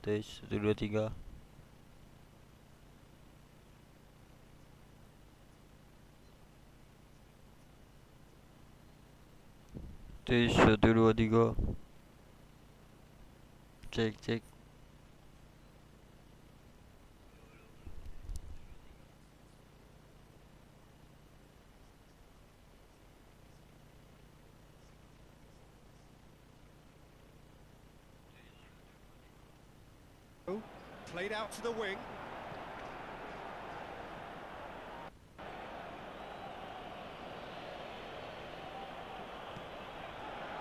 Tes 1 2 3. Tes 1 2 3. Cek cek. Played out to the wing.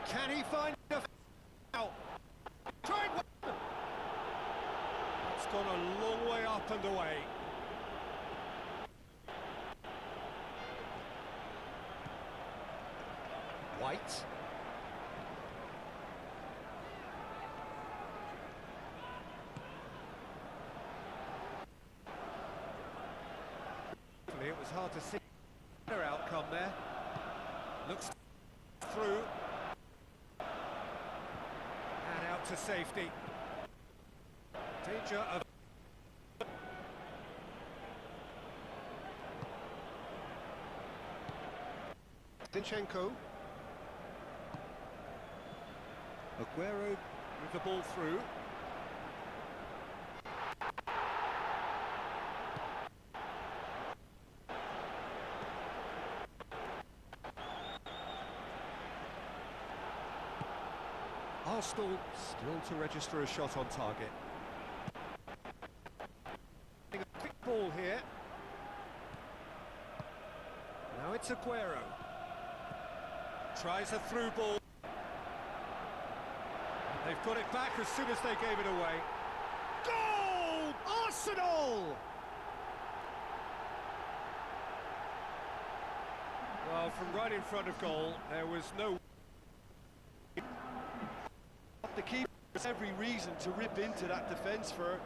Can he find a foul? Tried one. That's gone a long way up and away. White. It was hard to see their outcome there. Looks through. And out to safety. Danger of... Zinchenko. Aguero with the ball through. Arsenal still to register a shot on target. A quick ball here. Now it's Aguero. Tries a through ball. They've got it back as soon as they gave it away. Goal! Arsenal! Well, from right in front of goal, there was no... The keeper has every reason to rip into that defence for...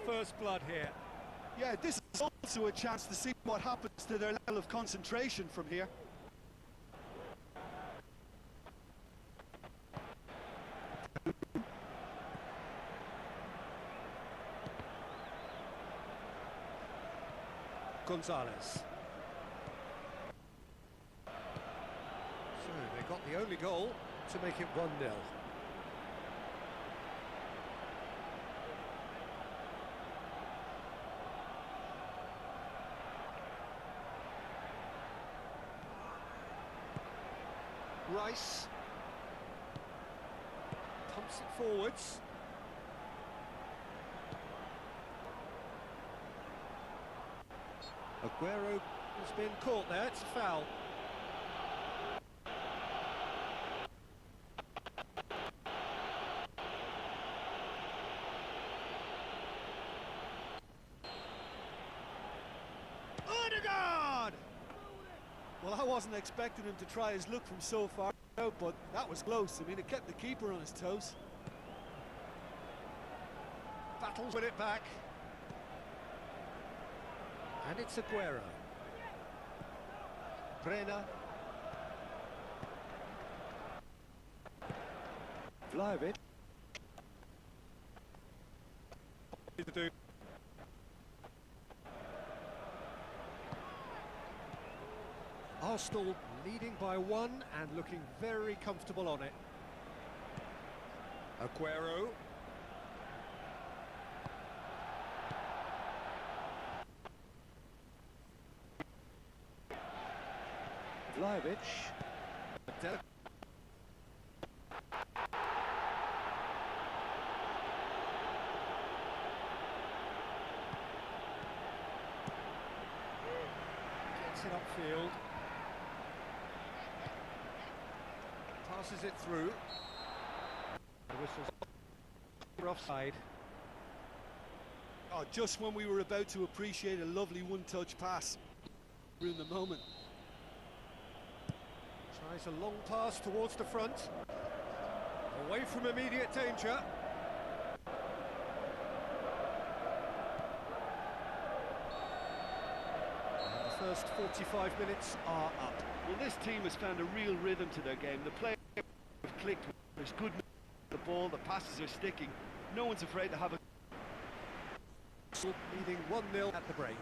First blood here. Yeah, this is also a chance to see what happens to their level of concentration from here. Gonzalez. So they got the only goal to make it 1-0. Rice pumps it forwards. Aguero has been caught there, it's a foul. Odegaard! Well, I wasn't expecting him to try his luck from so far out, but that was close. I mean, it kept the keeper on his toes. Battles with it back. And it's Aguero. Brenner. Vlahovic. To do. Arsenal leading by 1 and looking very comfortable on it. Aguero. Vlahovic. Gets it upfield. Passes it through. The whistle's offside. Oh, just when we were about to appreciate a lovely one-touch pass. We're in the moment. Tries a long pass towards the front. Away from immediate danger. And the first 45 minutes are up. Well, this team has found a real rhythm to their game. The players have clicked. There's good movement on the ball. The passes are sticking. No one's afraid to have a... Leading 1-0 at the break.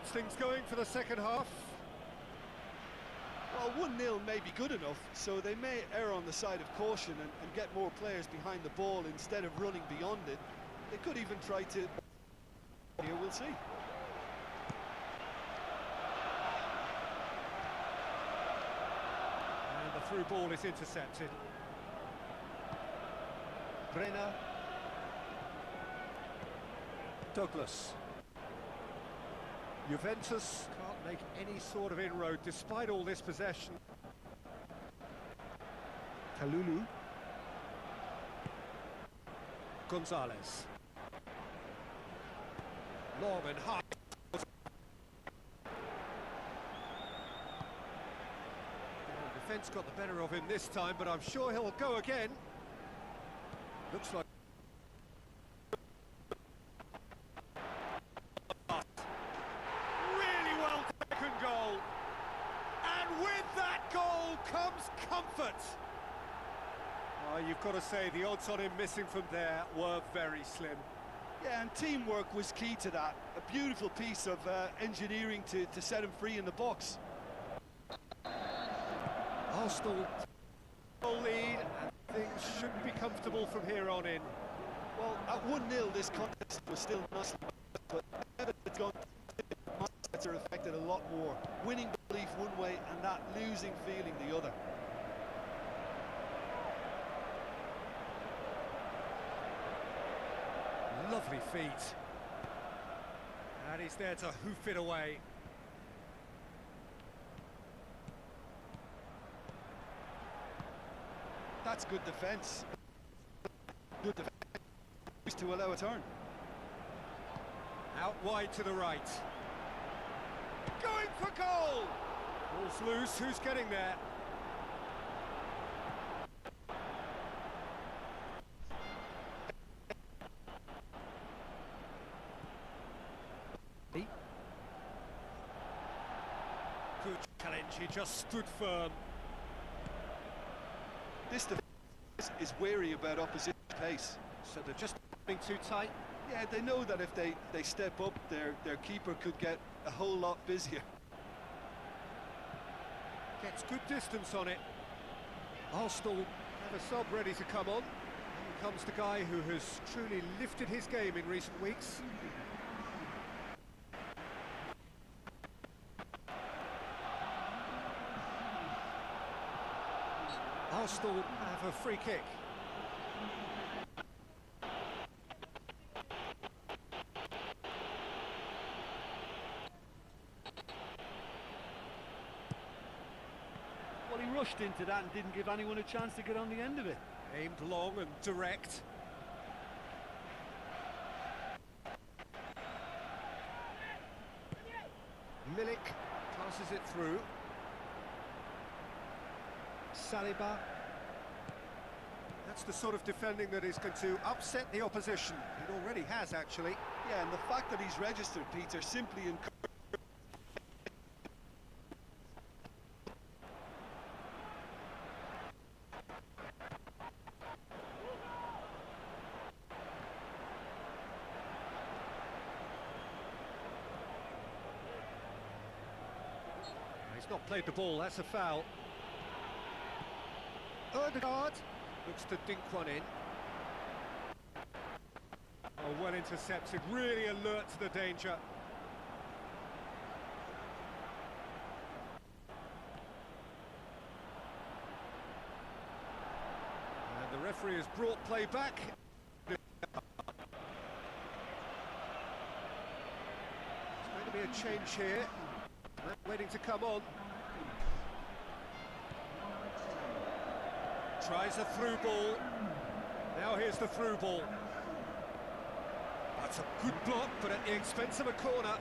Gets things going for the second half. Well, 1-0 may be good enough, so they may err on the side of caution and get more players behind the ball instead of running beyond it. They could even try to... Here, we'll see. And the through ball is intercepted. Brenner. Douglas. Juventus can't make any sort of inroad despite all this possession. Kalulu. Gonzalez. Long and high. Defence got the better of him this time, but I'm sure he'll go again. Looks like... Really well taken goal. And with that goal comes comfort. You've got to say the odds on him missing from there were very slim. Yeah, and teamwork was key to that. A beautiful piece of engineering to set him free in the box. Arsenal goal lead, and things should be comfortable from here on in. Well, at 1-0 this contest was still nice, but now that it's gone, mindsets are affected a lot more. Winning belief one way and that losing feeling the other. Lovely feet. And he's there to hoof it away. That's good defence. Good defence to allow a turn. Out wide to the right. Going for goal! Ball's loose, who's getting there? Good challenge, he just stood firm. This defence is wary about opposition pace. So they're just being too tight. Yeah, they know that if they step up, their keeper could get a whole lot busier. Gets good distance on it. Arsenal have a sub ready to come on. Here comes the guy who has truly lifted his game in recent weeks. Arsenal have a free kick. Well, he rushed into that and didn't give anyone a chance to get on the end of it. Aimed long and direct. Milik passes it through. Saliba. That's the sort of defending that is going to upset the opposition. It already has, actually. Yeah, and the fact that he's registered, Peter, simply encourages. He's not played the ball, that's a foul. Odegaard looks to dink one in. Oh, well intercepted, really alert to the danger. And the referee has brought play back. There's going to be a change here. Waiting to come on. Tries a through ball. Now here's the through ball. That's a good block, but at the expense of a corner.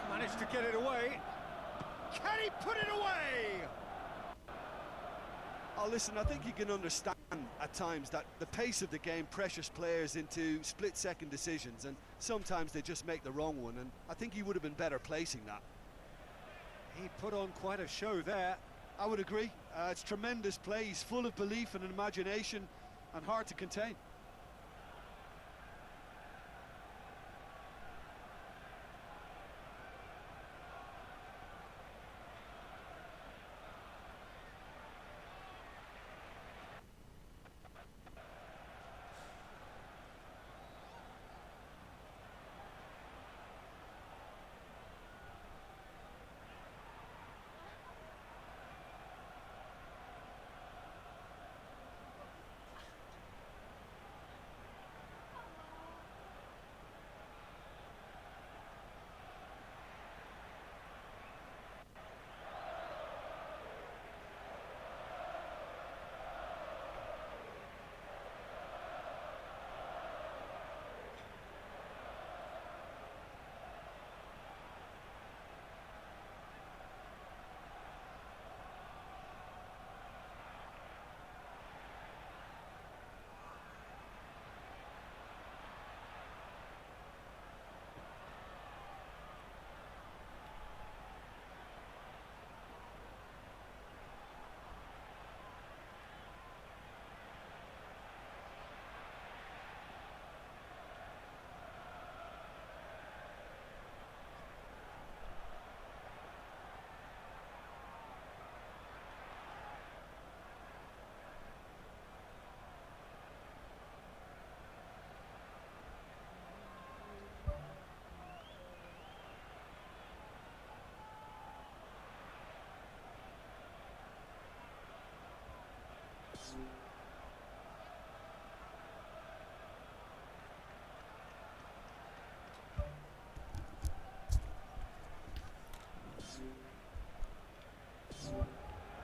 Managed to get it away. Can he put it away? Oh, listen, I think you can understand at times that the pace of the game pressures players into split-second decisions, and sometimes they just make the wrong one, and I think he would have been better placing that. He put on quite a show there. I would agree. It's tremendous play. He's full of belief and imagination and hard to contain.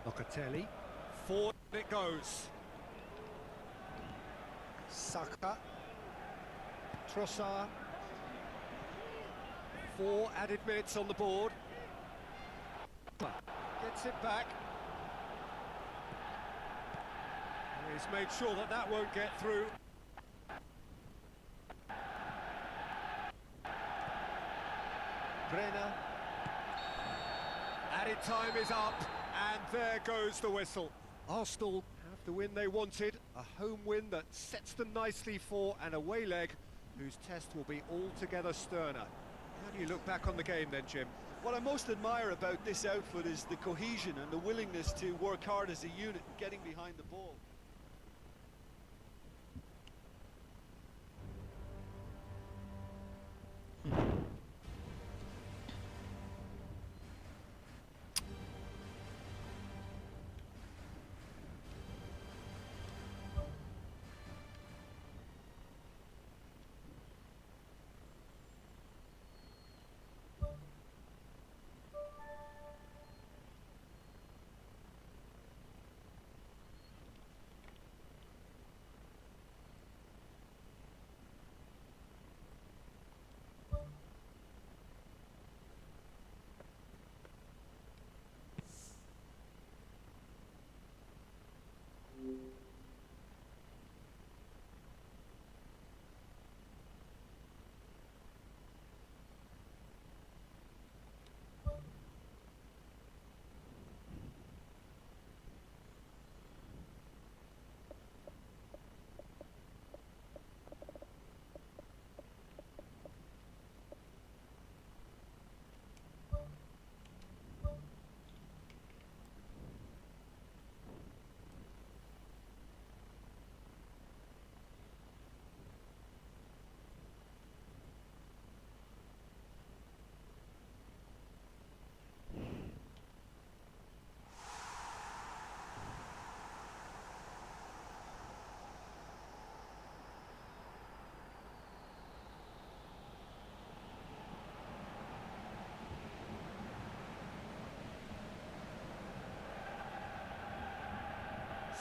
Locatelli, forward it goes. Saka, Trossard. 4 added minutes on the board. Gets it back. He's made sure that that won't get through. Brenner. Added time is up, and there goes the whistle. Arsenal have the win they wanted, a home win that sets them nicely for an away leg whose test will be altogether sterner. How do you look back on the game then, Jim? What I most admire about this outfit is the cohesion and the willingness to work hard as a unit, getting behind the ball.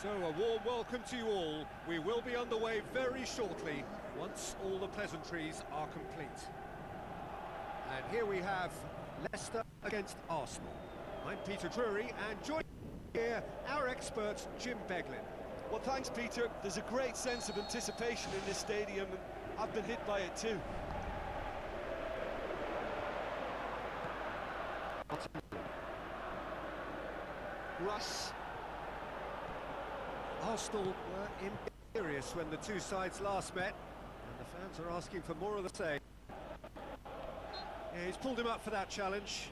So a warm welcome to you all. We will be underway very shortly, once all the pleasantries are complete. And here we have Leicester against Arsenal. I'm Peter Drury, and joining me here, our expert, Jim Beglin. Well, thanks, Peter. There's a great sense of anticipation in this stadium, and I've been hit by it too. Russ. Arsenal were imperious when the two sides last met, and the fans are asking for more of the same. Yeah, he's pulled him up for that challenge.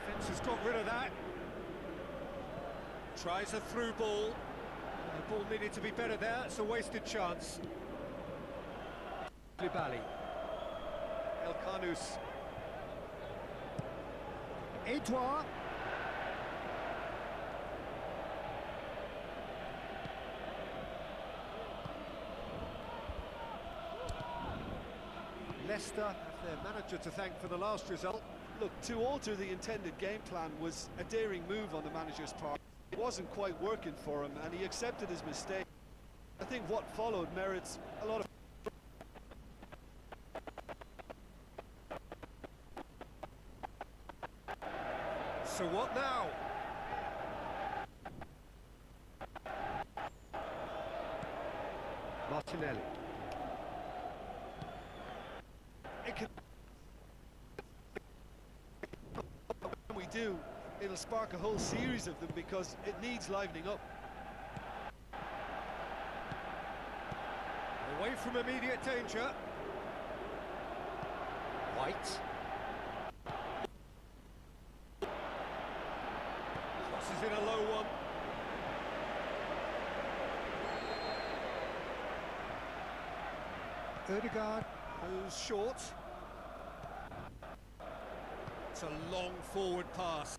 Defence has got rid of that. Tries a through ball. The ball needed to be better there. It's a wasted chance. Libali. El Canus. Edouard. Leicester have their manager to thank for the last result. Look, to alter the intended game plan was a daring move on the manager's part. It wasn't quite working for him, and he accepted his mistake. I think what followed merits a lot of... So what now? Martinelli. It can... When we do, it'll spark a whole series of them because it needs livening up. Away from immediate danger. White. Crosses in a low one. Odegaard goes short. It's a long forward pass.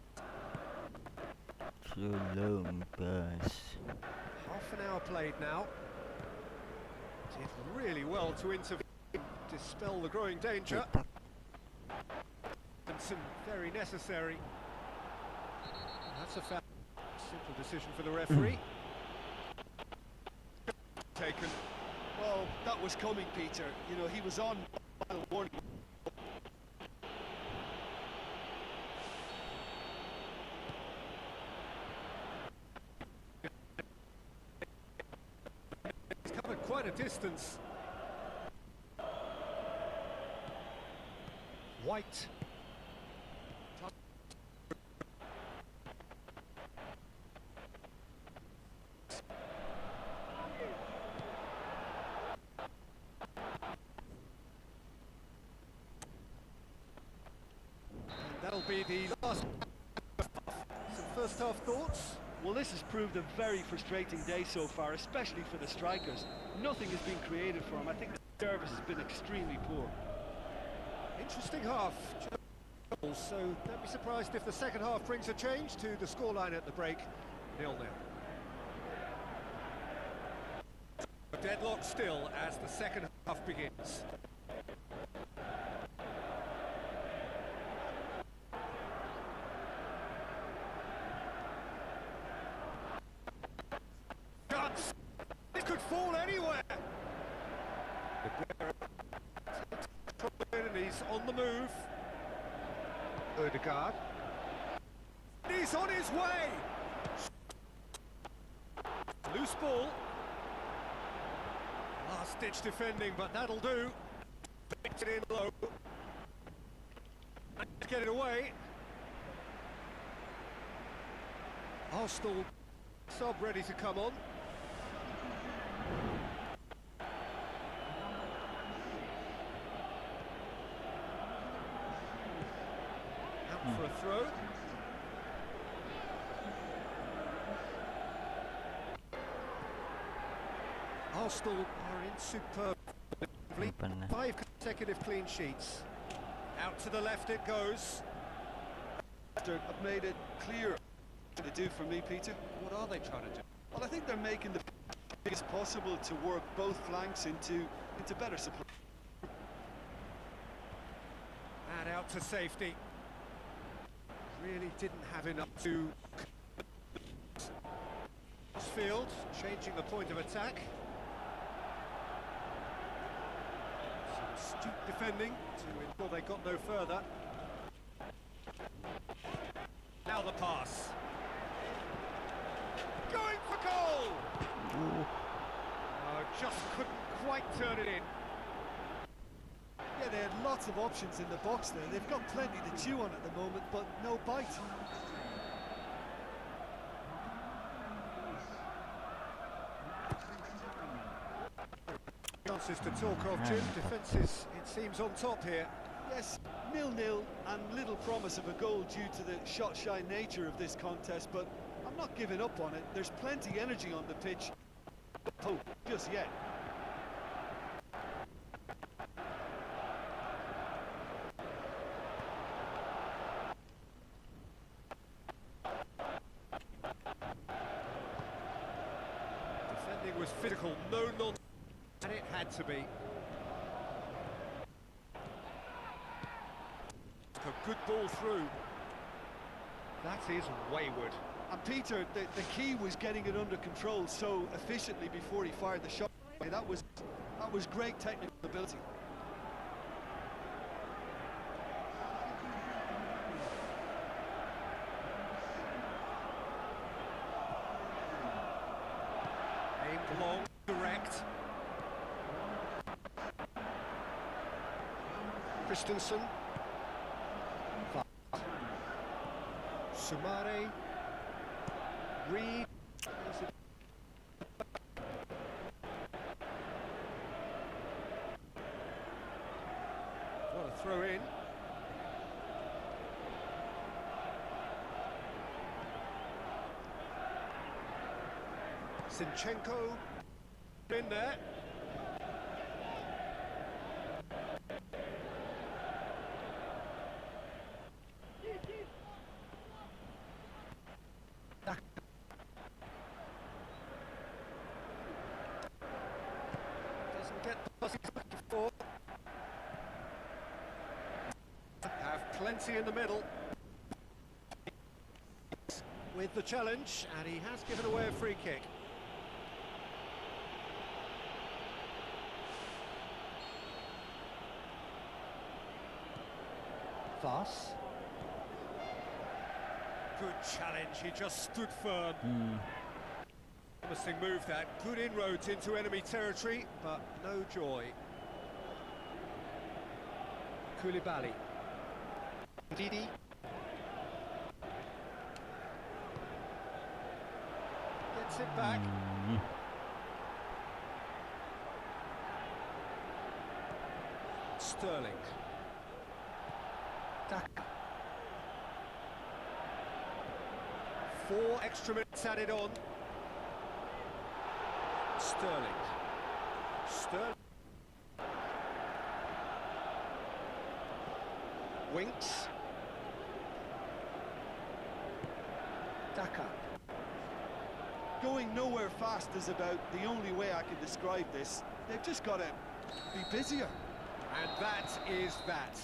Too long pass. Half an hour played now. Did really well to intervene, dispel the growing danger. And some very necessary. That's a foul. Simple decision for the referee. Taken. Well, that was coming, Peter. You know, he was on warning. He's covered quite a distance. White. That'll be the last. Some first half thoughts? Well, this has proved a very frustrating day so far, especially for the strikers. Nothing has been created for them. I think the service has been extremely poor. Interesting half. So don't be surprised if the second half brings a change to the scoreline at the break. 0-0. Deadlock still as the second half begins. Guts! It could fall anywhere! And he's on the move. Odegaard. He's on his way! Loose ball. Last-ditch defending, but that'll do. Picked it in low. Get it away. Arsenal sub ready to come on. Out for a throw. Arsenal are in superb. 5 consecutive clean sheets. Out to the left it goes. I've made it clear what to do for me, Peter. What are they trying to do? Well, I think they're making the biggest possible to work both flanks into better supply. And out to safety. Really didn't have enough to... Field changing the point of attack. Some astute defending to ensure they got no further. Now the pass. Going for goal! Just couldn't quite turn it in. Yeah, they had lots of options in the box there. They've got plenty to chew on at the moment, but no bite. Chances to talk of, Jim. Defence is, it seems, on top here. Yes, 0-0 and little promise of a goal due to the shot-shy nature of this contest, but I'm not giving up on it. There's plenty energy on the pitch. Hope just yet. Defending was physical, no nonsense, and it had to be. A good ball through. That is wayward. And Peter, the key was getting it under control so efficiently before he fired the shot. That was great technical ability. Aimed long, direct. Christensen. Sumare. Reed. What a throw in. Sinchenko in there. Doesn't get the pass he's looking for. Have plenty in the middle. With the challenge, and he has given away a free kick. Voss. Good challenge, he just stood firm. Promising move that, good inroads into enemy territory, but no joy. Koulibaly. Didi. Gets it back. Sterling. Daka. 4 extra minutes added on. Sterling. Winks. Daka. Going nowhere fast is about the only way I can describe this. They've just got to be busier. And that is that.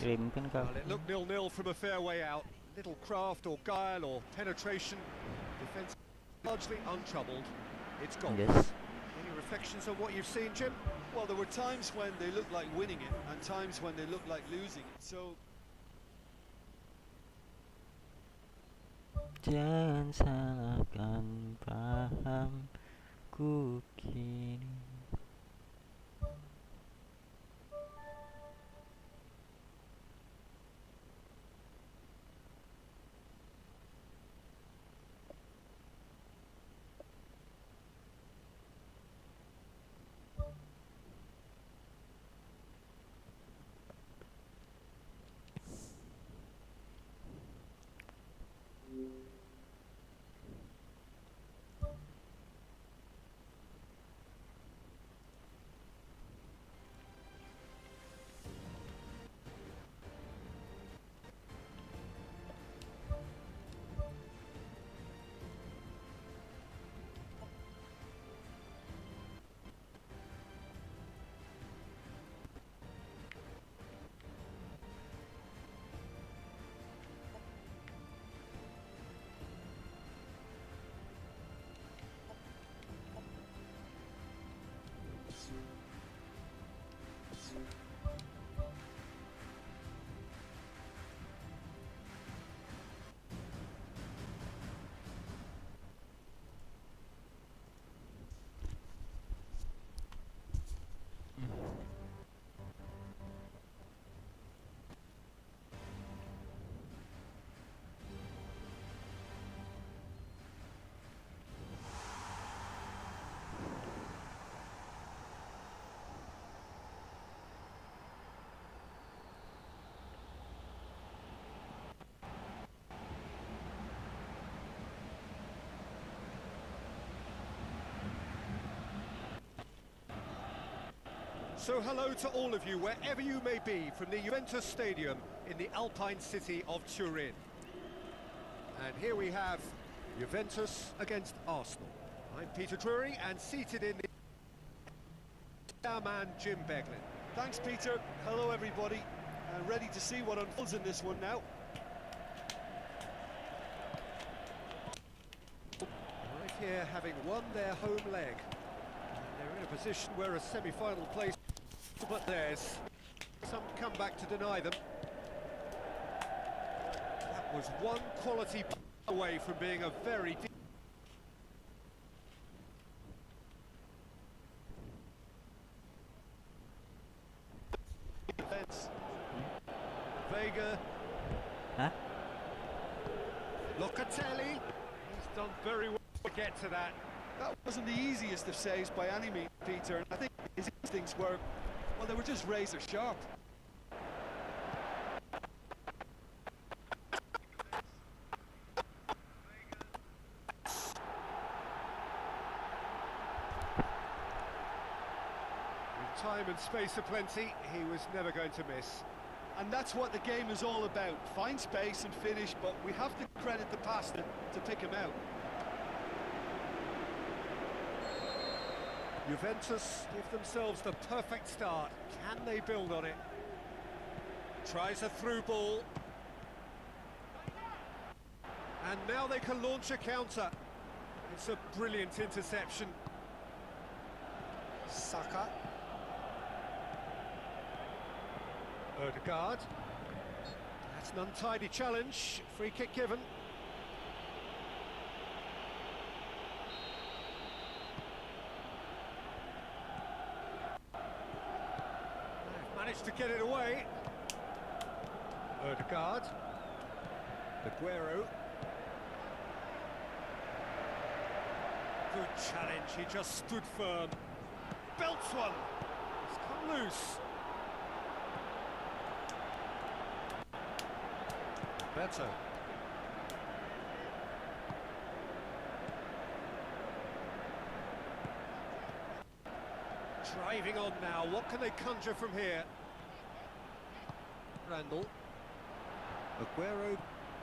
Well, it looked 0-0 from a fair way out. Little craft or guile or penetration. Defence largely untroubled. It's gone. Yes. Any reflections on what you've seen, Jim? Well, there were times when they looked like winning it and times when they looked like losing it. So Jangan salahkan pahamku kini. So hello to all of you, wherever you may be, from the Juventus Stadium in the Alpine city of Turin. And here we have Juventus against Arsenal. I'm Peter Drury, and seated in the our man Jim Beglin. Thanks, Peter. Hello, everybody. Ready to see what unfolds in this one now. Right here, having won their home leg. They're in a position where a semi-final place, but there's some comeback to deny them. That was one quality away from being a very deep defense. Vega. Huh? Locatelli. He's done very well to get to that. That wasn't the easiest of saves by any means, Peter, and I think his instincts were, well, they were just razor sharp. With time and space aplenty, he was never going to miss. And that's what the game is all about. Find space and finish, but we have to credit the passer to pick him out. Juventus give themselves the perfect start. Can they build on it? Tries a through ball. And now they can launch a counter. It's a brilliant interception. Saka. Odegaard. That's an untidy challenge. Free kick given. Managed to get it away. Odegaard. Aguero. Good challenge, he just stood firm. Belts one. It's come loose. Better. Driving on now, what can they conjure from here? Randall. Aguero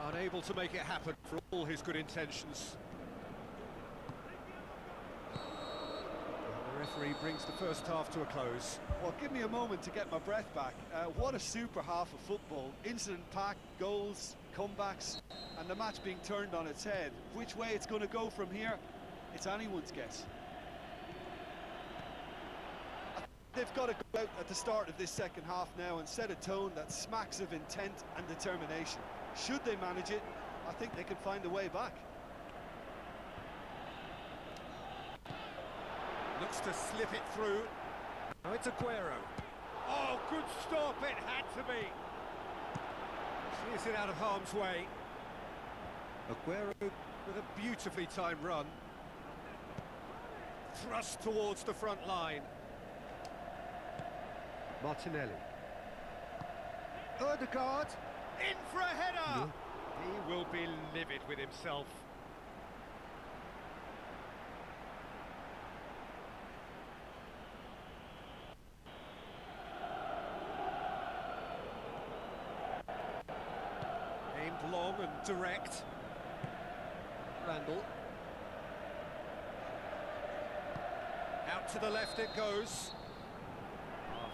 unable to make it happen for all his good intentions. The referee brings the first half to a close. Well, give me a moment to get my breath back. What a super half of football. Incident-packed, goals, comebacks, and the match being turned on its head. Which way it's going to go from here, it's anyone's guess. They've got to go out at the start of this second half now and set a tone that smacks of intent and determination. Should they manage it, I think they can find a way back. Looks to slip it through. Now it's Aguero. Oh, good stop, it had to be. Clears it out of harm's way. Aguero with a beautifully timed run. Thrust towards the front line. Martinelli. Odegaard, in for a header! He will be livid with himself. Aimed long and direct. Randall. Out to the left it goes.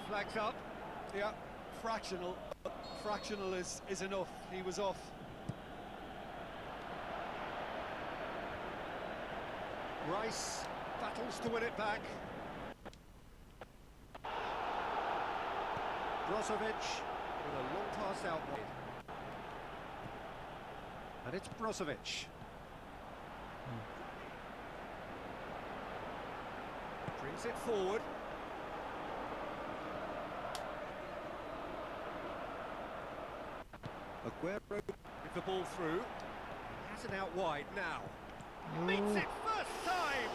Flags up. Yeah, fractional. Fractional is enough. He was off. Rice battles to win it back. Brozovic with a long pass out wide. And it's Brozovic. Brings it forward. Aguero with the ball through. Has it out wide now. Meets it first time!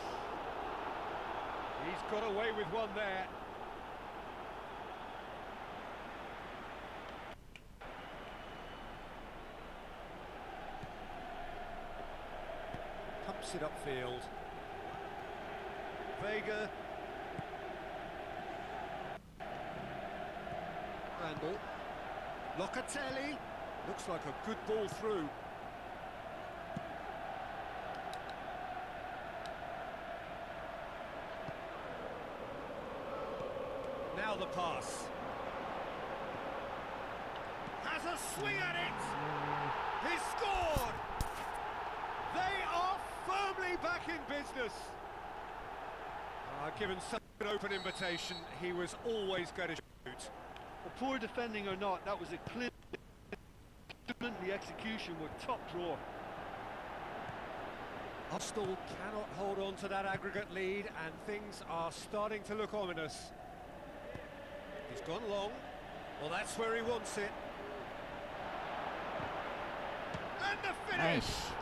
He's got away with one there. Pumps it upfield. Vega. Randall. Locatelli. Looks like a good ball through. Now the pass. Has a swing at it. He scored. They are firmly back in business. Given such an open invitation, he was always going to shoot. Well, poor defending or not, that was a clear. The execution were top drawer. Arsenal cannot hold on to that aggregate lead, and things are starting to look ominous. He's gone long. Well, that's where he wants it. And the finish! Nice.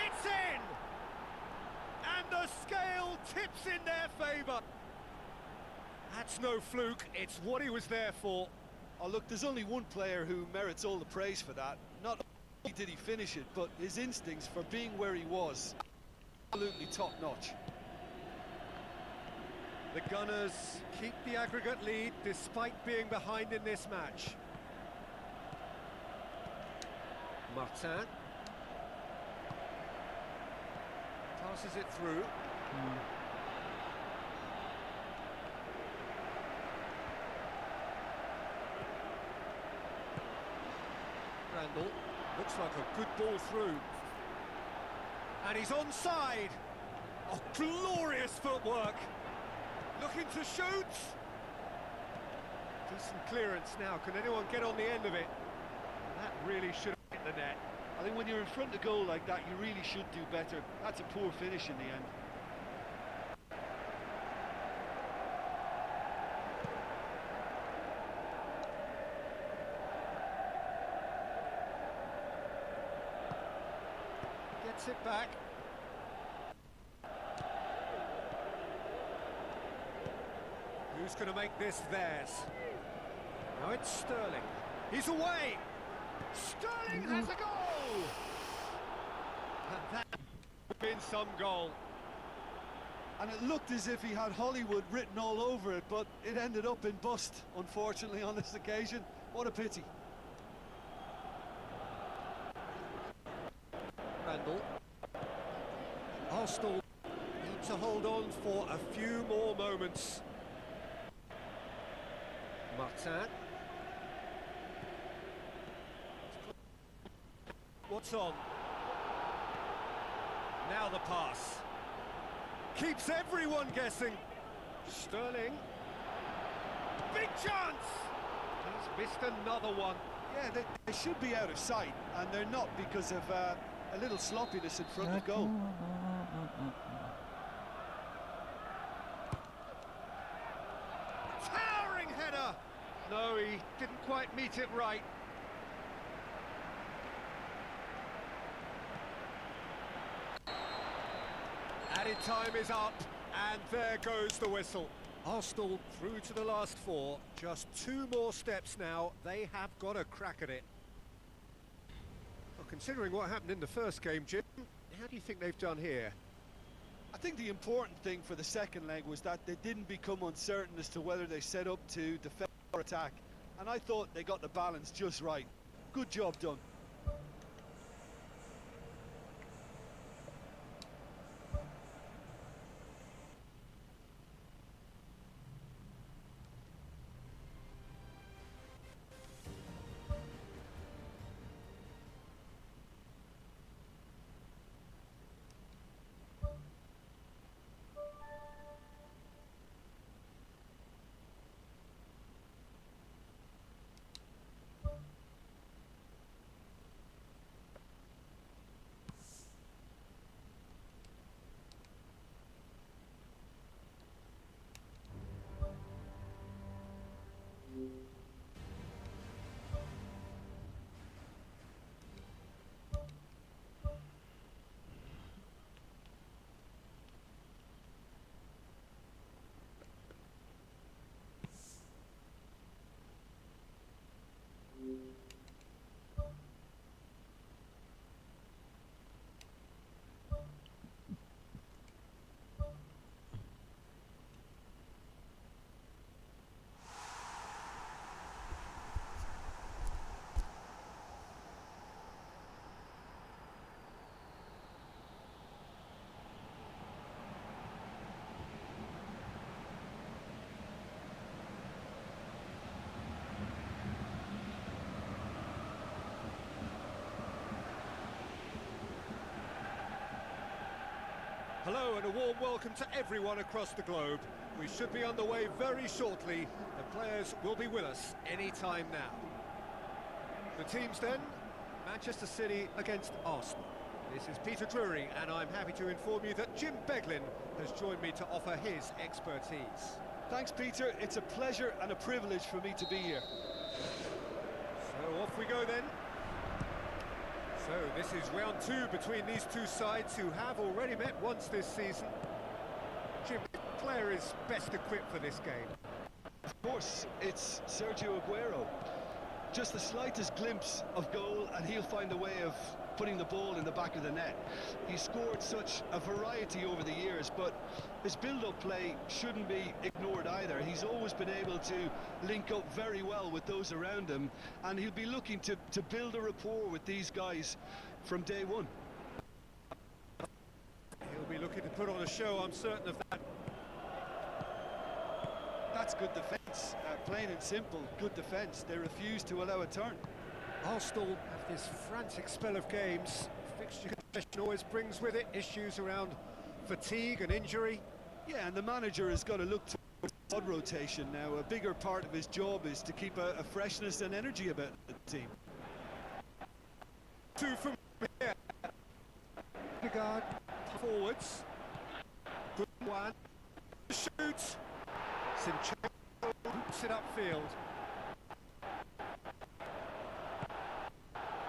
It's in! And the scale tips in their favour. That's no fluke, it's what he was there for. Oh look, there's only one player who merits all the praise for that. Not only did he finish it, but his instincts for being where he was, absolutely top-notch. The Gunners keep the aggregate lead despite being behind in this match. Martin passes it through. Randall, looks like a good ball through. And he's onside. Oh, glorious footwork. Looking to shoot. Decent clearance now. Can anyone get on the end of it? That really should have hit the net. I think when you're in front of goal like that, you really should do better. That's a poor finish in the end. Gets it back. Who's going to make this theirs? Now it's Sterling. He's away! Sterling has a goal! And that would have been some goal. And it looked as if he had Hollywood written all over it, but it ended up in bust, unfortunately, on this occasion. What a pity. Randall. Arsenal need to hold on for a few more moments. Martin. What's on? Now the pass. Keeps everyone guessing. Sterling. Big chance! He's missed another one. Yeah, they should be out of sight, and they're not because of a little sloppiness in front of goal. Towering header! No, he didn't quite meet it right. Added time is up, and there goes the whistle. Arsenal through to the last four. Just 2 more steps now. They have got a crack at it. Well, considering what happened in the first game, Jim, how do you think they've done here? I think the important thing for the second leg was that they didn't become uncertain as to whether they set up to defend or attack. And I thought they got the balance just right. Good job done. Hello and a warm welcome to everyone across the globe. We should be on the way very shortly. The players will be with us any time now. The teams then, Manchester City against Arsenal. This is Peter Drury and I'm happy to inform you that Jim Beglin has joined me to offer his expertise. Thanks, Peter. It's a pleasure and a privilege for me to be here. So off we go then. So this is round two between these two sides who have already met once this season. Jim, which player is best equipped for this game? Of course, it's Sergio Aguero. Just the slightest glimpse of goal and he'll find a way of putting the ball in the back of the net. He's scored such a variety over the years, but his build-up play shouldn't be ignored either. He's always been able to link up very well with those around him, and he'll be looking to build a rapport with these guys from day one. He'll be looking to put on a show, I'm certain of that. That's good defence, plain and simple, good defence. They refuse to allow a turn. Arsenal have this frantic spell of games. Fixture congestion always brings with it issues around fatigue and injury. Yeah, and the manager has got to look towards squad rotation now. A bigger part of his job is to keep a freshness and energy about the team. Two from here. Regard forwards. Good one. Shoots. Zinchenko hoops it upfield.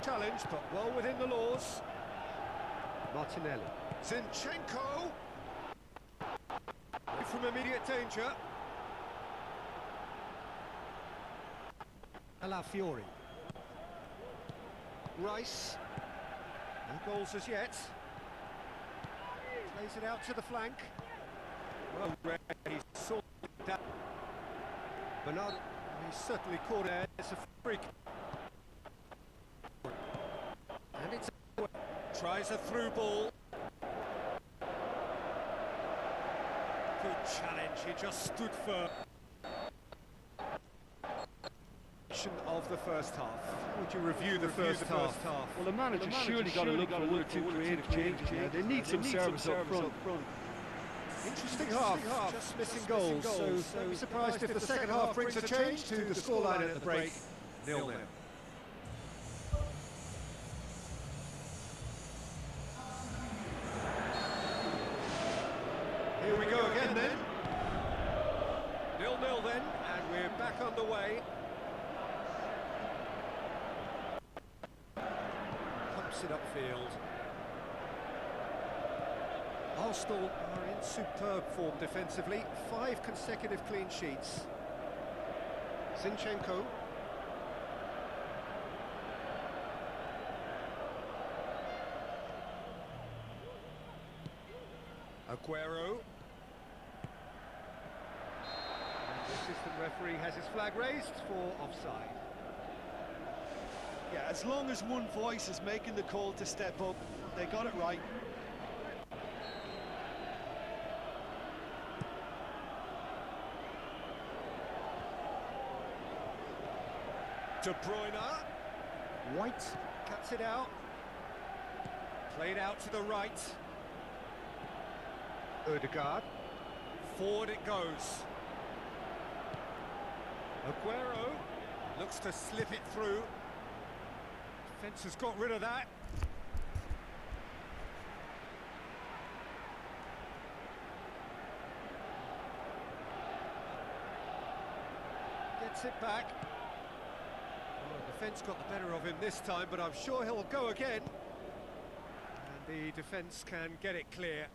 Challenge, but well within the laws. Martinelli. Zinchenko. Away from immediate danger. Alafiori. Rice. No goals as yet. Plays it out to the flank. Well read, he sorted that. Bernard, he's certainly caught it. It's a freak. And it's tries a through ball. Good challenge, he just stood firm. Of the first half. How would you review the first half? Well, the manager's surely got to look for one or two creative changes. Yeah, they need some service up front. Interesting half, just missing goals, so don't be surprised if the second half brings a change to the scoreline at the break, 0-0. Here we go again then. 0-0 then, and we're back on the way. Pumps it upfield. Arsenal are in superb form defensively, 5 consecutive clean sheets. Zinchenko. Aguero. And the assistant referee has his flag raised for offside. Yeah, as long as one voice is making the call to step up, they got it right. De Bruyne. White cuts it out. Played out to the right. Odegaard. Forward it goes. Aguero looks to slip it through. Defence has got rid of that. Gets it back. Defence got the better of him this time, but I'm sure he'll go again. And the defence can get it clear.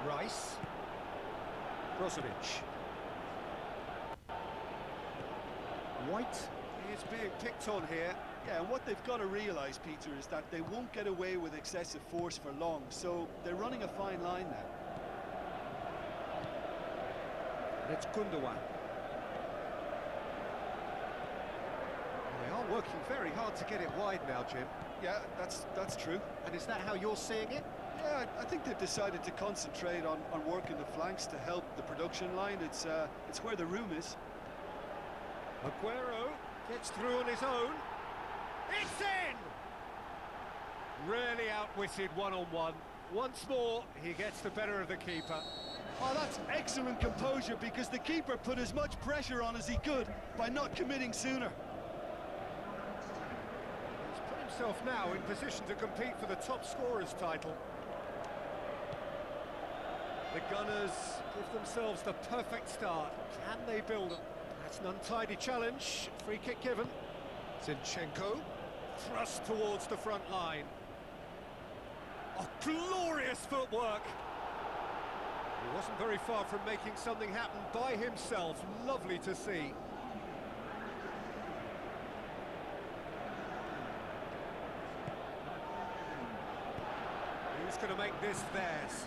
Rice. Brozovic. White is being picked on here. Yeah, and what they've got to realise, Peter, is that they won't get away with excessive force for long, so they're running a fine line now. And it's Gundogan. They are working very hard to get it wide now, Jim. Yeah, that's true. And is that how you're seeing it? Yeah, I think they've decided to concentrate on working the flanks to help the production line. It's where the room is. Aguero gets through on his own. It's in! Really outwitted one-on-one. Once more, he gets the better of the keeper. Oh, that's excellent composure because the keeper put as much pressure on as he could by not committing sooner. He's put himself now in position to compete for the top scorer's title. The Gunners give themselves the perfect start. Can they build it? That's an untidy challenge. Free kick given. Zinchenko thrust towards the front line. Oh, glorious footwork! He wasn't very far from making something happen by himself. Lovely to see. Who's going to make this theirs?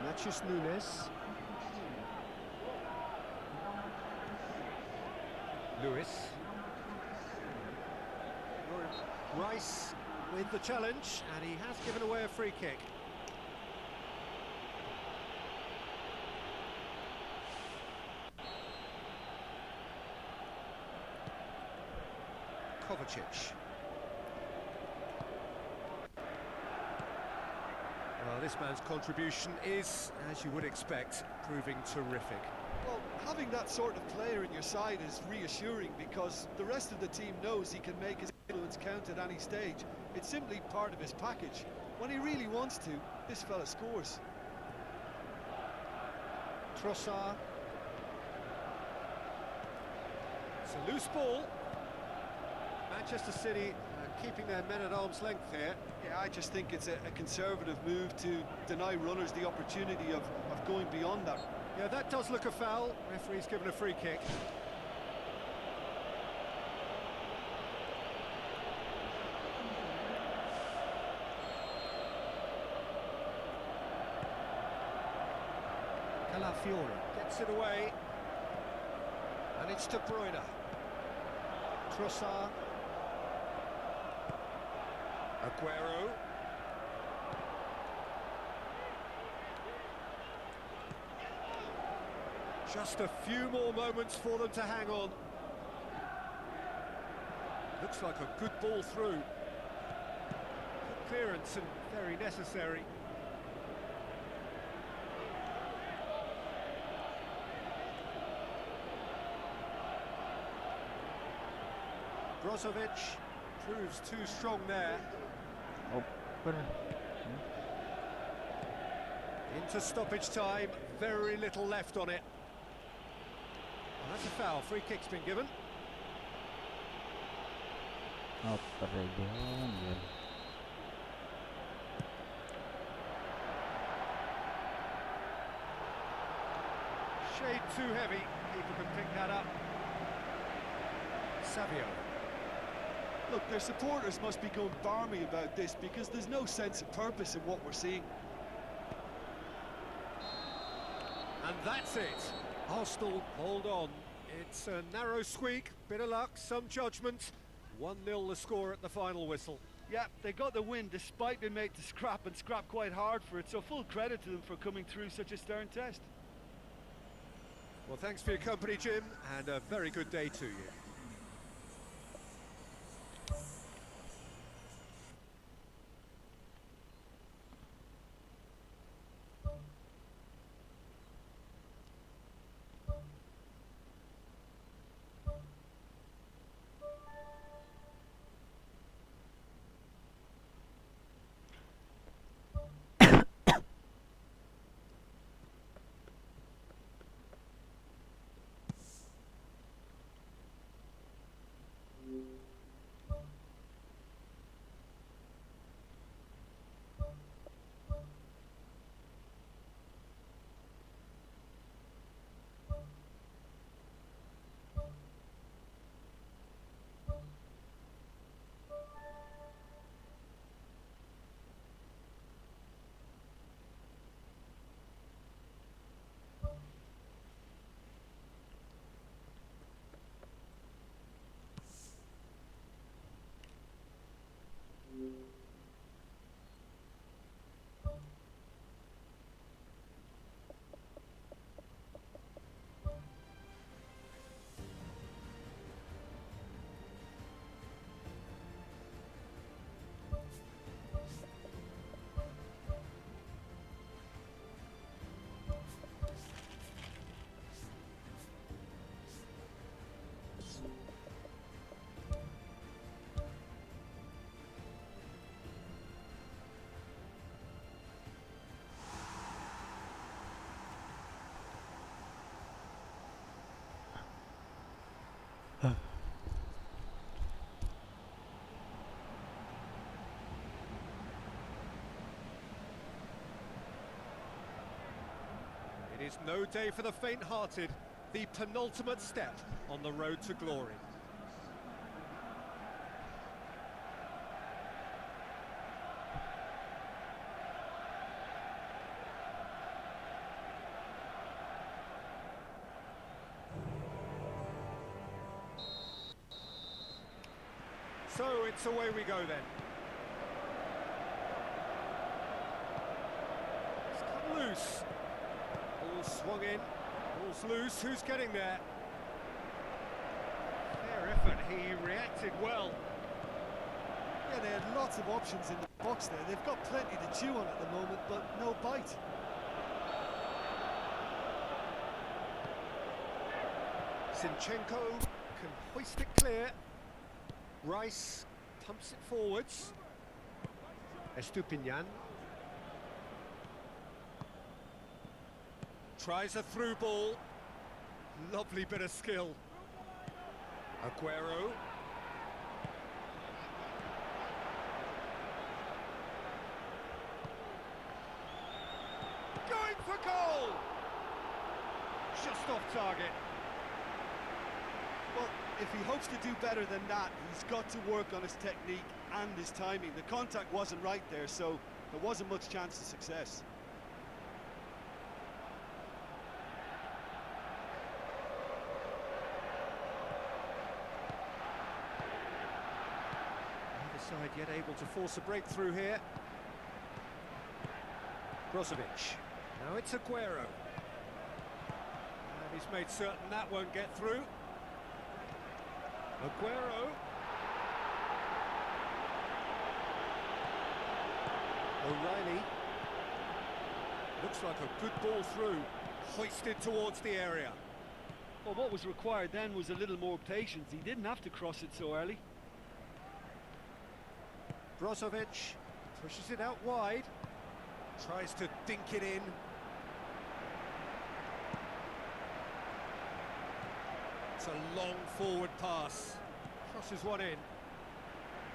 Matthews Nunes. Lewis. Rice with the challenge, and he has given away a free kick. Kovacic. Well, this man's contribution is, as you would expect, proving terrific. Well, having that sort of player in your side is reassuring because the rest of the team knows he can make his influence count at any stage. It's simply part of his package. When he really wants to, this fella scores. Trossard. It's a loose ball. Manchester City keeping their men at arm's length here. Yeah, I just think it's a conservative move to deny runners the opportunity of going beyond that. Yeah, that does look a foul. Referee's given a free kick. Calafiori gets it away. And it's De Bruyne. Trossard. Aguero. Just a few more moments for them to hang on. Looks like a good ball through. Good clearance and very necessary. Brozovic proves too strong there. Oh, bener. Into stoppage time, very little left on it. And that's a foul, free kick's been given. Oper yun, yun. Shade too heavy, keeper can pick that up. Savio. Look, their supporters must be going barmy about this because there's no sense of purpose in what we're seeing. And that's it. Arsenal hold on. It's a narrow squeak, bit of luck, some judgment. 1-0 the score at the final whistle. Yeah, they got the win despite being made to scrap and scrap quite hard for it, so full credit to them for coming through such a stern test. Well, thanks for your company, Jim, and a very good day to you. is no day for the faint-hearted. The penultimate step on the road to glory. So it's away we go then. It's come loose. Ball swung in. Ball's loose. Who's getting there? Fair effort. He reacted well. Yeah, they had lots of options in the box there. They've got plenty to chew on at the moment, but no bite. Zinchenko can hoist it clear. Rice pumps it forwards. Estupinian tries a through ball. Lovely bit of skill. Aguero. Going for goal! Just off target. Well, if he hopes to do better than that, he's got to work on his technique and his timing. The contact wasn't right there, so there wasn't much chance of success. Neither side yet able to force a breakthrough here. Brozovic. Now it's Aguero. And he's made certain that won't get through. Aguero. O'Reilly. Looks like a good ball through. Hoisted towards the area. Well, what was required then was a little more patience. He didn't have to cross it so early. Brozovic pushes it out wide. Tries to dink it in. It's a long forward pass. Crosses one in.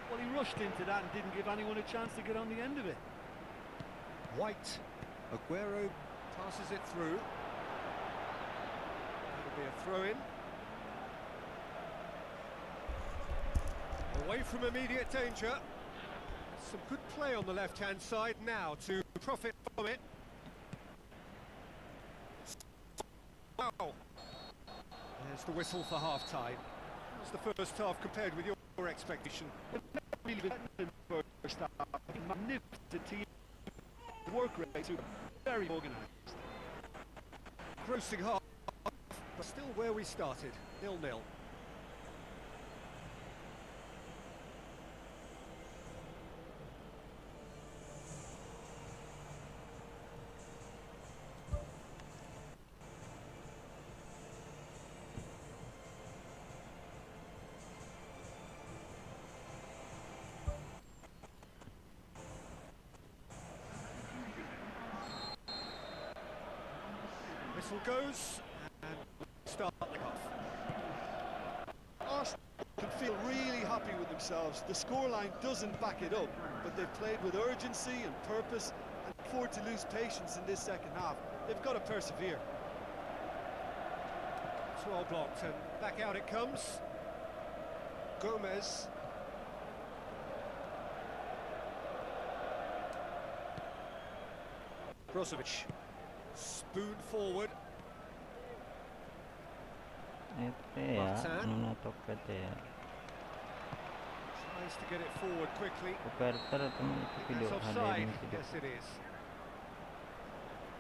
Well, he rushed into that and didn't give anyone a chance to get on the end of it. White. Aguero passes it through. That'll be a throw-in. Away from immediate danger. Some good play on the left-hand side now to profit from it. Wow. There's the whistle for half-time. How's the first half compared with your expectation? Really good first half. Magnificent team. Work rate, very organised. Grossing half, but still where we started, 0-0. Whistle goes, and start the off. Arsenal can feel really happy with themselves. The scoreline doesn't back it up, but they've played with urgency and purpose and afford to lose patience in this second half. They've got to persevere. It's well blocked, and back out it comes. Gomez. Brozovic. Spoon forward. Ete ya, Nuno Tokete ya. Tries to get it forward quickly. Supporter teman itu video It's ada offside. ini tidak. Yes, it is.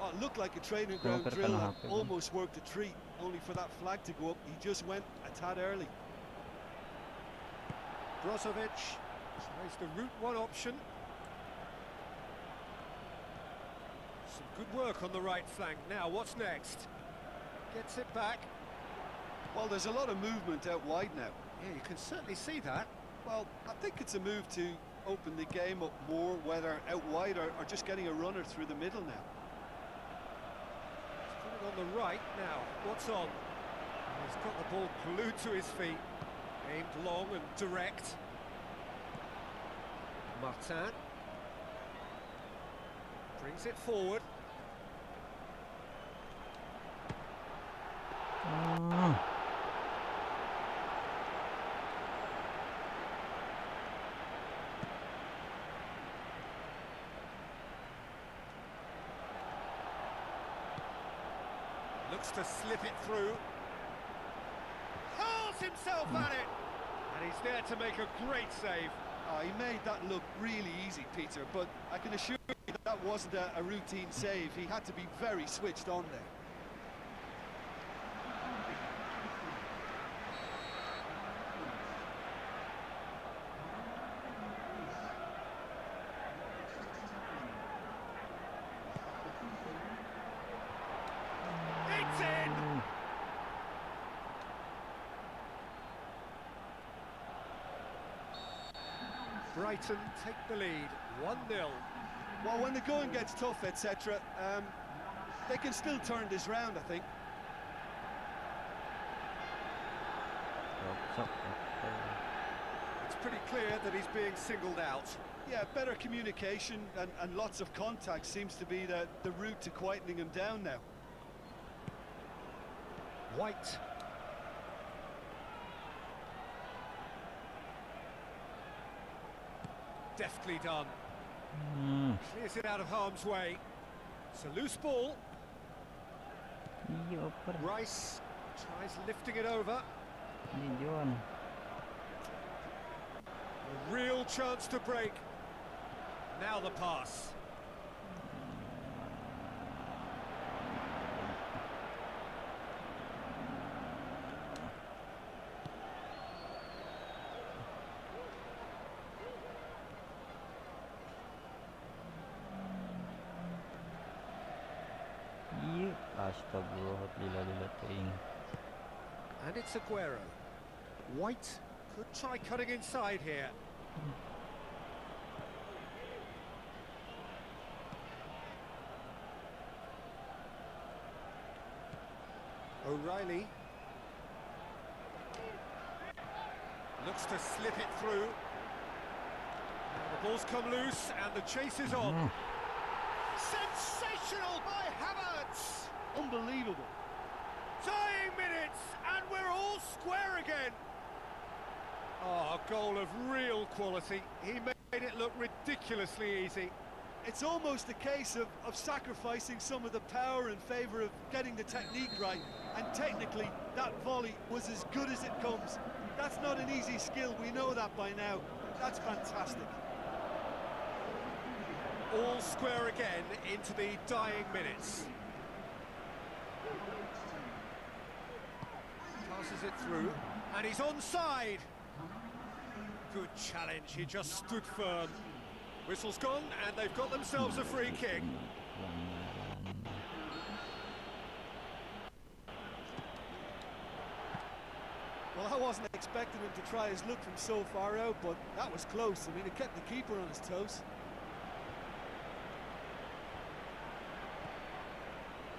Oh, it looked like a training Belum ground drill terkena that HP, kan? almost worked a treat, only for that flag to go up. He just went a tad early. Brozovic tries the route one option. Some good work on the right flank. Now, what's next? Gets it back. Well, there's a lot of movement out wide now. Yeah, you can certainly see that. Well, I think it's a move to open the game up more, whether out wide or just getting a runner through the middle now. He's put it on the right now. What's on? He's got the ball glued to his feet. Aimed long and direct. Martin brings it forward. Hmm. Looks to slip it through. Hurls himself at it! And he's there to make a great save. Oh, he made that look really easy, Peter, but I can assure you that wasn't a routine save. He had to be very switched on there. It's in! Brighton take the lead, 1-0. Well, when the going gets tough, etc., they can still turn this round, I think. It's pretty clear that he's being singled out. Yeah, better communication and lots of contact seems to be the route to quietening him down now. White. Deftly done. Clears it out of harm's way. It's a loose ball. Rice tries lifting it over. A real chance to break. Now the pass. And it's Aguero. White could try cutting inside here. O'Reilly looks to slip it through. The ball's come loose and the chase is on. Sensational by Havertz! Unbelievable. Dying minutes and we're all square again. Oh, a goal of real quality. He made it look ridiculously easy. It's almost a case of sacrificing some of the power in favour of getting the technique right. And technically, that volley was as good as it comes. That's not an easy skill, we know that by now. That's fantastic. All square again into the dying minutes. Passes it through, and he's onside. Good challenge, he just stood firm. Whistle's gone, and they've got themselves a free kick. Well, I wasn't expecting him to try his luck from so far out, but that was close. I mean, it kept the keeper on his toes.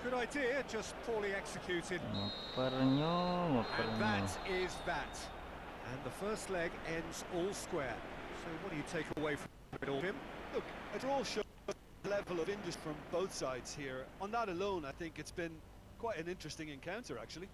Good idea, just poorly executed. And that is that. And the first leg ends all square. So what do you take away from it all, Tim? Look, a draw shows the level of interest from both sides here. On that alone, I think it's been quite an interesting encounter, actually.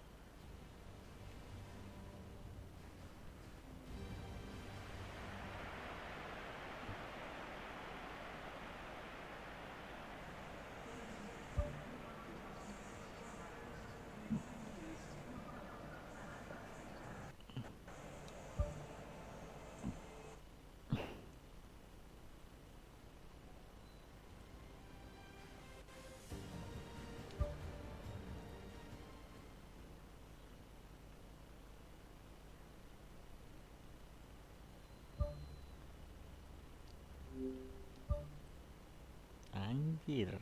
Anjir.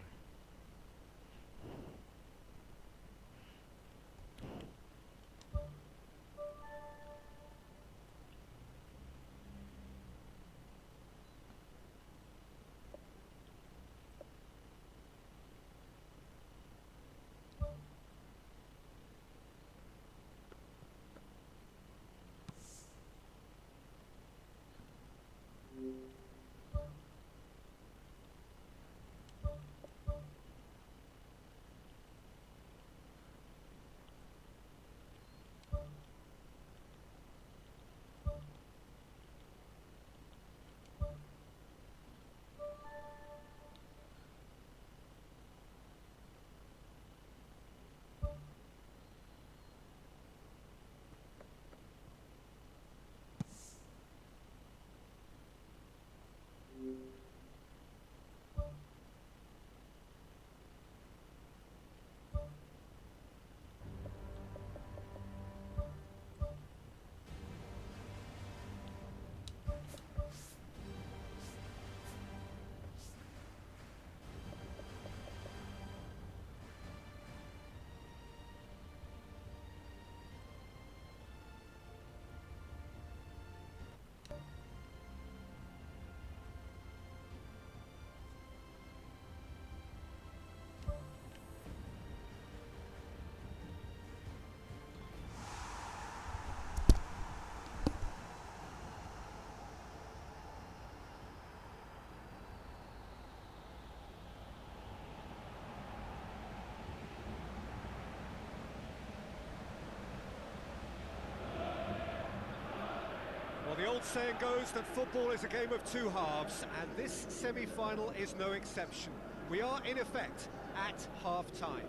old saying goes that football is a game of two halves, and this semi-final is no exception. We are, in effect, at half-time.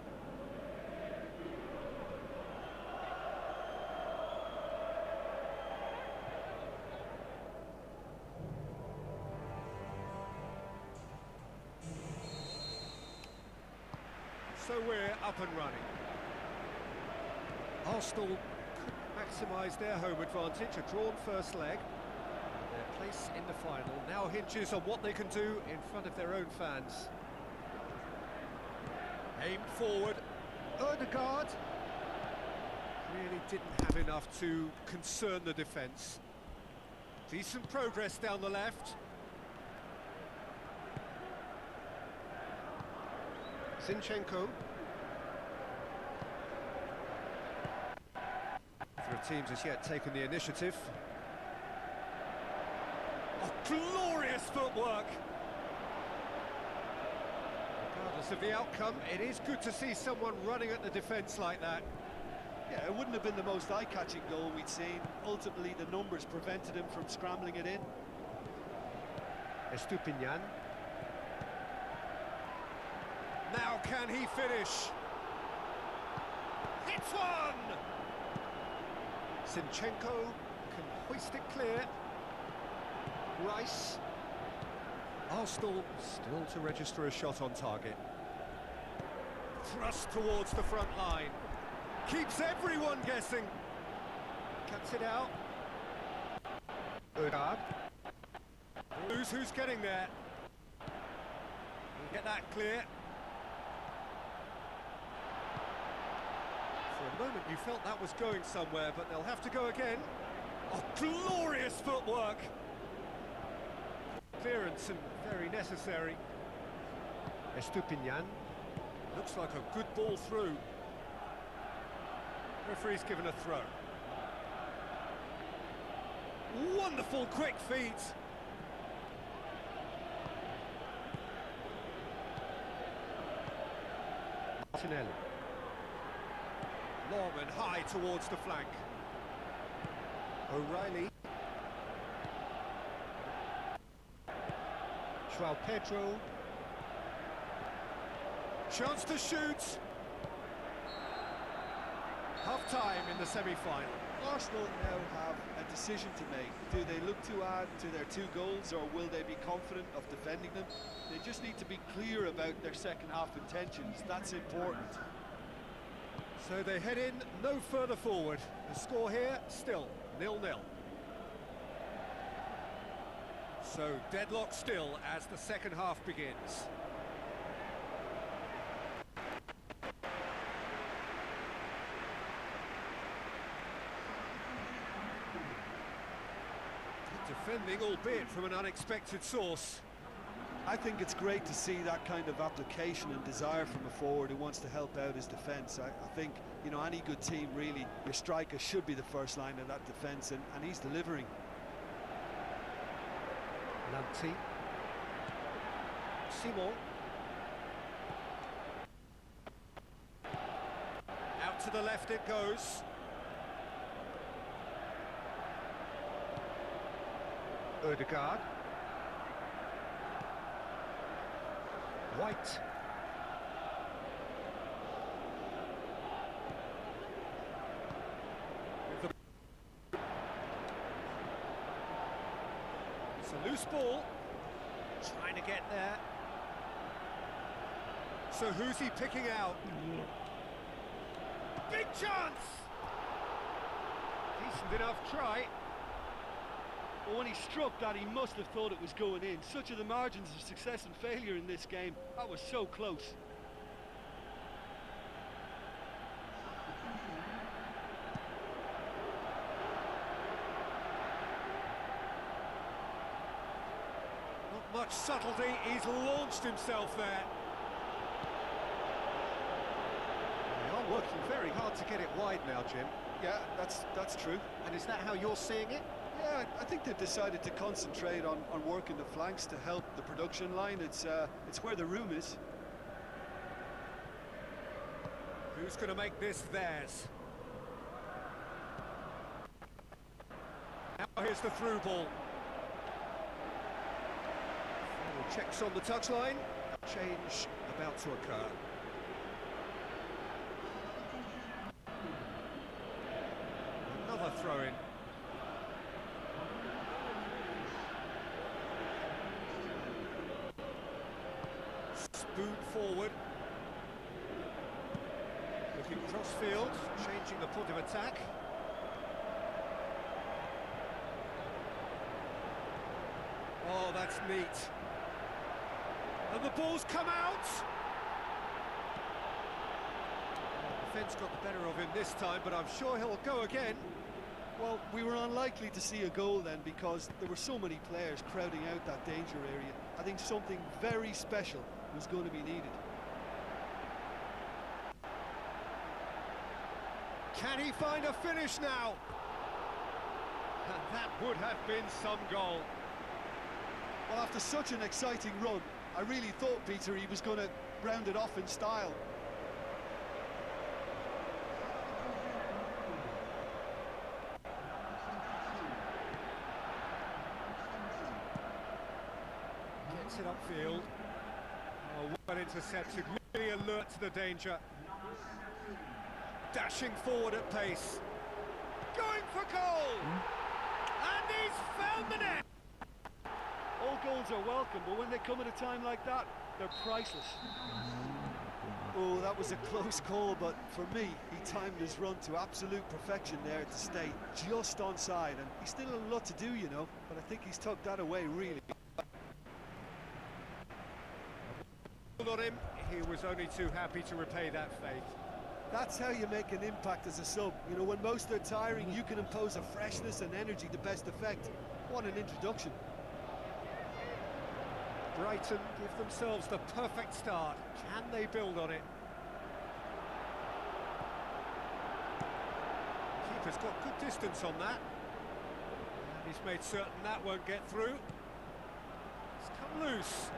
So we're up and running. Arsenal could maximise their home advantage, a drawn first leg. Their place in the final now hinges on what they can do in front of their own fans. Aimed forward, Odegaard really didn't have enough to concern the defence. Decent progress down the left. Zinchenko. Neither teams has yet taken the initiative. Oh, glorious footwork! Regardless of the outcome, it is good to see someone running at the defence like that. Yeah, it wouldn't have been the most eye-catching goal we'd seen. Ultimately, the numbers prevented him from scrambling it in. Estupinian. Now can he finish? Hits one! Zinchenko can hoist it clear. Rice. Arsenal still to register a shot on target. Thrust towards the front line. Keeps everyone guessing. Cuts it out. Odegaard. Who's getting there? We'll get that clear. For a moment you felt that was going somewhere, but they'll have to go again. Oh, glorious footwork! Clearance and very necessary. Estupinian. Looks like a good ball through. Referee's given a throw. Wonderful quick feet. Martinelli. Long and high towards the flank. O'Reilly. João Pedro. Chance to shoot. Half-time in the semi-final. Arsenal now have a decision to make. Do they look to add to their 2 goals, or will they be confident of defending them? They just need to be clear about their second half intentions. That's important. So they head in no further forward. The score here still 0-0. So deadlock still as the second half begins. Defending, albeit from an unexpected source. I think it's great to see that kind of application and desire from a forward who wants to help out his defence. I think, you know, any good team, really, your striker should be the first line of that defence, and he's delivering. Lanti. Simon. Out to the left it goes. Odegaard. White. It's a loose ball. Trying to get there. So who's he picking out? Big chance! Decent enough try. But when he struck that, he must have thought it was going in. Such are the margins of success and failure in this game. That was so close. Not much subtlety, he's launched himself there. They are working very hard to get it wide now, Jim. Yeah, that's true. And is that how you're seeing it? Yeah, I think they've decided to concentrate on working the flanks to help the production line. It's where the room is. Who's going to make this theirs? Now Here's the through ball. Final checks on the touchline. Change about to occur. Another throw-in. Spoon forward. Looking cross-field, changing the point of attack. Oh, that's neat. And the ball's come out! Defence got the better of him this time, but I'm sure he'll go again. Well, we were unlikely to see a goal then because there were so many players crowding out that danger area. I think something very special was going to be needed. Can he find a finish now? And that would have been some goal. Well, after such an exciting run, I really thought, Peter, he was going to round it off in style. Gets it upfield. Oh, well intercepted, really alert to the danger. Dashing forward at pace. Going for goal! And he's found the net! All goals are welcome, but when they come at a time like that, they're priceless. Oh, that was a close call, but for me, he timed his run to absolute perfection there to stay just onside, and he's still a lot to do, you know, but I think he's tucked that away really. On him, he was only too happy to repay that fate. That's how you make an impact as a sub. You know, when most are tiring, you can impose a freshness and energy to best effect. What an introduction. Brighton give themselves the perfect start. Can they build on it? Keeper's got good distance on that. And he's made certain that won't get through. It's come loose.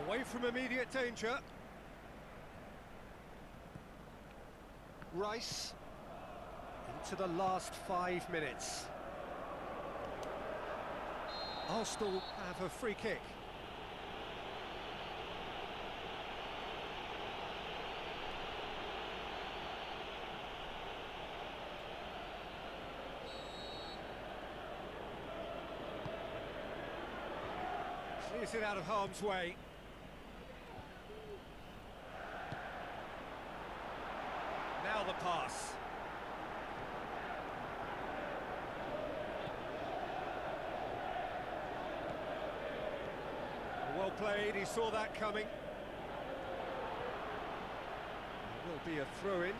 Away from immediate danger. Rice into the last 5 minutes. Arsenal have a free kick. Clears it out of harm's way. Now the pass. Well played, he saw that coming. It will be a throw-in.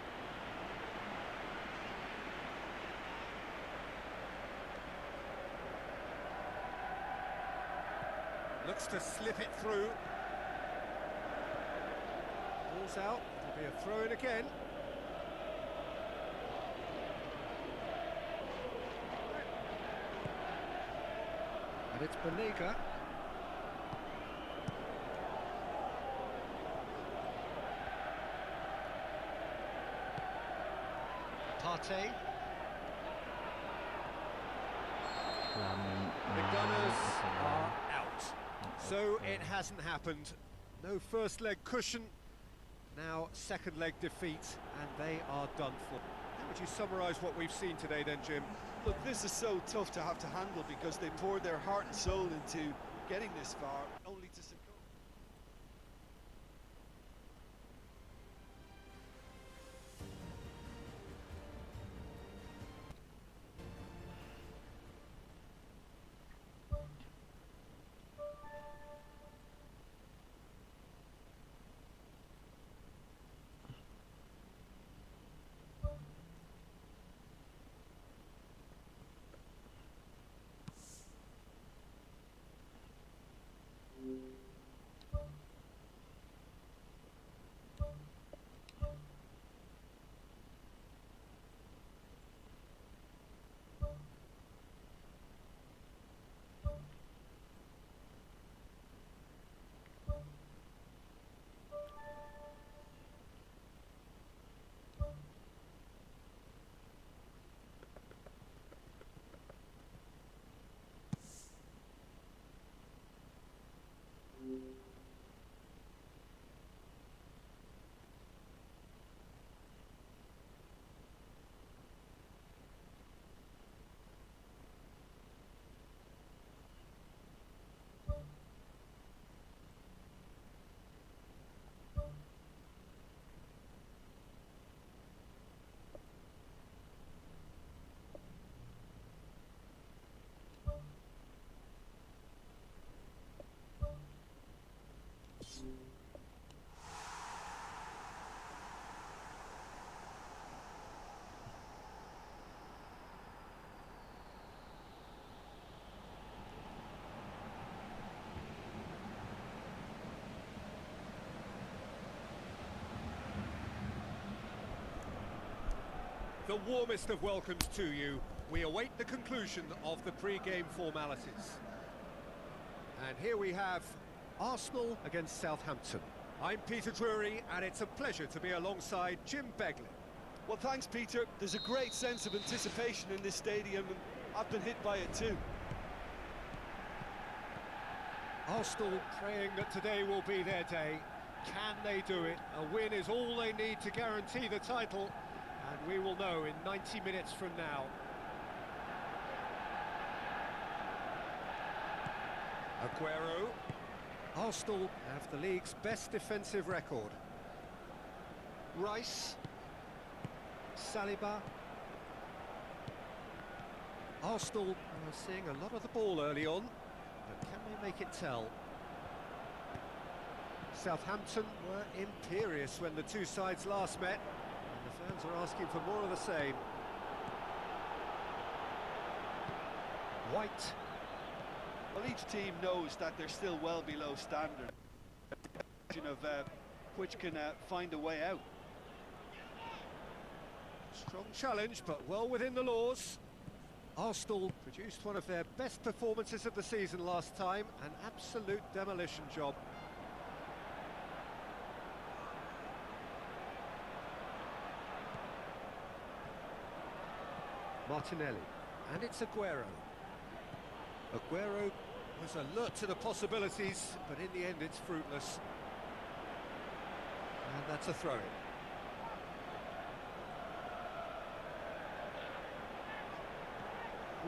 Looks to slip it through. Ball's out, it'll be a throw-in again. And it's Benega. Partey. The Gunners are out. So it hasn't happened. No first leg cushion, now second leg defeat, and they are done for. How would you summarise what we've seen today then, Jim? Look, this is so tough to have to handle because they poured their heart and soul into getting this far, only to succumb. The warmest of welcomes to you. We await the conclusion of the pre-game formalities. And here we have Arsenal against Southampton. I'm Peter Drury, and it's a pleasure to be alongside Jim Begley. Well, thanks, Peter. There's a great sense of anticipation in this stadium, and I've been hit by it too. Arsenal praying that today will be their day. Can they do it? A win is all they need to guarantee the title, and we will know in 90 minutes from now. Aguero. Arsenal have the league's best defensive record. Rice. Saliba. Arsenal are seeing a lot of the ball early on, but can they make it tell? Southampton were imperious when the two sides last met, and the fans are asking for more of the same. White. Well, each team knows that they're still well below standard, of which can find a way out. Strong challenge, but well within the laws. Arsenal produced one of their best performances of the season last time, an absolute demolition job. Martinelli, and it's Aguero. Aguero was alert to the possibilities, but in the end it's fruitless. And that's a throw-in.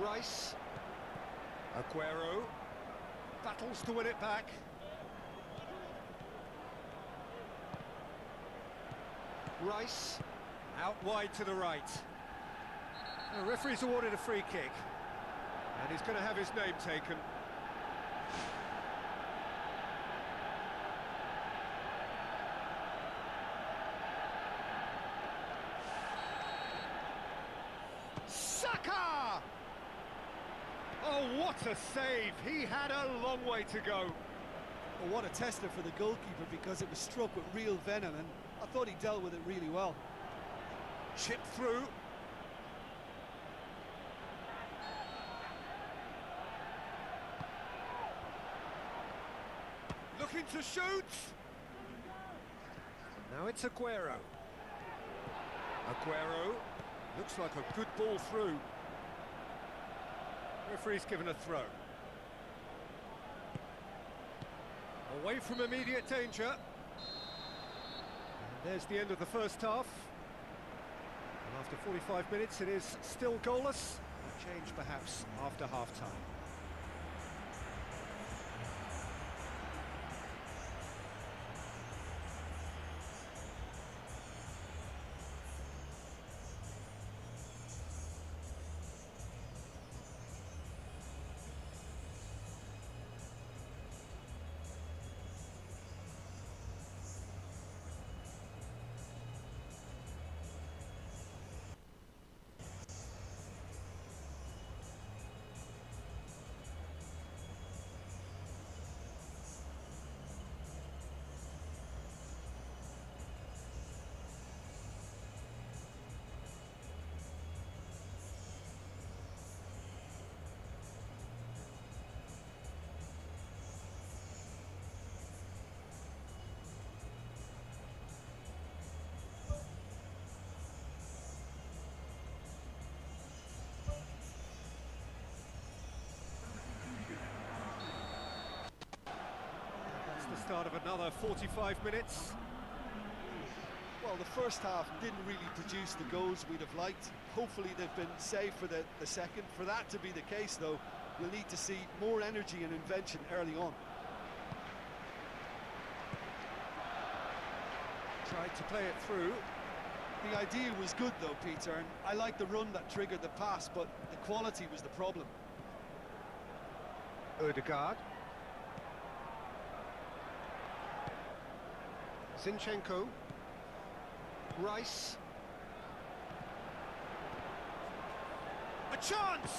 Rice. Aguero. Battles to win it back. Rice. Out wide to the right. The referee's awarded a free kick. And he's going to have his name taken. Saka! Oh, what a save! He had a long way to go. Well, what a tester for the goalkeeper, because it was struck with real venom, and I thought he dealt with it really well. Chip through. Looking to shoot. Now it's Aguero. Aguero. Looks like a good ball through. Referee's given a throw. Away from immediate danger. And there's the end of the first half. And after 45 minutes it is still goalless. A change perhaps after half-time. Start of another 45 minutes. Well, the first half didn't really produce the goals we'd have liked. Hopefully they've been saved for the second. For that to be the case, though, we'll need to see more energy and invention early on. Tried to play it through. The idea was good, though, Peter, and I like the run that triggered the pass, but the quality was the problem. Odegaard. Zinchenko. Rice. A chance!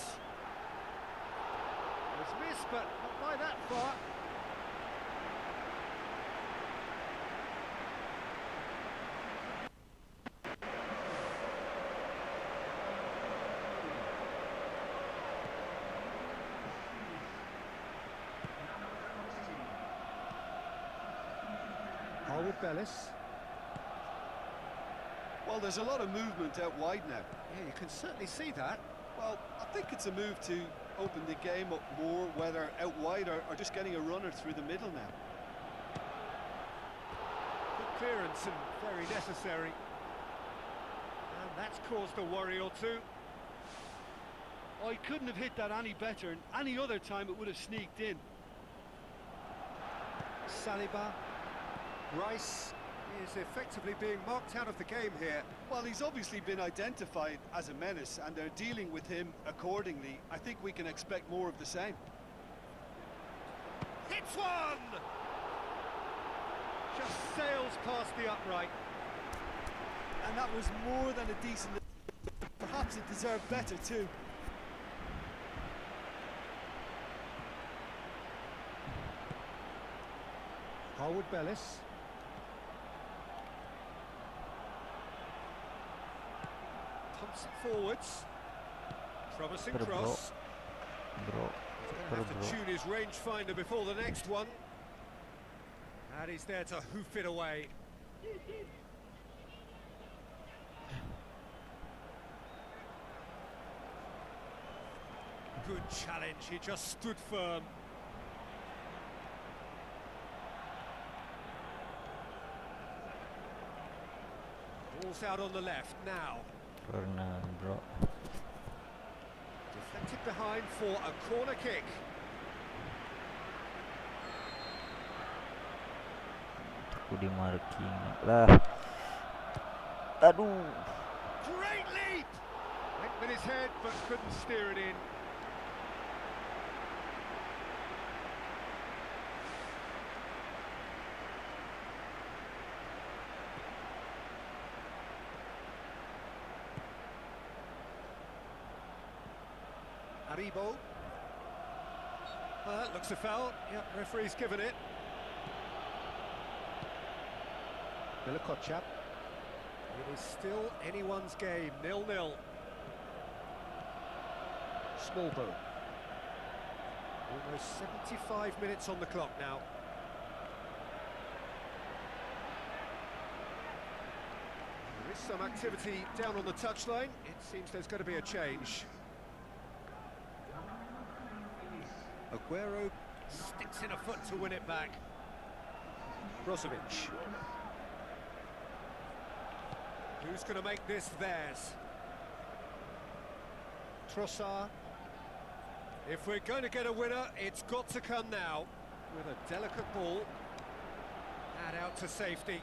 It was missed, but not by that far. with Bellis. Well, there's a lot of movement out wide now. Yeah, you can certainly see that. Well, I think it's a move to open the game up more, whether out wide or just getting a runner through the middle now. Good clearance and very necessary. And that's caused a worry or two. I couldn't have hit that any better, and any other time it would have sneaked in. Saliba. Rice is effectively being marked out of the game here. Well, he's obviously been identified as a menace, and they're dealing with him accordingly. I think we can expect more of the same. Hits one! Just sails past the upright. And that was more than a decent... Perhaps it deserved better too. Harwood Bellis. Pumps it forwards. Promising cross. Bro. He's going to have to tune his rangefinder before the next one. And he's there to hoof it away. Good challenge, he just stood firm. Ball's out on the left now. Bro. Deflected behind for a corner kick. Aku di marking lah. Aduh. Great leap! Went with his head but couldn't steer it in. Aribo. Looks a foul. Yep, referee's given it. Milikochap. It is still anyone's game, 0-0. Smallbone. Almost 75 minutes on the clock now. There is some activity down on the touchline. It seems there's going to be a change. Aguero sticks in a foot to win it back. Brozovic. Who's going to make this theirs? Trossard. If we're going to get a winner, it's got to come now. With a delicate ball. And out to safety.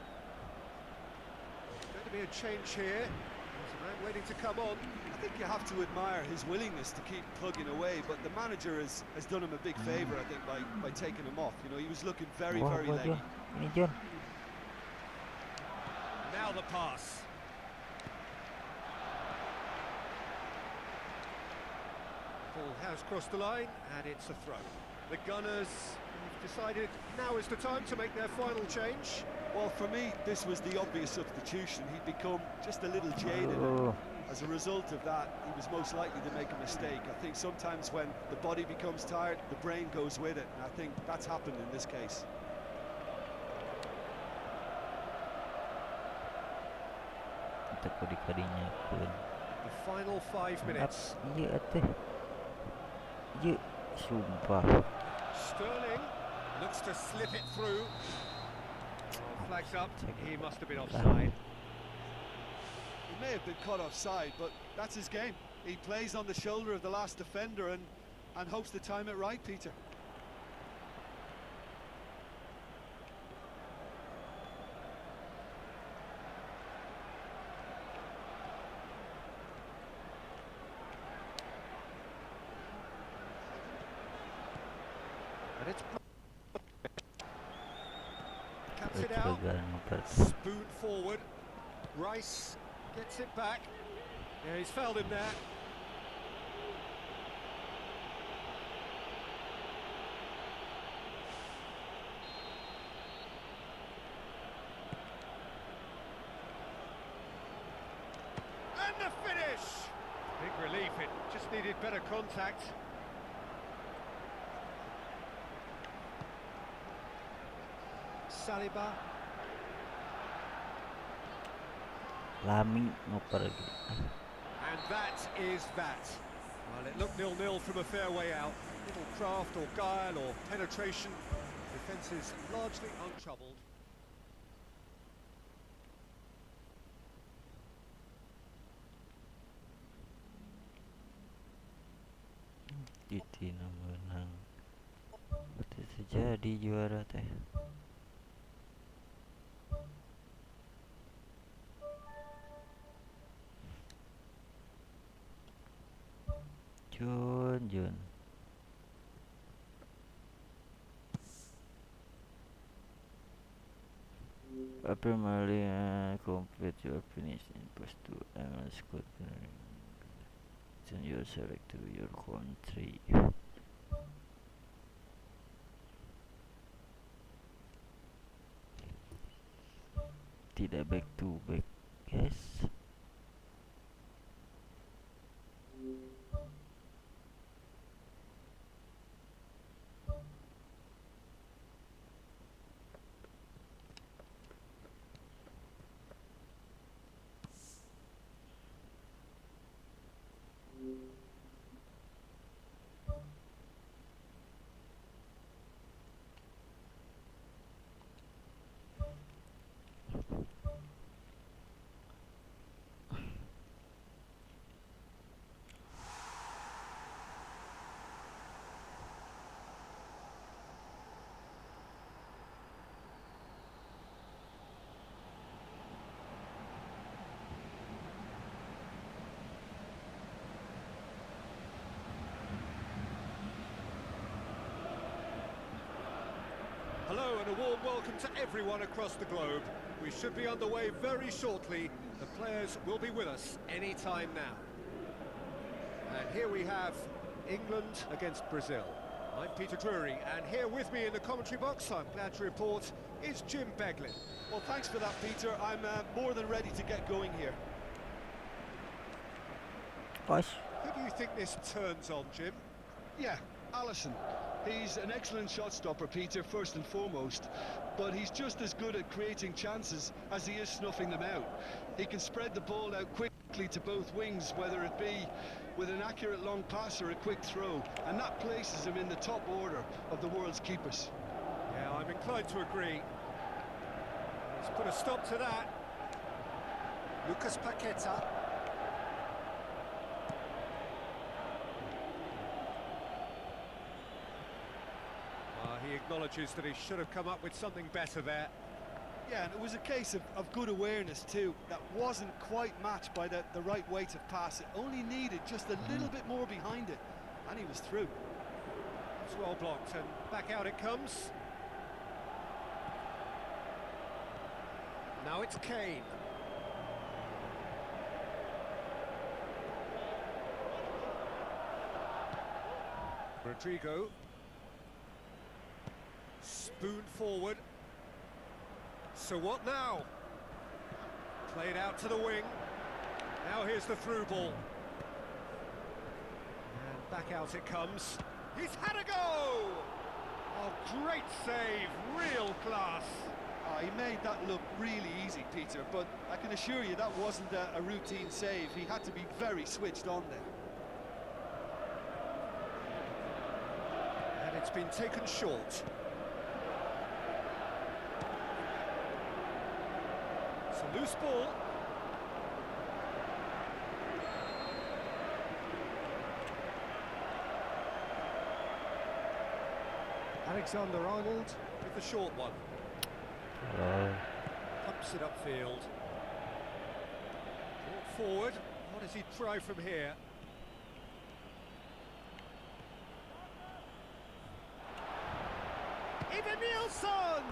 There's going to be a change here. There's a man waiting to come on. I think you have to admire his willingness to keep plugging away, but the manager has done him a big favour, I think, by taking him off. You know, he was looking very leggy. Ini John. Now the pass. Ball has crossed the line, and it's a throw. The Gunners have decided now is the time to make their final change. Well, for me, this was the obvious substitution. He'd become just a little jaded. Oh. As a result of that, he was most likely to make a mistake. I think sometimes when the body becomes tired, the brain goes with it, and I think that's happened in this case. Takut dikadinya pun. The final 5 minutes. Iya teh. Iya, sumpah. Sterling looks to slip it through. Oh, flags up. He must have been offside. He may have been caught offside, but that's his game. He plays on the shoulder of the last defender and hopes to time it right, Peter. And it's cuts it out. Spoon forward. Rice gets it back. Yeah, he's fouled him there. And the finish! Big relief, it just needed better contact. Saliba. Lami ngoper lagi. And that is that. Well, it looked 0-0 from a fair way out. Little craft or guile or penetration. Defence is largely untroubled. Titina menang. Betul saja di juara teh. Jun. Primarily complete your finish in post 2 MLS squad. Then you select to your country. Tidak back to back, guys. Hello and a warm welcome to everyone across the globe. We should be underway very shortly. The players will be with us any time now. And here we have England against Brazil. I'm Peter Drury, and here with me in the commentary box, I'm glad to report, is Jim Beglin. Well, thanks for that, Peter. I'm more than ready to get going here. Gosh. Who do you think this turns on, Jim? Yeah, Alisson. He's an excellent shot stopper, Peter, first and foremost, but he's just as good at creating chances as he is snuffing them out. He can spread the ball out quickly to both wings, whether it be with an accurate long pass or a quick throw, and that places him in the top order of the world's keepers. Yeah, I'm inclined to agree. Let's put a stop to that. Lucas Paqueta. He acknowledges that he should have come up with something better there. Yeah, and it was a case of good awareness too. That wasn't quite matched by the right weight of pass. It only needed just a little bit more behind it, and he was through. It's well blocked, and back out it comes. Now it's Kane. Rodrigo. Spoon forward. So what now? Played out to the wing. Now here's the through ball. And back out it comes. He's had a go! Oh, great save, real class. Oh, he made that look really easy, Peter, but I can assure you that wasn't a routine save. He had to be very switched on there. And it's been taken short. It's a loose ball. Alexander-Arnold with the short one. Pumps it upfield. Brought forward. What does he try from here? Even Nielsen!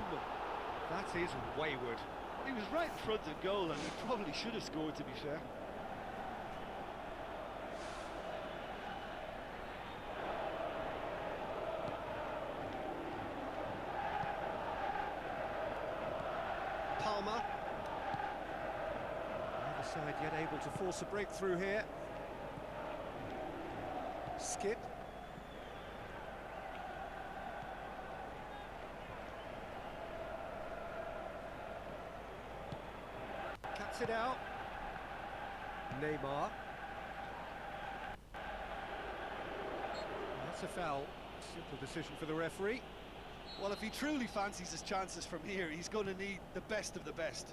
That is wayward. He was right in front of goal, and he probably should have scored, to be fair. Palmer. Neither side yet able to force a breakthrough here. Skip. Cuts it out. Neymar. That's a foul. Simple decision for the referee. Well, if he truly fancies his chances from here, he's going to need the best of the best.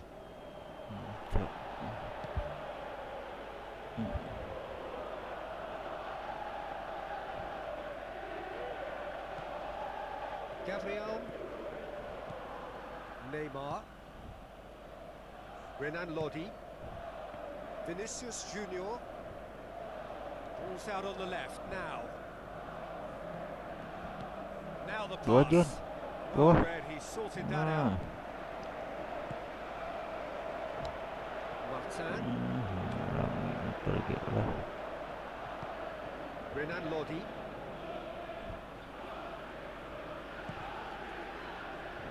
Gabriel. Neymar. Renan Lodi. Vinicius Junior. Ball's out on the left now. Now the Go on, John. pass. Go Well on. read, he sorted that out. Martin. Pergi lah. Renan Lodi.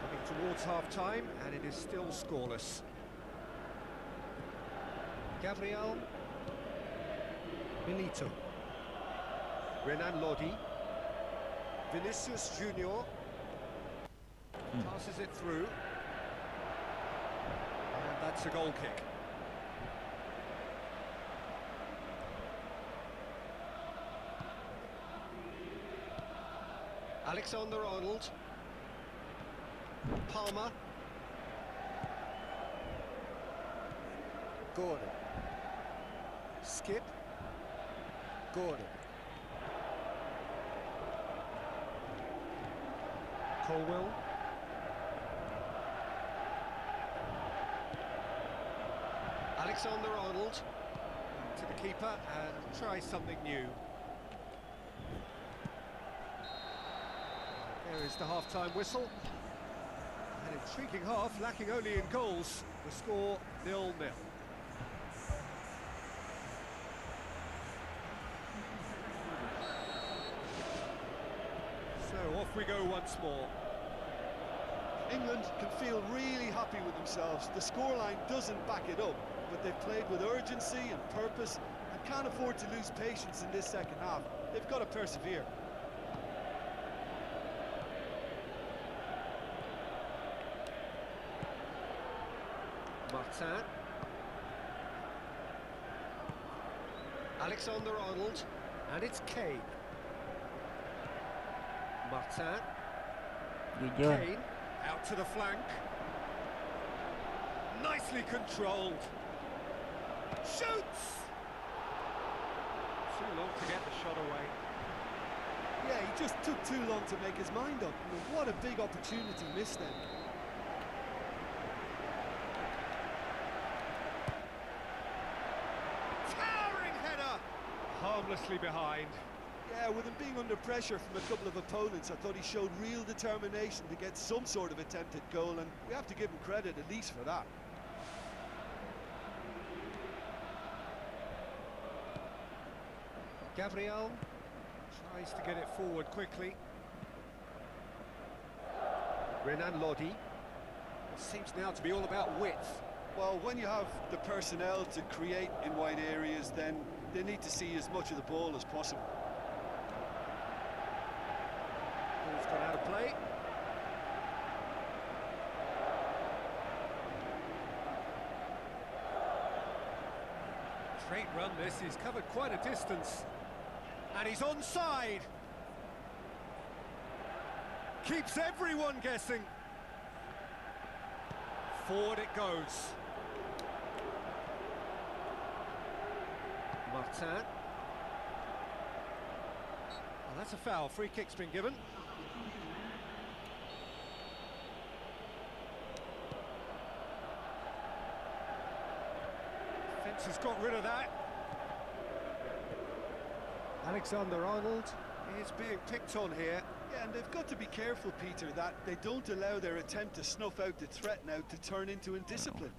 Coming towards half-time, and it is still scoreless. Gabriel. Milito. Renan Lodi. Vinicius Junior. Passes it through. And that's a goal kick. Alexander-Arnold. Palmer. Gordon. Skip. Gordon. Colwell. Alexander-Arnold to the keeper and try something new. There is the half-time whistle. An intriguing half, lacking only in goals. The score 0-0. So off we go once more. England can feel really happy with themselves. The scoreline doesn't back it up, but they've played with urgency and purpose and can't afford to lose patience in this second half. They've got to persevere. Martin. Alexander-Arnold, and it's Kane. Martin. Good job. Kane, out to the flank. Nicely controlled. Shoots! Too long to get the shot away. Yeah, he just took too long to make his mind up. I mean, what a big opportunity missed then. Towering header! Harmlessly behind. Yeah, with him being under pressure from a couple of opponents, I thought he showed real determination to get some sort of attempt at goal, and we have to give him credit at least for that. Gabriel tries to get it forward quickly. Renan Lodi. It seems now to be all about width. Well, when you have the personnel to create in wide areas, then they need to see as much of the ball as possible. Ball's gone out of play. Straight run this, he's covered quite a distance. And he's onside. Keeps everyone guessing. Forward it goes. Martin. Well, that's a foul. Free kick's been given. Fence has got rid of that. Alexander-Arnold is being picked on here. Yeah, and they've got to be careful, Peter, that they don't allow their attempt to snuff out the threat now to turn into indiscipline.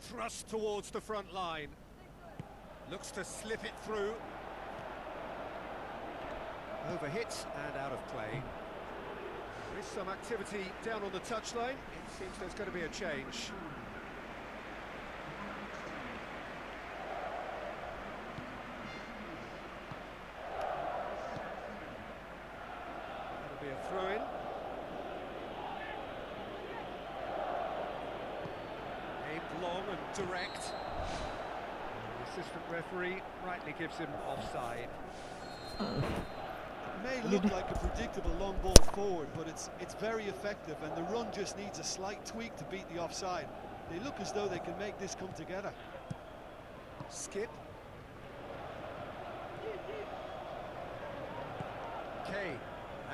Thrust towards the front line. Looks to slip it through. Overhit and out of play. There is some activity down on the touchline. It seems there's going to be a change. That'll be a throw-in. Aimed long and direct. assistant referee rightly gives him offside. It may look like a predictable long ball forward, but it's very effective, and the run just needs a slight tweak to beat the offside. They look as though they can make this come together. Skip. Kane,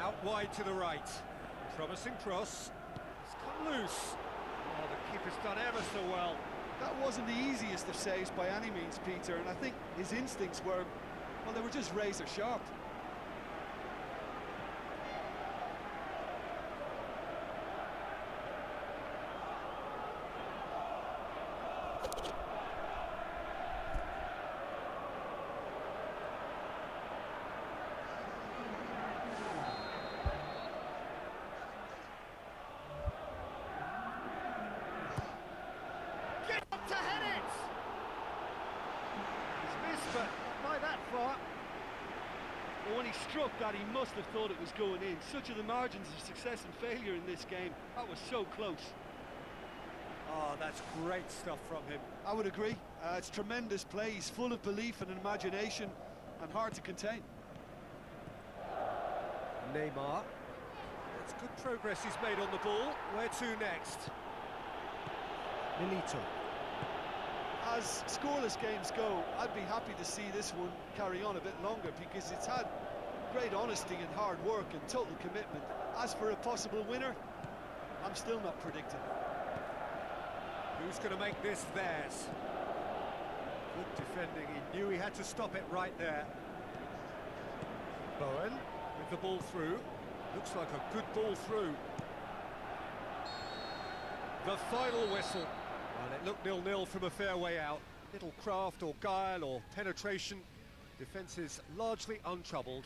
out wide to the right. Promising cross. It's come loose. Oh, the keeper's done ever so well. That wasn't the easiest of saves by any means, Peter, and I think his instincts were, well, they were just razor sharp. To head it! He's missed, but not by that far. Well, when he struck that, he must have thought it was going in. Such are the margins of success and failure in this game. That was so close. Oh, that's great stuff from him. I would agree. It's tremendous play. He's full of belief and imagination, and hard to contain. Neymar. It's good progress he's made on the ball. Where to next? Milito. As scoreless games go, I'd be happy to see this one carry on a bit longer, because it's had great honesty and hard work and total commitment. As for a possible winner, I'm still not predicting. Who's going to make this theirs? Good defending. He knew he had to stop it right there. Bowen with the ball through. Looks like a good ball through. The final whistle. Well, it looked 0-0 from a fair way out. Little craft or guile or penetration. Defence is largely untroubled.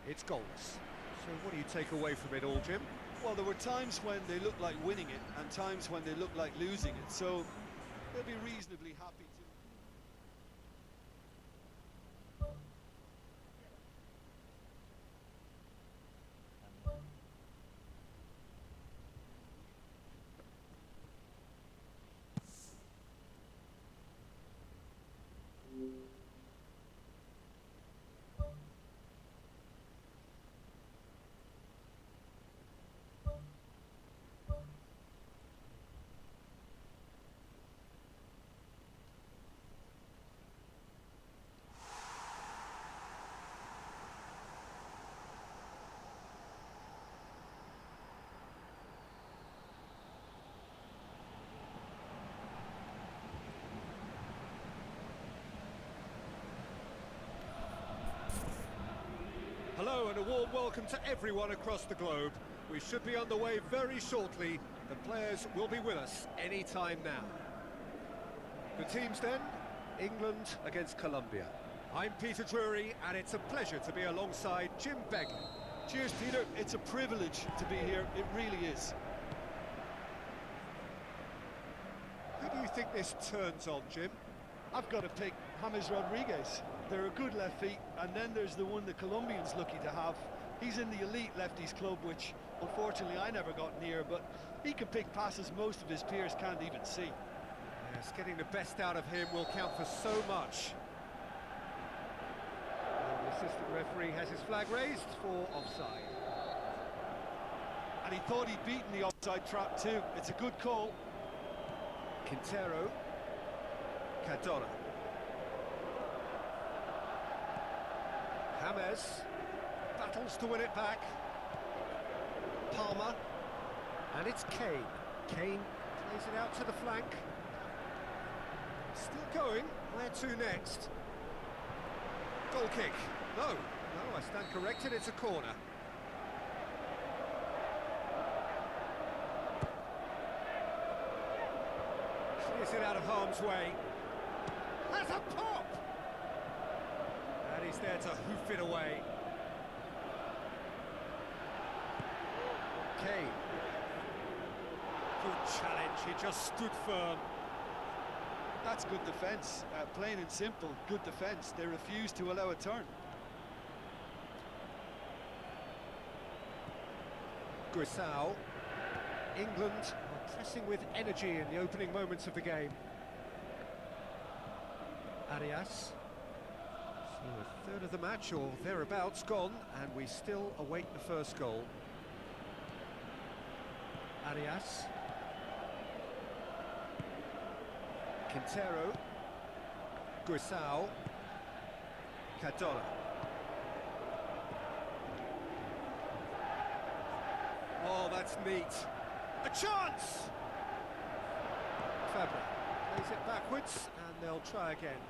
It's goals. So what do you take away from it all, Jim? Well, there were times when they looked like winning it and times when they looked like losing it, so they'll be reasonably happy to... Hello and a warm welcome to everyone across the globe. We should be underway very shortly. The players will be with us any time now. The teams then, England against Colombia. I'm Peter Drury and it's a pleasure to be alongside Jim Begley. Cheers, Peter. It's a privilege to be here. It really is. Who do you think this turns on, Jim? I've got to pick James Rodriguez. They're a good left feet, and then there's the one the Colombian's lucky to have. He's in the elite lefties club, which unfortunately I never got near, but he can pick passes most of his peers can't even see. Yes, getting the best out of him will count for so much. And the assistant referee has his flag raised for offside. And he thought he'd beaten the offside trap too. It's a good call. Quintero. Cadora. James battles to win it back. Palmer. And it's Kane. Kane plays it out to the flank. Still going. Where to next? Goal kick. No, I stand corrected. It's a corner. Clears it out of harm's way. Has a pop! And he's there to hoof it away. Kane. Good challenge, he just stood firm. That's good defence, plain and simple, good defence. They refused to allow a turn. Grisau. England are pressing with energy in the opening moments of the game. Arias. So a third of the match or thereabouts gone, and we still await the first goal. Arias. Quintero. Guisao. Cardona. Oh, that's neat. A chance! Fabra plays it backwards, and they'll try again.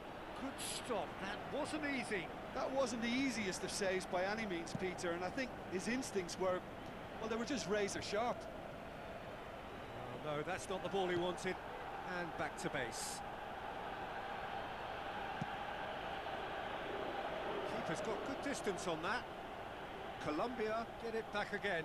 Good stop, that wasn't easy. That wasn't the easiest of saves by any means, Peter, and I think his instincts were, well, they were just razor sharp. Oh, no, that's not the ball he wanted. And back to base. Keeper's got good distance on that. Colombia get it back again.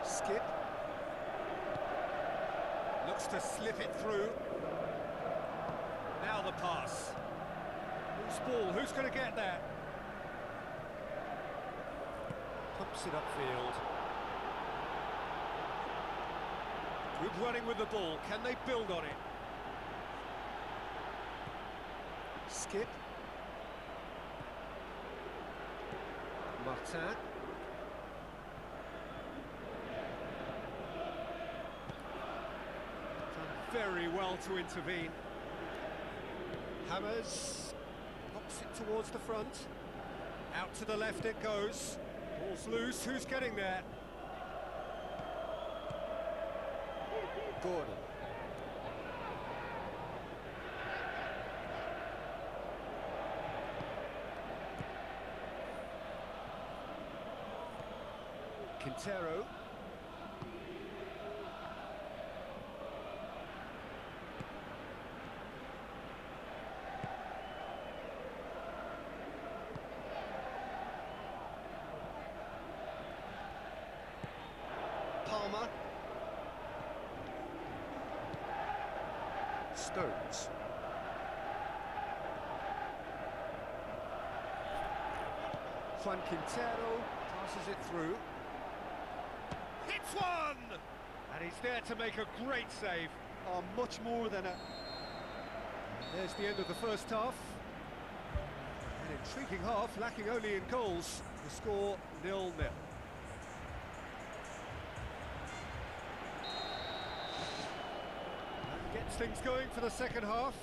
Skip. Looks to slip it through. Now the pass. Whose ball? Who's going to get there? Pumps it upfield. Good running with the ball. Can they build on it? Skip. Martin. Done very well to intervene. Hammers. Pops it towards the front. Out to the left it goes. Ball's loose. Who's getting there? Gordon. Quintero. Palmer. Stones. Juan Quintero passes it through. Hits one! And he's there to make a great save. Oh, much more than a... There's the end of the first half. An intriguing half, lacking only in goals. The score 0-0. That gets things going for the second half.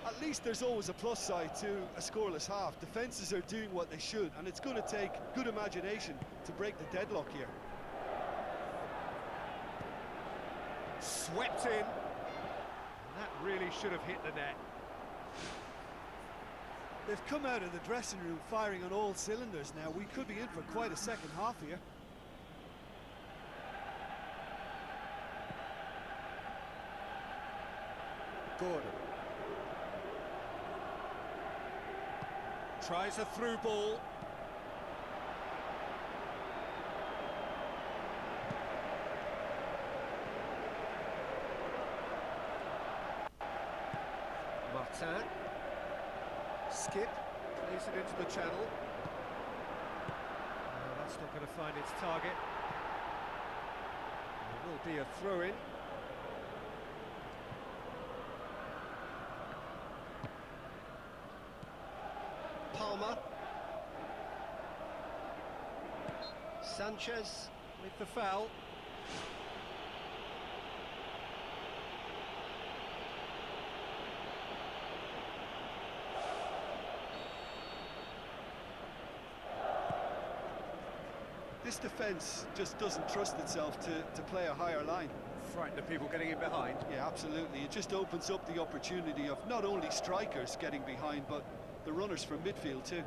At least there's always a plus side to a scoreless half. Defences are doing what they should, and it's going to take good imagination to break the deadlock here. Swept in. And that really should have hit the net. They've come out of the dressing room firing on all cylinders now. We could be in for quite a second half here. Gordon. Tries a through ball. Martin. Skip. Plays it into the channel. No, that's not going to find its target. There will be a throw-in. Palmer. Sanchez with the foul. This defence just doesn't trust itself to play a higher line. Frightened of people getting in behind. Yeah, absolutely. It just opens up the opportunity of not only strikers getting behind, but the runners from midfield too.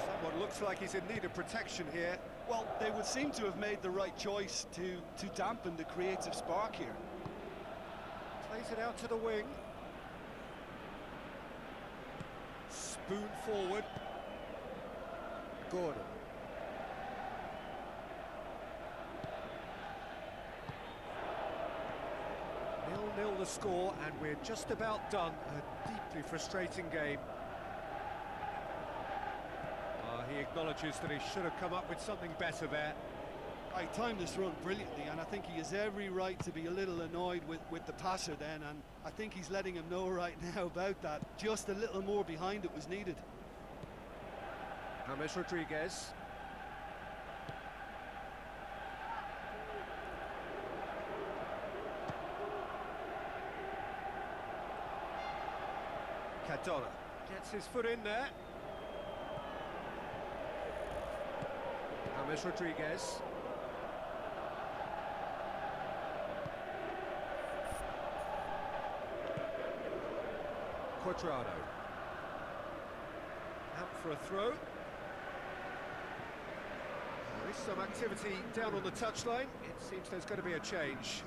Someone looks like he's in need of protection here. Well, they would seem to have made the right choice to dampen the creative spark here. Plays it out to the wing. Spoon forward. Gordon. Nil-nil the score, and we're just about done. A deeply frustrating game. He acknowledges that he should have come up with something better there. I timed this run brilliantly, and I think he has every right to be a little annoyed with the passer then, and I think he's letting him know right now about that. Just a little more behind it was needed. James Rodriguez. Cardona gets his foot in there. James Rodriguez. Quadrado. Out for a throw. There is some activity down on the touchline. It seems there's going to be a change.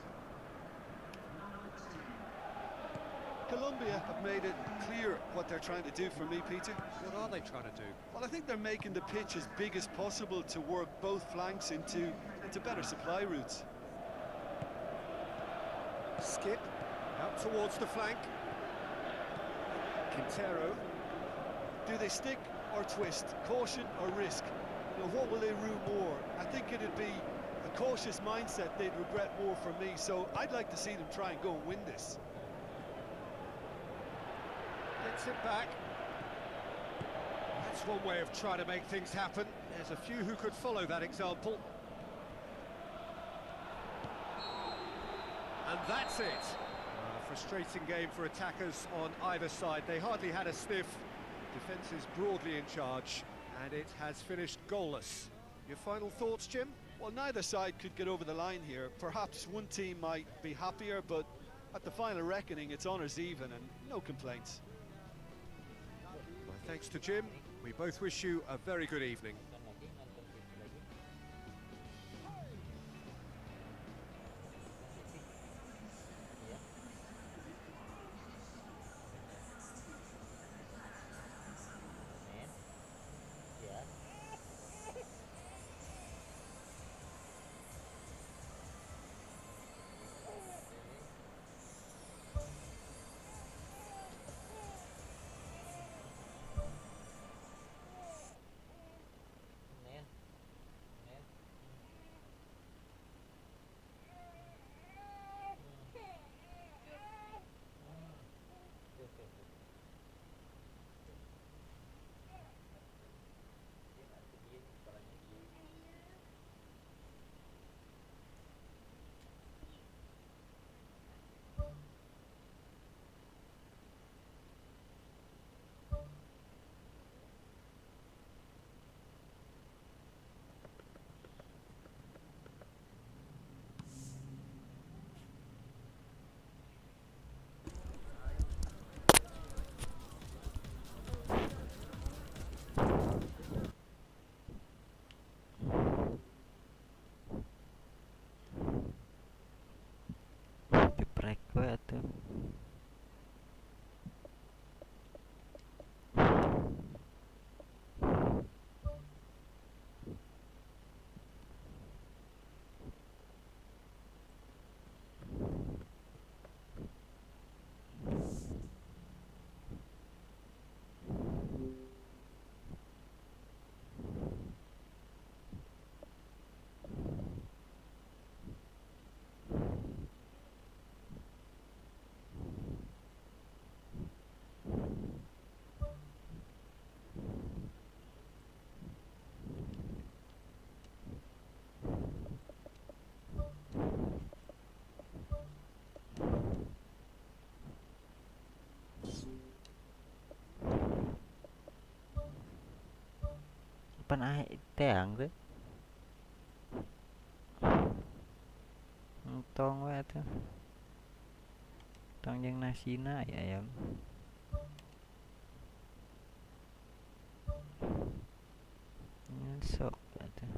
Colombia have made it clear what they're trying to do for me, Peter. What are they trying to do? Well, I think they're making the pitch as big as possible to work both flanks into better supply routes. Skip out towards the flank. Quintero. Do they stick or twist? Caution or risk? You know, what will they rue more? I think it'd be a cautious mindset they'd regret more for me, so I'd like to see them try and go and win this. Gets it back. That's one way of trying to make things happen. There's a few who could follow that example. And that's it. A frustrating game for attackers on either side. They hardly had a sniff. Defence is broadly in charge, and it has finished goalless. Your final thoughts, Jim? Well, neither side could get over the line here. Perhaps one team might be happier, but at the final reckoning, it's honours even and no complaints. My thanks to Jim. We both wish you a very good evening. Geprek gue tuh. Pan teang deh. Tong we tuh. Tong yang nasina ya ayam. Sok tuh.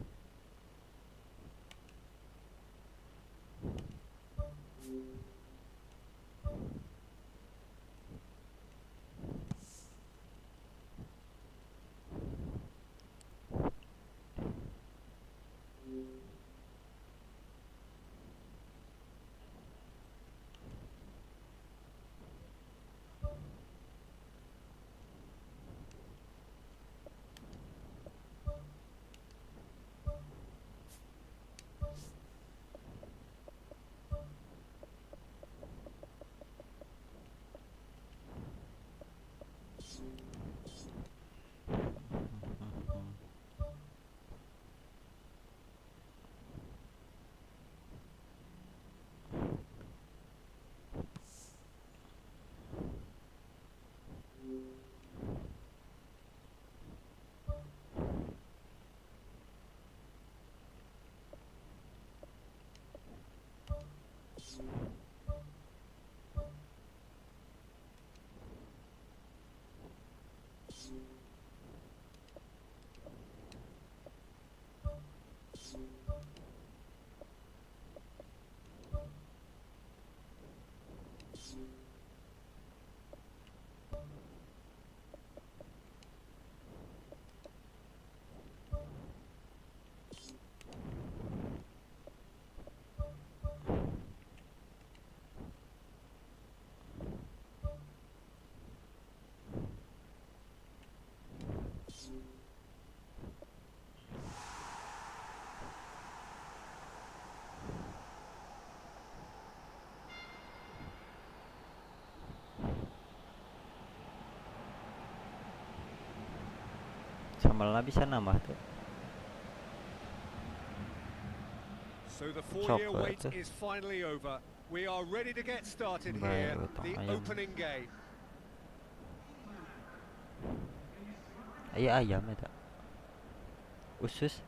Samalna bisa nambah tuh. So the 4-year wait is finally over. We are ready to get started here. The opening game. Ayo ayam eta. Usus.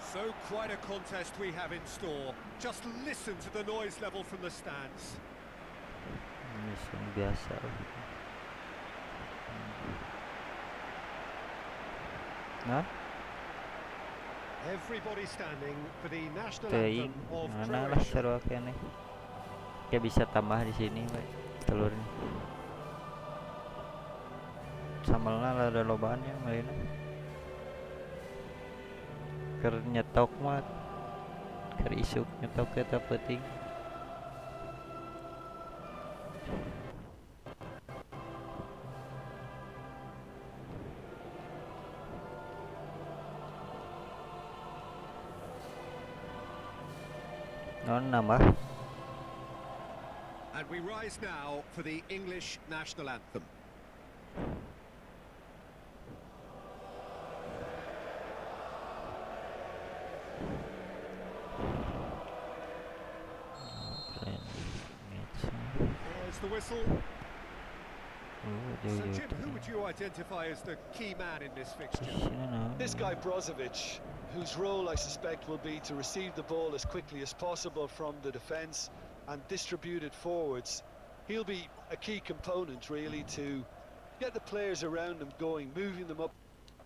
So quite a contest we have in store. Just listen to the noise level from the stands. Biasa. Nah, Everybody standing for the national teing anthem of mana lah Croatia. seru kene. Kayak bisa tambah di sini, we, telurnya. Samalna ada lobaannya malina. Ker nyetok mah. Ker isuk nyetok kita penting. Nambah. And we rise now for the English national anthem. There's the whistle. So Jim, who would you identify as the key man in this fixture? This guy Brozovic, whose role I suspect will be to receive the ball as quickly as possible from the defence and distribute it forwards. He'll be a key component really to get the players around him going, moving them up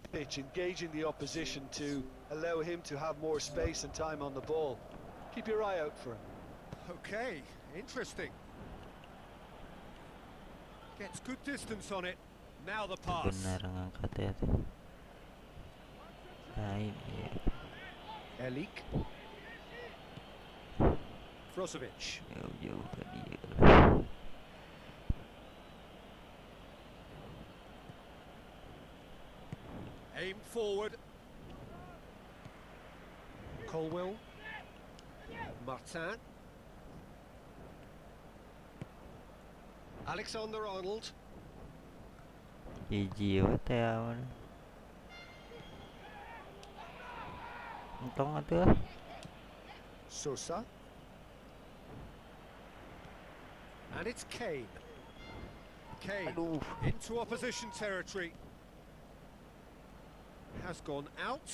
the pitch, engaging the opposition to allow him to have more space and time on the ball. Keep your eye out for him. Okay, interesting. Gets good distance on it. Now the pass. Benar ngangkat ya tuh. Nah ini. Elik. Brozovic. Jauh-jauh ke dia. Aim forward. Colwell. Martin. Alexander-Arnold. Gigi teh awan. Untung atuh. Sosa. And it's Kane. Kane into opposition territory. Has gone out.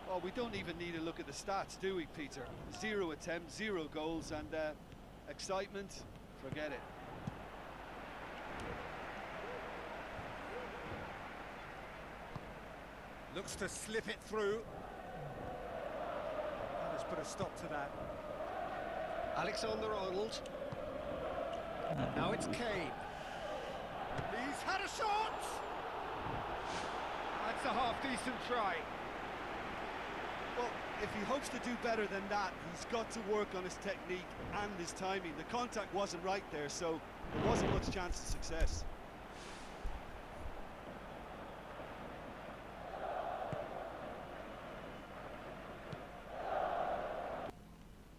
Well, we don't even need to look at the stats, do we, Peter? 0 attempts, 0 goals, and excitement, forget it. Looks to slip it through. That has put a stop to that. Alexander-Arnold. Now it's Kane. He's had a shot! That's a half-decent try. Well, if he hopes to do better than that, he's got to work on his technique and his timing. The contact wasn't right there, so there wasn't much chance of success.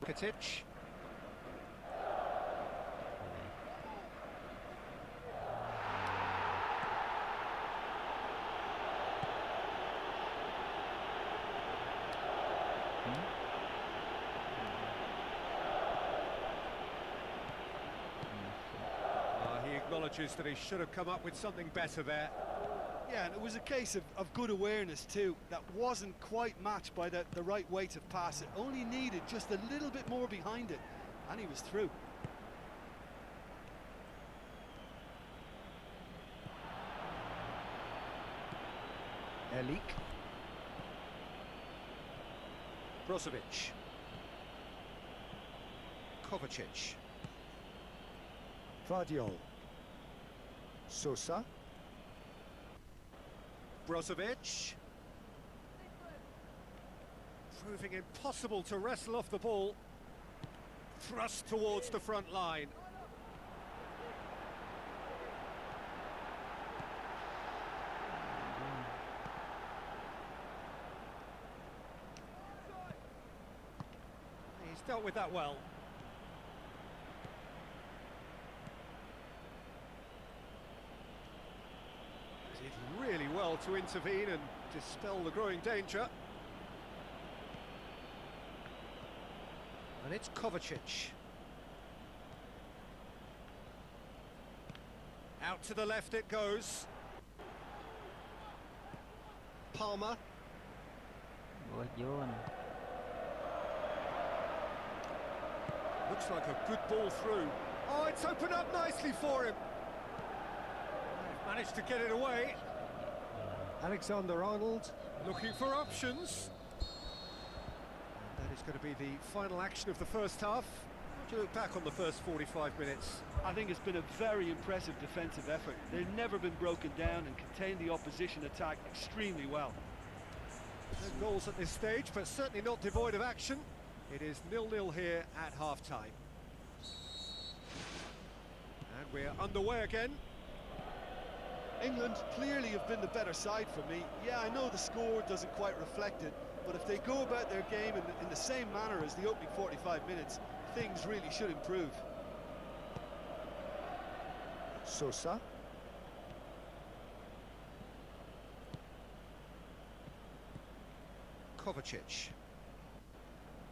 Katic. He acknowledges that he should have come up with something better there. Yeah, and it was a case of good awareness too. That wasn't quite matched by the right weight of pass. It only needed just a little bit more behind it, and he was through. Elik. Brozovic. Kovacic. Vardiol. Sosa. Brozovic. Proving impossible to wrestle off the ball. Thrust towards the front line. dealt with that well. Did really well to intervene and dispel the growing danger. And it's Kovacic. Out to the left it goes. Palmer. Buat yun. Looks like a good ball through. Oh, it's opened up nicely for him. They've managed to get it away. Alexander-Arnold looking for options. And that is going to be the final action of the first half. How do you look back on the first 45 minutes? I think it's been a very impressive defensive effort. They've never been broken down and contained the opposition attack extremely well. No goals at this stage, but certainly not devoid of action. It is 0-0 here at half-time. And we're underway again. England clearly have been the better side for me. Yeah, I know the score doesn't quite reflect it, but if they go about their game in the same manner as the opening 45 minutes, things really should improve. Sosa. Kovacic.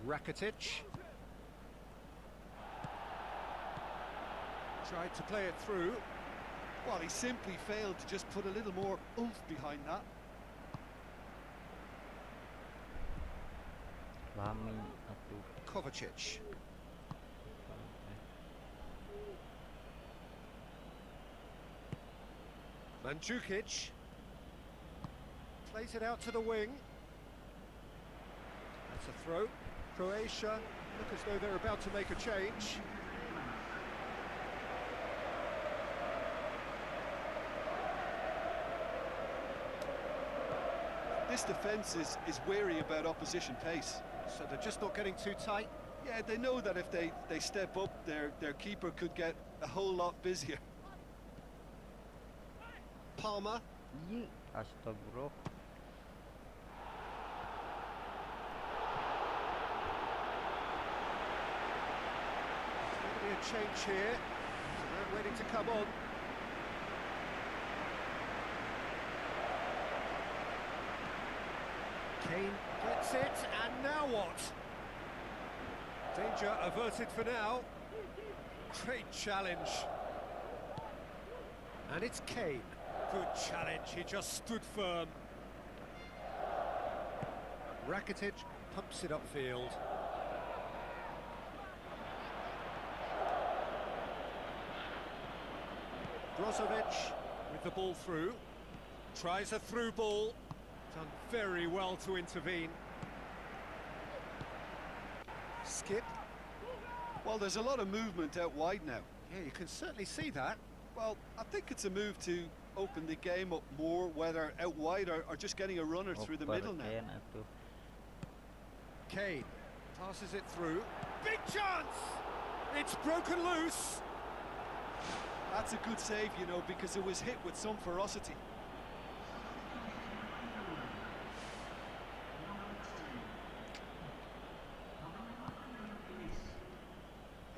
Rakitic. Tried to play it through. Well, he simply failed to just put a little more oomph behind that. Lami atuh. Kovacic. Mandzukic. Plays it out to the wing. That's a throw. Croatia look as though they're about to make a change. This defence is wary about opposition pace. So they're just not getting too tight. Yeah, they know that if they step up, their keeper could get a whole lot busier. Palmer. Yi, astagfirullah. There's going to be a change here. So they're waiting to come on. Kane gets it, and now what? Danger averted for now. Great challenge. And it's Kane. Good challenge, he just stood firm. Rakitic pumps it upfield. Brozovic with the ball through. Tries a through ball. Done very well to intervene. Skip. Well, there's a lot of movement out wide now. Yeah, you can certainly see that. Well, I think it's a move to open the game up more, whether out wide or just getting a runner through the middle now. Oper Kane atuh. Kane passes it through. Big chance! It's broken loose. That's a good save, you know, because it was hit with some ferocity.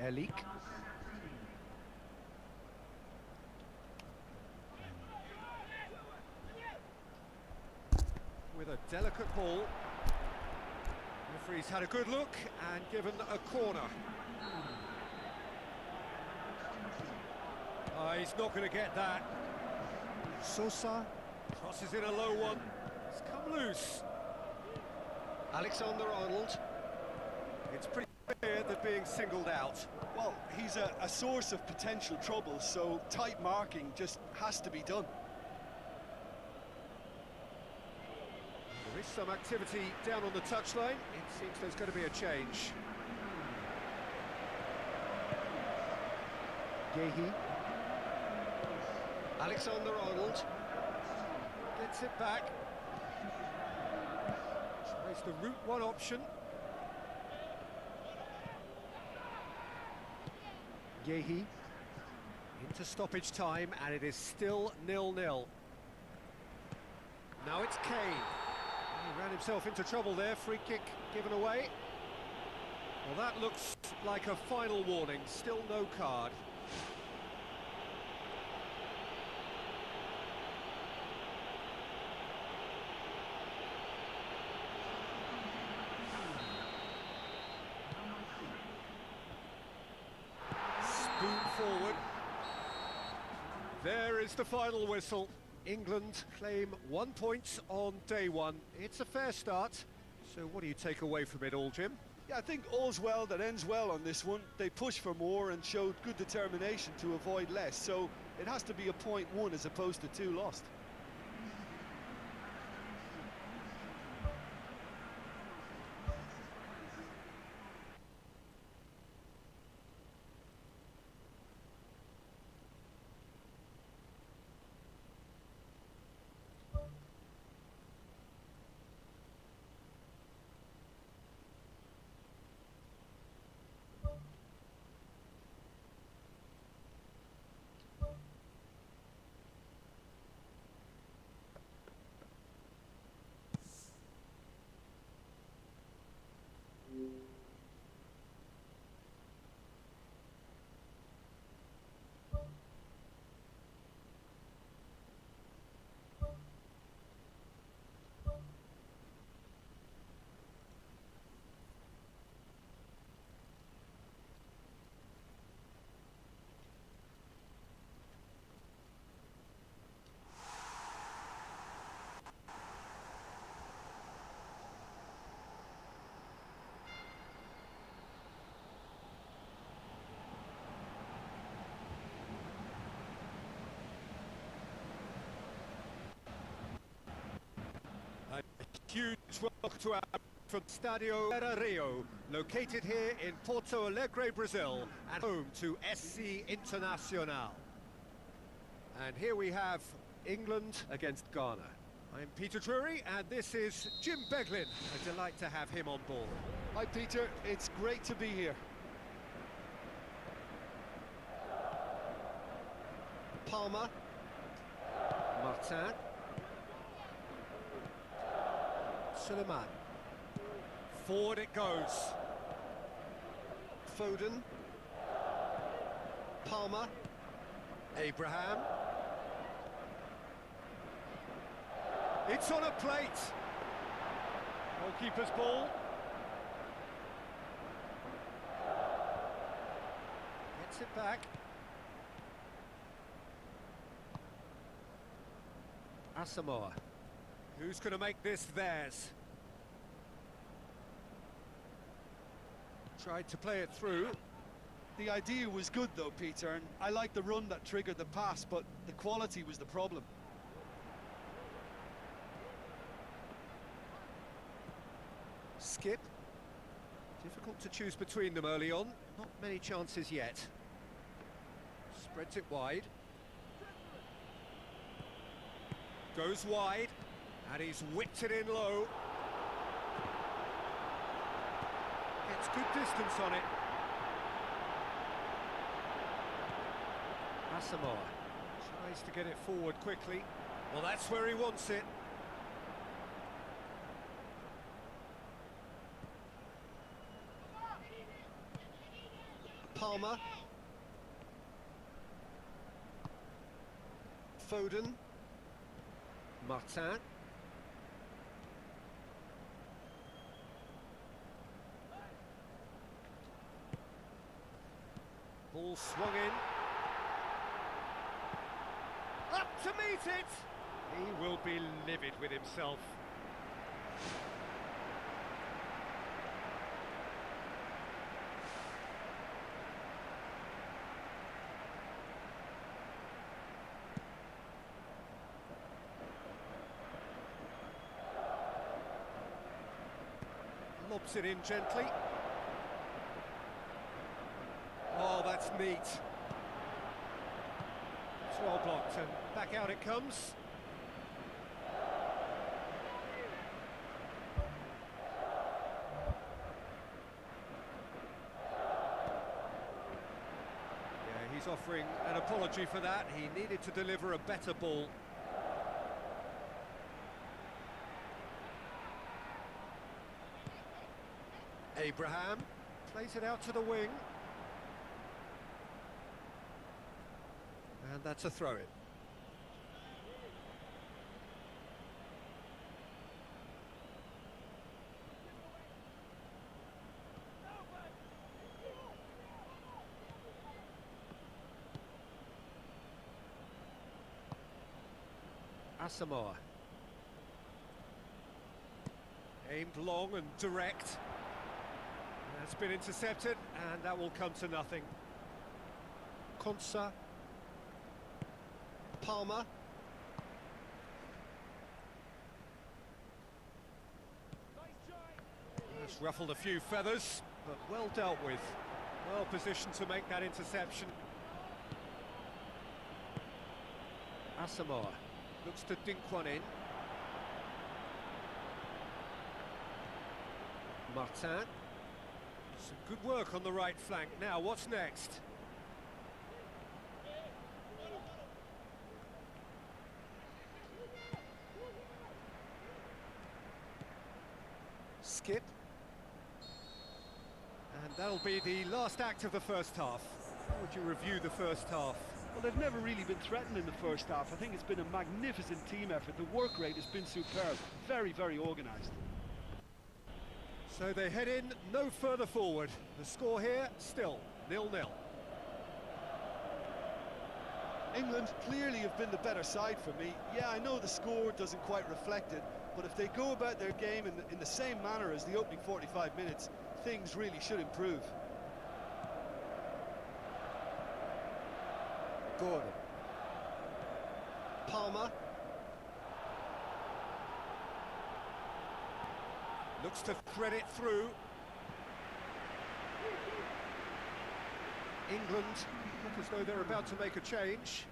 Elik. With a delicate ball. Referee's had a good look and given a corner. He's not going to get that. Sosa crosses in a low one. It's come loose. Alexander-Arnold. It's pretty clear they're being singled out. Well, he's a source of potential trouble, so tight marking just has to be done. There is some activity down on the touchline. It seems there's going to be a change. Gehi. Alexander-Arnold gets it back. Tries the route one option. Gehi into stoppage time, and it is still 0-0. Now it's Kane. He ran himself into trouble there. Free kick given away. Well, that looks like a final warning. Still no card. Spoon forward. There is the final whistle. England claim 1 point on day one. It's a fair start. So what do you take away from it all, Jim? Yeah, I think all's well that ends well on this one. They pushed for more and showed good determination to avoid less, so it has to be a point won as opposed to 2 lost. Huge welcome to our from Stadio Rio, located here in Porto Alegre, Brazil, and home to SC Internacional. And here we have England against Ghana. I'm Peter Drury, and this is Jim Beglin. A delight to have him on board. Hi Peter, it's great to be here. Palmer, Martin, Suleiman. Forward it goes. Foden, Palmer, Abraham. It's on a plate. Goalkeeper's ball. Gets it back. Asamoah. Who's going to make this theirs? Tried to play it through. The idea was good though, Peter, and I like the run that triggered the pass, but the quality was the problem. Skip. Difficult to choose between them early on. Not many chances yet. Spreads it wide. Goes wide. And he's whipped it in low. Gets good distance on it. Asamoah tries to get it forward quickly. Well, that's where he wants it. Palmer. Foden. Martin. Ball swung in. Up to meet it! He will be livid with himself. Lobs it in gently. Oh, that's neat. It's well blocked, and back out it comes. Yeah, he's offering an apology for that. He needed to deliver a better ball. Abraham, Plays it out to the wing. And that's a throw-in. Asamoah. Aimed long and direct. That's been intercepted, and that will come to nothing. Konsa. Palmer. That's ruffled a few feathers, but well dealt with. Well positioned to make that interception. Asamoah looks to dink one in. Martin. Some good work on the right flank. Now, what's next? Skip. And that'll be the last act of the first half. How would you review the first half? Well, they've never really been threatened in the first half. I think it's been a magnificent team effort. The work rate has been superb. Very, very organised. So they head in no further forward. The score here, still 0-0. England clearly have been the better side for me. Yeah, I know the score doesn't quite reflect it, but if they go about their game in the same manner as the opening 45 minutes, things really should improve. Gordon. Palmer. Looks to thread it through. England look as though they're about to make a change.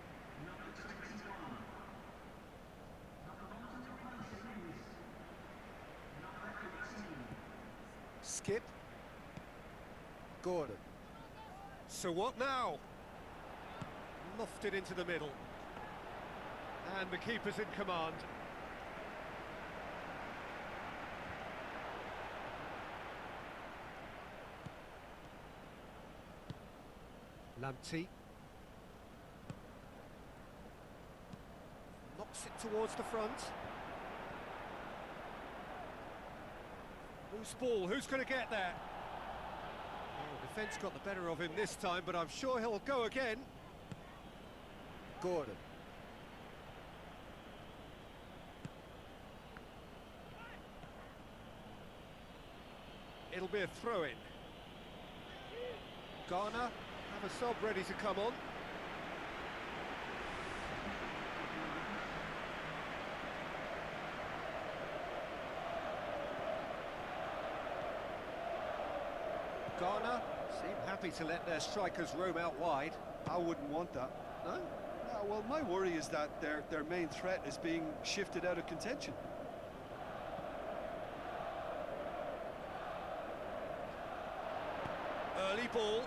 Skip. Gordon. So what now? Lofted into the middle. And the keeper's in command. Lamptey. Knocks it towards the front. Loose ball, who's going to get there? Oh, defence got the better of him this time, but I'm sure he'll go again. Gordon. It'll be a throw-in. Ghana have a sub ready to come on. Ghana seem happy to let their strikers roam out wide. I wouldn't want that. No? No, well, my worry is that their main threat is being shifted out of contention. Early ball.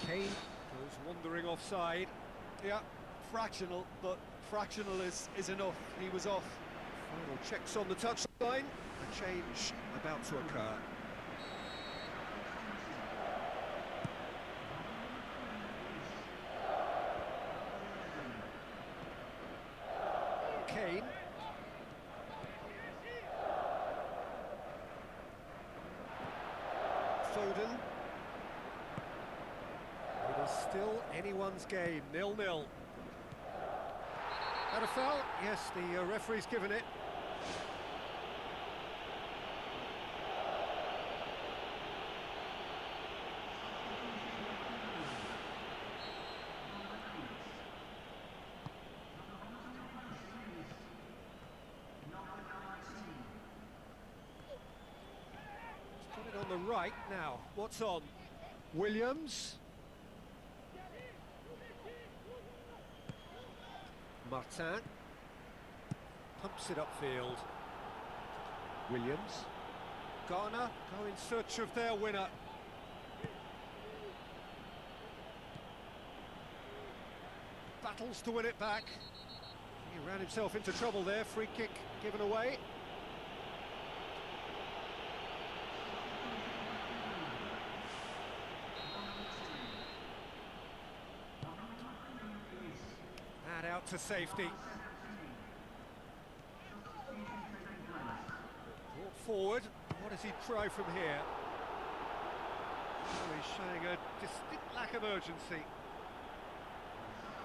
Kane goes wandering offside. Yeah, fractional, but fractional is enough. He was off. Final checks on the touchline. A change about to occur. Kane. Foden. It is still anyone's game, 0-0. That a foul? Yes, the referee's given it. Let's put it on the right now. What's on? Williams. Martin pumps it upfield. Williams. Ghana go in search of their winner. Battles to win it back. He ran himself into trouble there. Free kick given away. out to safety. Brought forward. What does he try from here? Oh, he's showing a distinct lack of urgency.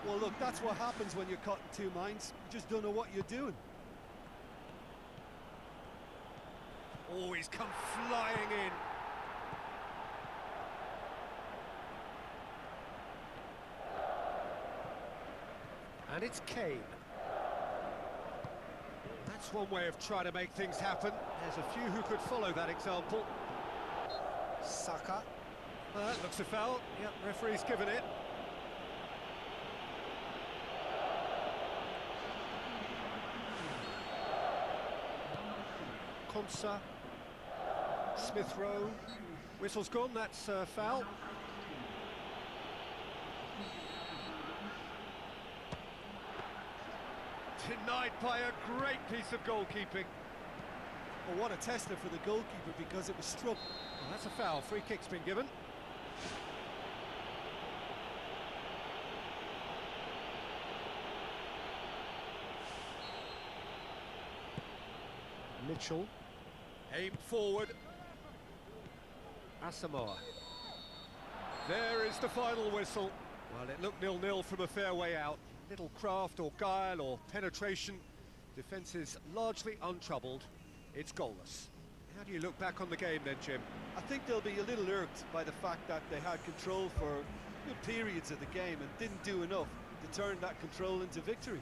Well, look, that's what happens when you're caught in two minds. You just don't know what you're doing. Oh, he's come flying in. And it's Kane. That's one way of trying to make things happen. There's a few who could follow that example. Saka. That looks a foul. Yep, referee's given it. Konsa. Smith Rowe. Whistle's gone, that's a foul. Denied by a great piece of goalkeeping. Well, what a tester for the goalkeeper, because it was struck. Well, that's a foul. Free kick's been given. Mitchell. Aim forward. Asamoah. There is the final whistle. Well, it looked 0-0 from a fair way out. Little craft or guile or penetration. Defence is largely untroubled. It's goalless. How do you look back on the game then, Jim? I think they'll be a little irked by the fact that they had control for good periods of the game and didn't do enough to turn that control into victory.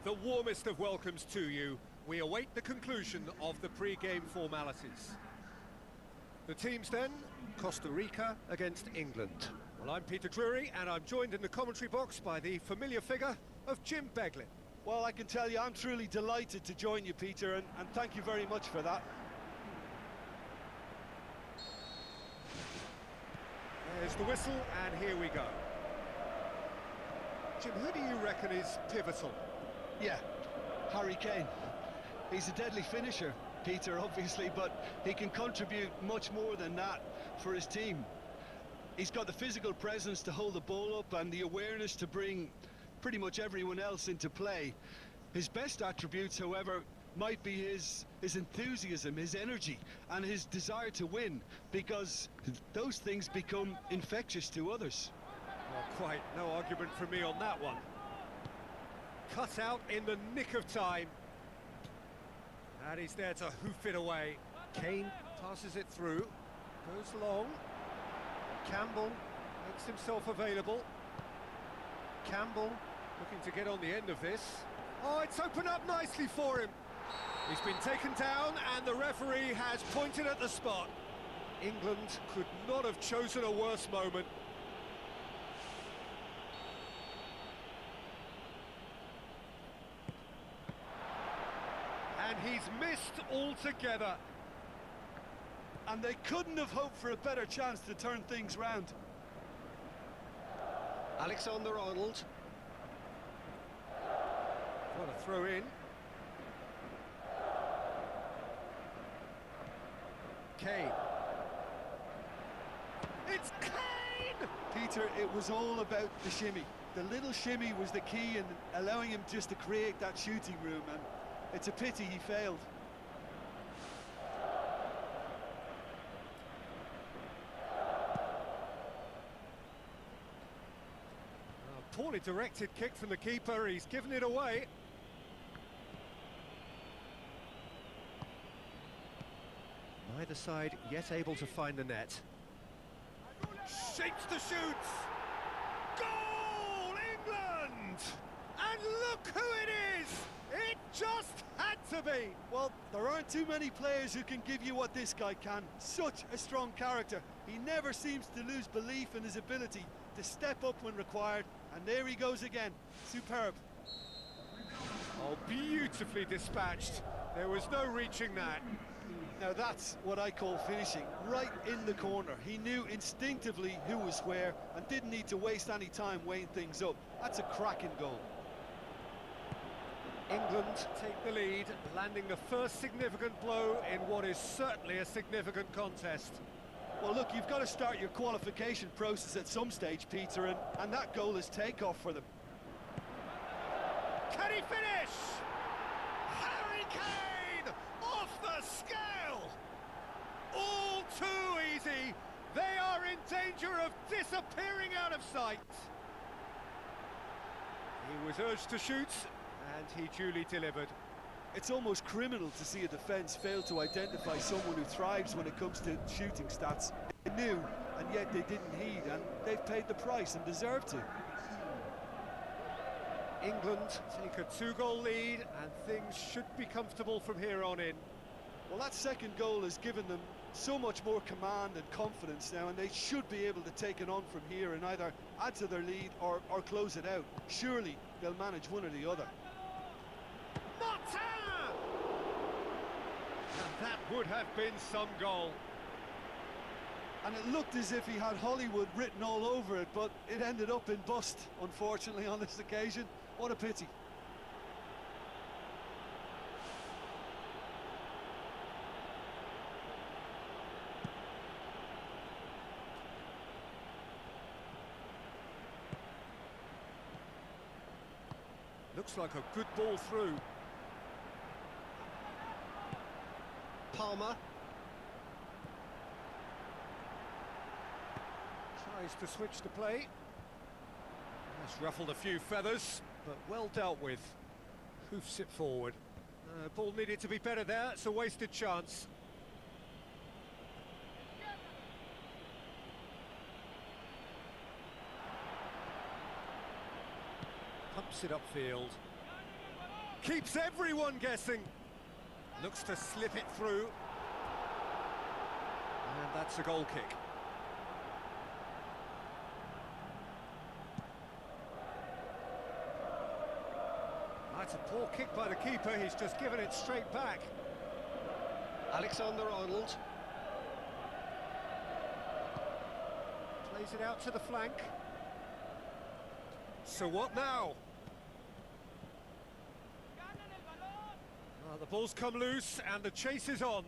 The warmest of welcomes to you. We await the conclusion of the pre-game formalities. The teams then, Costa Rica against England. Well, I'm Peter Drury, and I'm joined in the commentary box by the familiar figure of Jim Beglin. Well, I can tell you I'm truly delighted to join you, Peter, and thank you very much for that. There's the whistle, and here we go. Jim, who do you reckon is pivotal? Yeah, Harry Kane. He's a deadly finisher, Peter, obviously, but he can contribute much more than that for his team. He's got the physical presence to hold the ball up and the awareness to bring pretty much everyone else into play. His best attributes, however, might be his enthusiasm, his energy, and his desire to win, because those things become infectious to others. Well, quite no argument from me on that one. Cut out in the nick of time. And he's there to hoof it away. Kane passes it through, goes long. Campbell makes himself available. Campbell looking to get on the end of this. Oh, it's opened up nicely for him. He's been taken down and the referee has pointed at the spot. England could not have chosen a worse moment. And he's missed altogether. And they couldn't have hoped for a better chance to turn things round. Alexander-Arnold. What a throw in. Kane. It's Kane! Peter, it was all about the shimmy. The little shimmy was the key in allowing him just to create that shooting room, and it's a pity he failed. poorly directed kick from the keeper, he's given it away. Neither side yet able to find the net. Shapes the shoots! Goal, England! And look who it is! It just had to be! Well, there aren't too many players who can give you what this guy can. Such a strong character. He never seems to lose belief in his ability to step up when required. And there he goes again. Superb. Oh, beautifully dispatched. There was no reaching that. Now that's what I call finishing, right in the corner. He knew instinctively who was where and didn't need to waste any time weighing things up. That's a cracking goal. England take the lead, landing the first significant blow in what is certainly a significant contest. Well, look, you've got to start your qualification process at some stage, Peter, and that goal is takeoff for them. Can he finish? Harry Kane off the scale! All too easy. They are in danger of disappearing out of sight. He was urged to shoot, and he duly delivered. It's almost criminal to see a defence fail to identify someone who thrives when it comes to shooting stats. They knew, and yet they didn't heed, and they've paid the price and deserve to. England take a 2-goal lead, and things should be comfortable from here on in. Well, that second goal has given them so much more command and confidence now, and they should be able to take it on from here and either add to their lead or close it out. Surely they'll manage one or the other. And that would have been some goal. And it looked as if he had Hollywood written all over it, but it ended up in bust, unfortunately, on this occasion. What a pity. Looks like a good ball through. Palmer. Tries to switch the play. Has ruffled a few feathers, but well dealt with. Hoofs it forward. Ball needed to be better there, it's a wasted chance. Pumps it upfield. Keeps everyone guessing. Looks to slip it through. And that's a goal kick. That's a poor kick by the keeper, he's just given it straight back. Alexander-Arnold. Plays it out to the flank. So what now? The ball's come loose and the chase is on.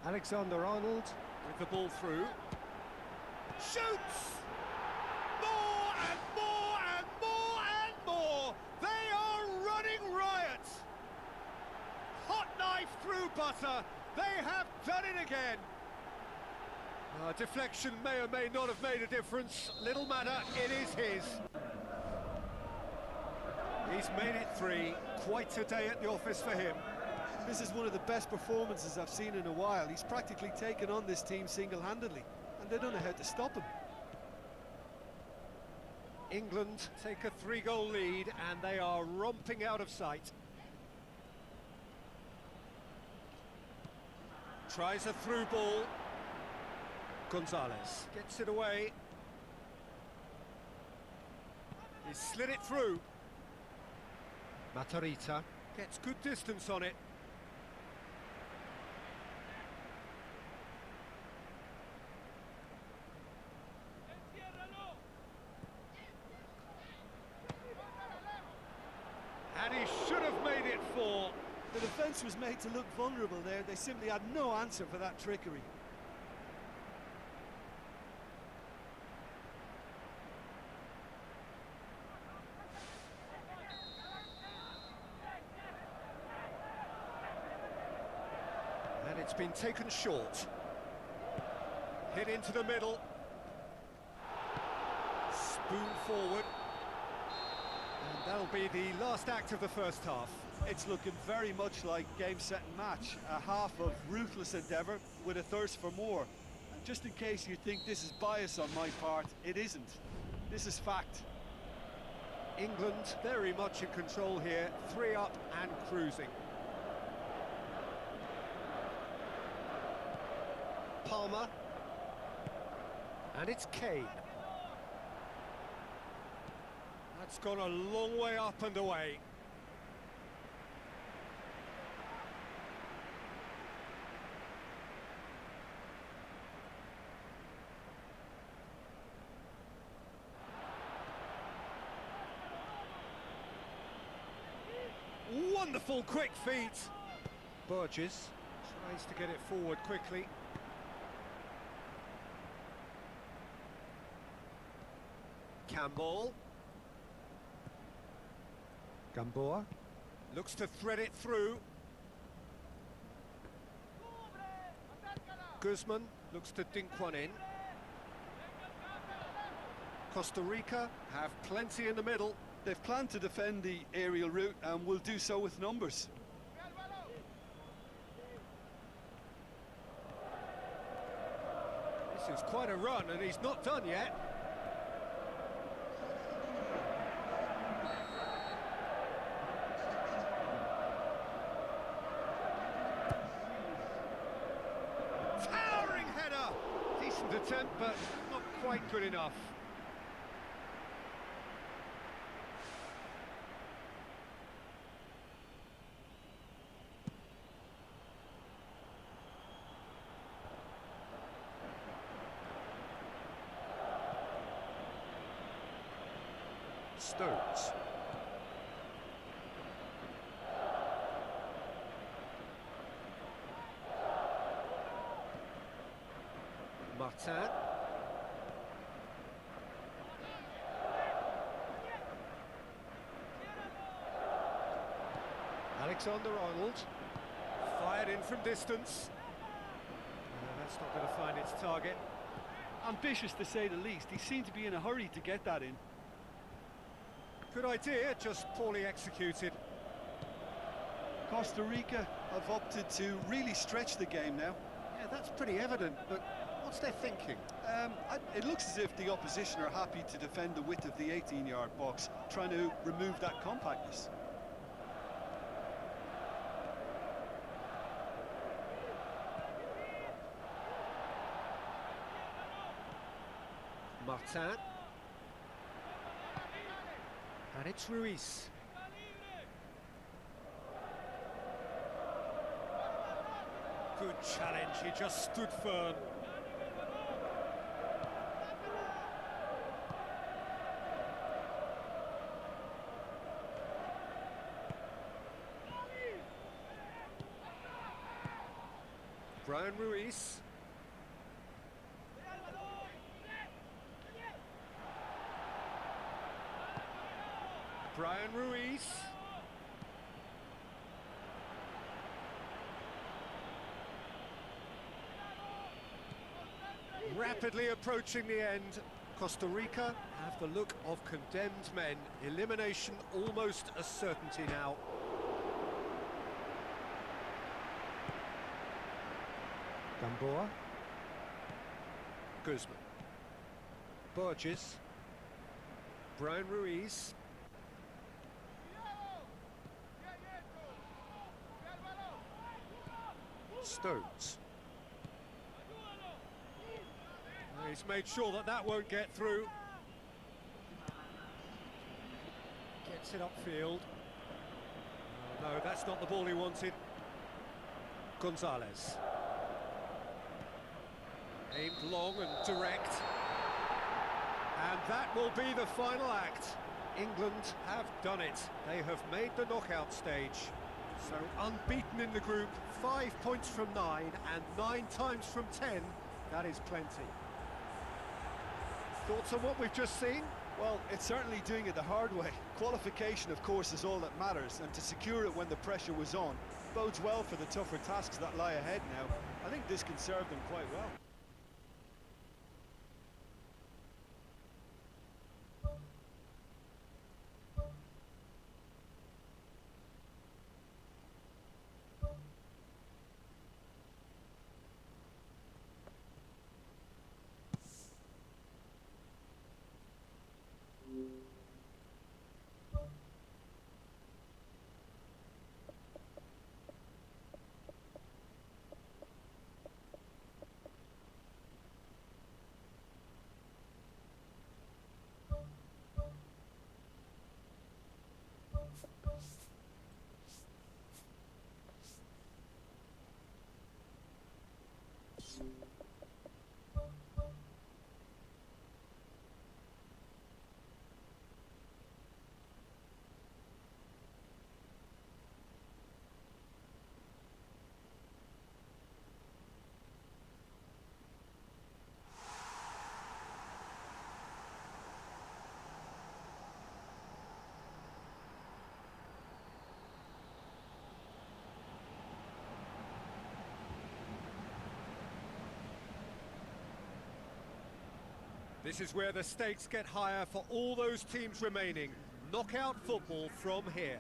Alexander-Arnold with the ball through. Shoots! More and more and more and more! They are running riot! Hot knife through butter. They have done it again. Deflection may or may not have made a difference. Little matter, it is his. He's made it 3. Quite a day at the office for him. This is one of the best performances I've seen in a while. He's practically taken on this team single-handedly, and they don't know how to stop him. England take a 3-goal lead, and they are romping out of sight. Tries a through ball. Gonzalez gets it away. He's slid it through. Matarrita gets good distance on it. And he should have made it 4. The defence was made to look vulnerable there. They simply had no answer for that trickery. And it's been taken short. Hit into the middle. Spoon forward. That'll be the last act of the first half. It's looking very much like game, set and match. A half of ruthless endeavour with a thirst for more. And just in case you think this is bias on my part, it isn't. This is fact. England very much in control here, 3 up and cruising. Palmer. And it's Kane. That's gone a long way up and away. Wonderful quick feet. Burgess tries to get it forward quickly. Campbell. Gamboa looks to thread it through. Guzman looks to dink one in. Costa Rica have plenty in the middle. They've planned to defend the aerial route and will do so with numbers. This is quite a run and he's not done yet. Towering header! Decent attempt, but not quite good enough. Stones. Martin. Alexander-Arnold. Fired in from distance. That's not going to find its target. Ambitious to say the least. He seemed to be in a hurry to get that in. Good idea, just poorly executed. Costa Rica have opted to really stretch the game now. Yeah, that's pretty evident, but what's their thinking? It looks as if the opposition are happy to defend the width of the 18-yard box, trying to remove that compactness. Martin. And it's Ruiz. Good challenge, he just stood firm. Brian Ruiz. Brian Ruiz. Rapidly approaching the end. Costa Rica have the look of condemned men. Elimination almost a certainty now. Gamboa. Guzman. Burgess. Brian Ruiz. Stones. He's made sure that that won't get through. Gets it upfield. Oh, no, that's not the ball he wanted. Gonzalez. Aimed long and direct. And that will be the final act. England have done it. They have made the knockout stage. So unbeaten in the group, 5 points from 9 and 9 times from 10. That is plenty. Thoughts on what we've just seen? Well, it's certainly doing it the hard way. Qualification, of course, is all that matters, and to secure it when the pressure was on bodes well for the tougher tasks that lie ahead now. I think this can serve them quite well. This is where the stakes get higher for all those teams remaining. Knockout football from here.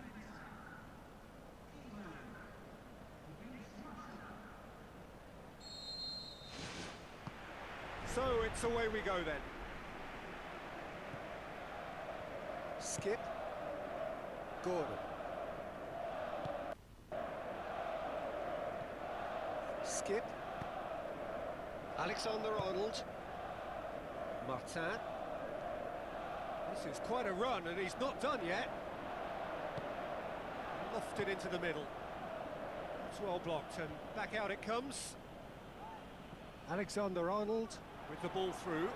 So it's away we go then. Skip. Gordon. Skip. Alexander-Arnold. Martin. This is quite a run and he's not done yet. Lofted into the middle. It's well blocked and back out it comes. Alexander-Arnold with the ball through.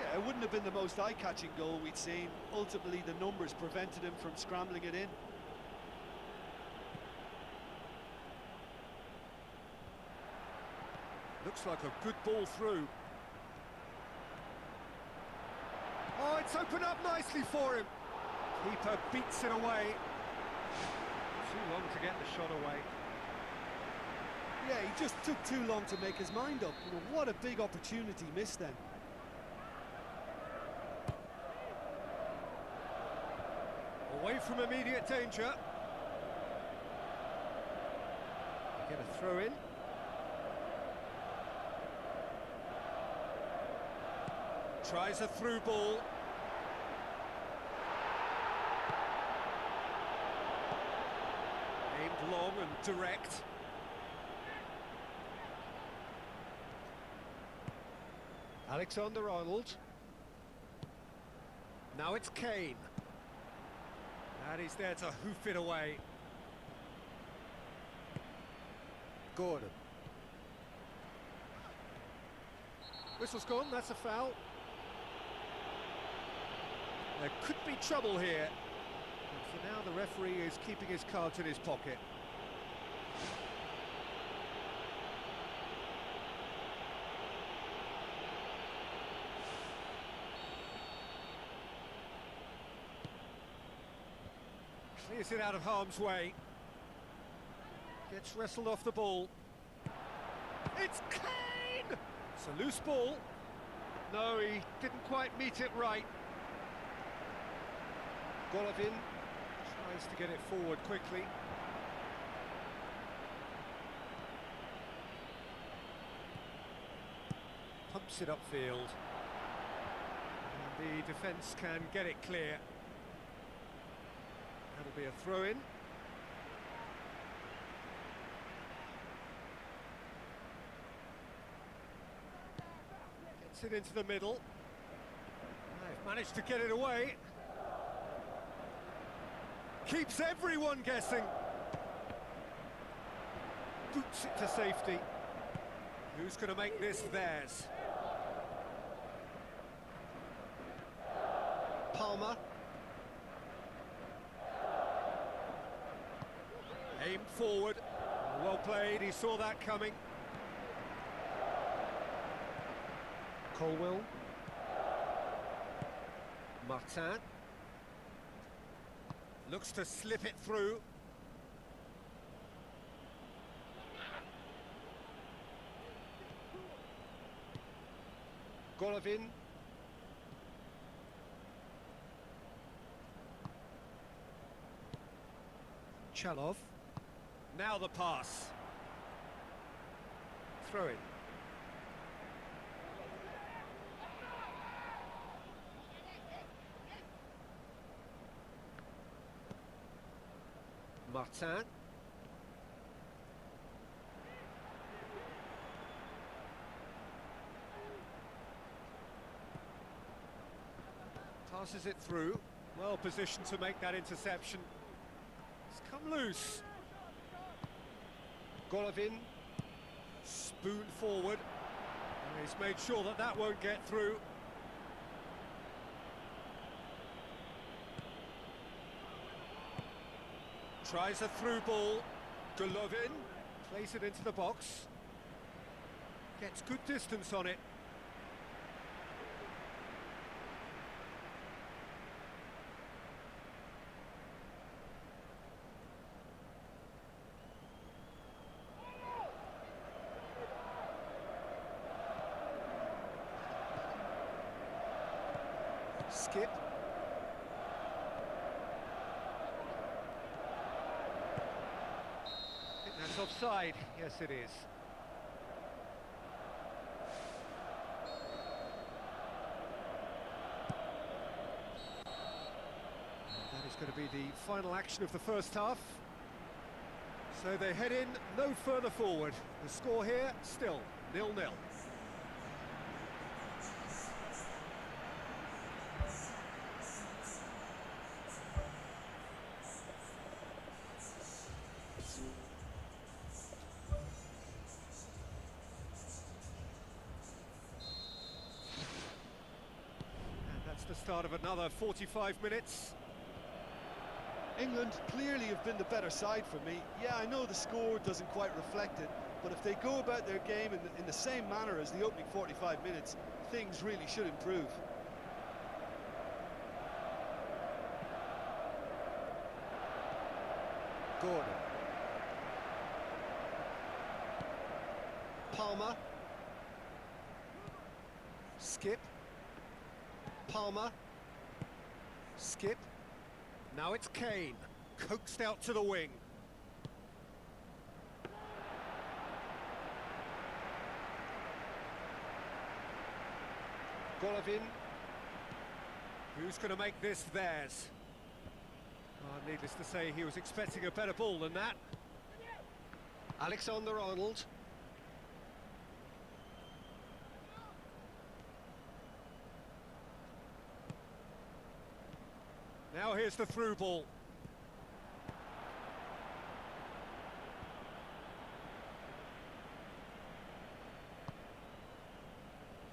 Yeah, it wouldn't have been the most eye-catching goal we'd seen. Ultimately, the numbers prevented him from scrambling it in. Looks like a good ball through. Oh, it's opened up nicely for him. Keeper beats it away. Too long to get the shot away. Yeah, he just took too long to make his mind up. You know, what a big opportunity missed then. Away from immediate danger. Get a throw in. Tries a through ball. Aimed long and direct. Alexander-Arnold. Now it's Kane. And he's there to hoof it away. Gordon. Whistle's gone, that's a foul. There could be trouble here. But for now, the referee is keeping his cards in his pocket. Clears it out of harm's way. Gets wrestled off the ball. It's Kane! It's a loose ball. No, he didn't quite meet it right. Golovin tries to get it forward quickly. Pumps it upfield. And the defence can get it clear. That'll be a throw-in. Gets it into the middle. They've managed to get it away. Keeps everyone guessing. Boots it to safety. Who's going to make this theirs? Palmer. Aimed forward. Well played, he saw that coming. Colwell. Martin. Looks to slip it through. Golovin. Chalov. Now the pass. Throw it. Martin. Passes it through. Well positioned to make that interception. It's come loose. Golovin. Spoon forward. And he's made sure that that won't get through. Tries a through ball. Golovin plays it into the box. Gets good distance on it. Skip. I think that's offside. Yes, it is. And that is going to be the final action of the first half. So they head in no further forward. The score here still 0-0. The start of another 45 minutes. England clearly have been the better side for me. Yeah, I know the score doesn't quite reflect it, but if they go about their game in the same manner as the opening 45 minutes, things really should improve. Gordon. Palmer. Skip. Palmer. Skip. Now it's Kane. Coaxed out to the wing. Golovin. Who's going to make this theirs? Oh, needless to say, he was expecting a better ball than that. Alexander-Arnold. Now here's the through ball.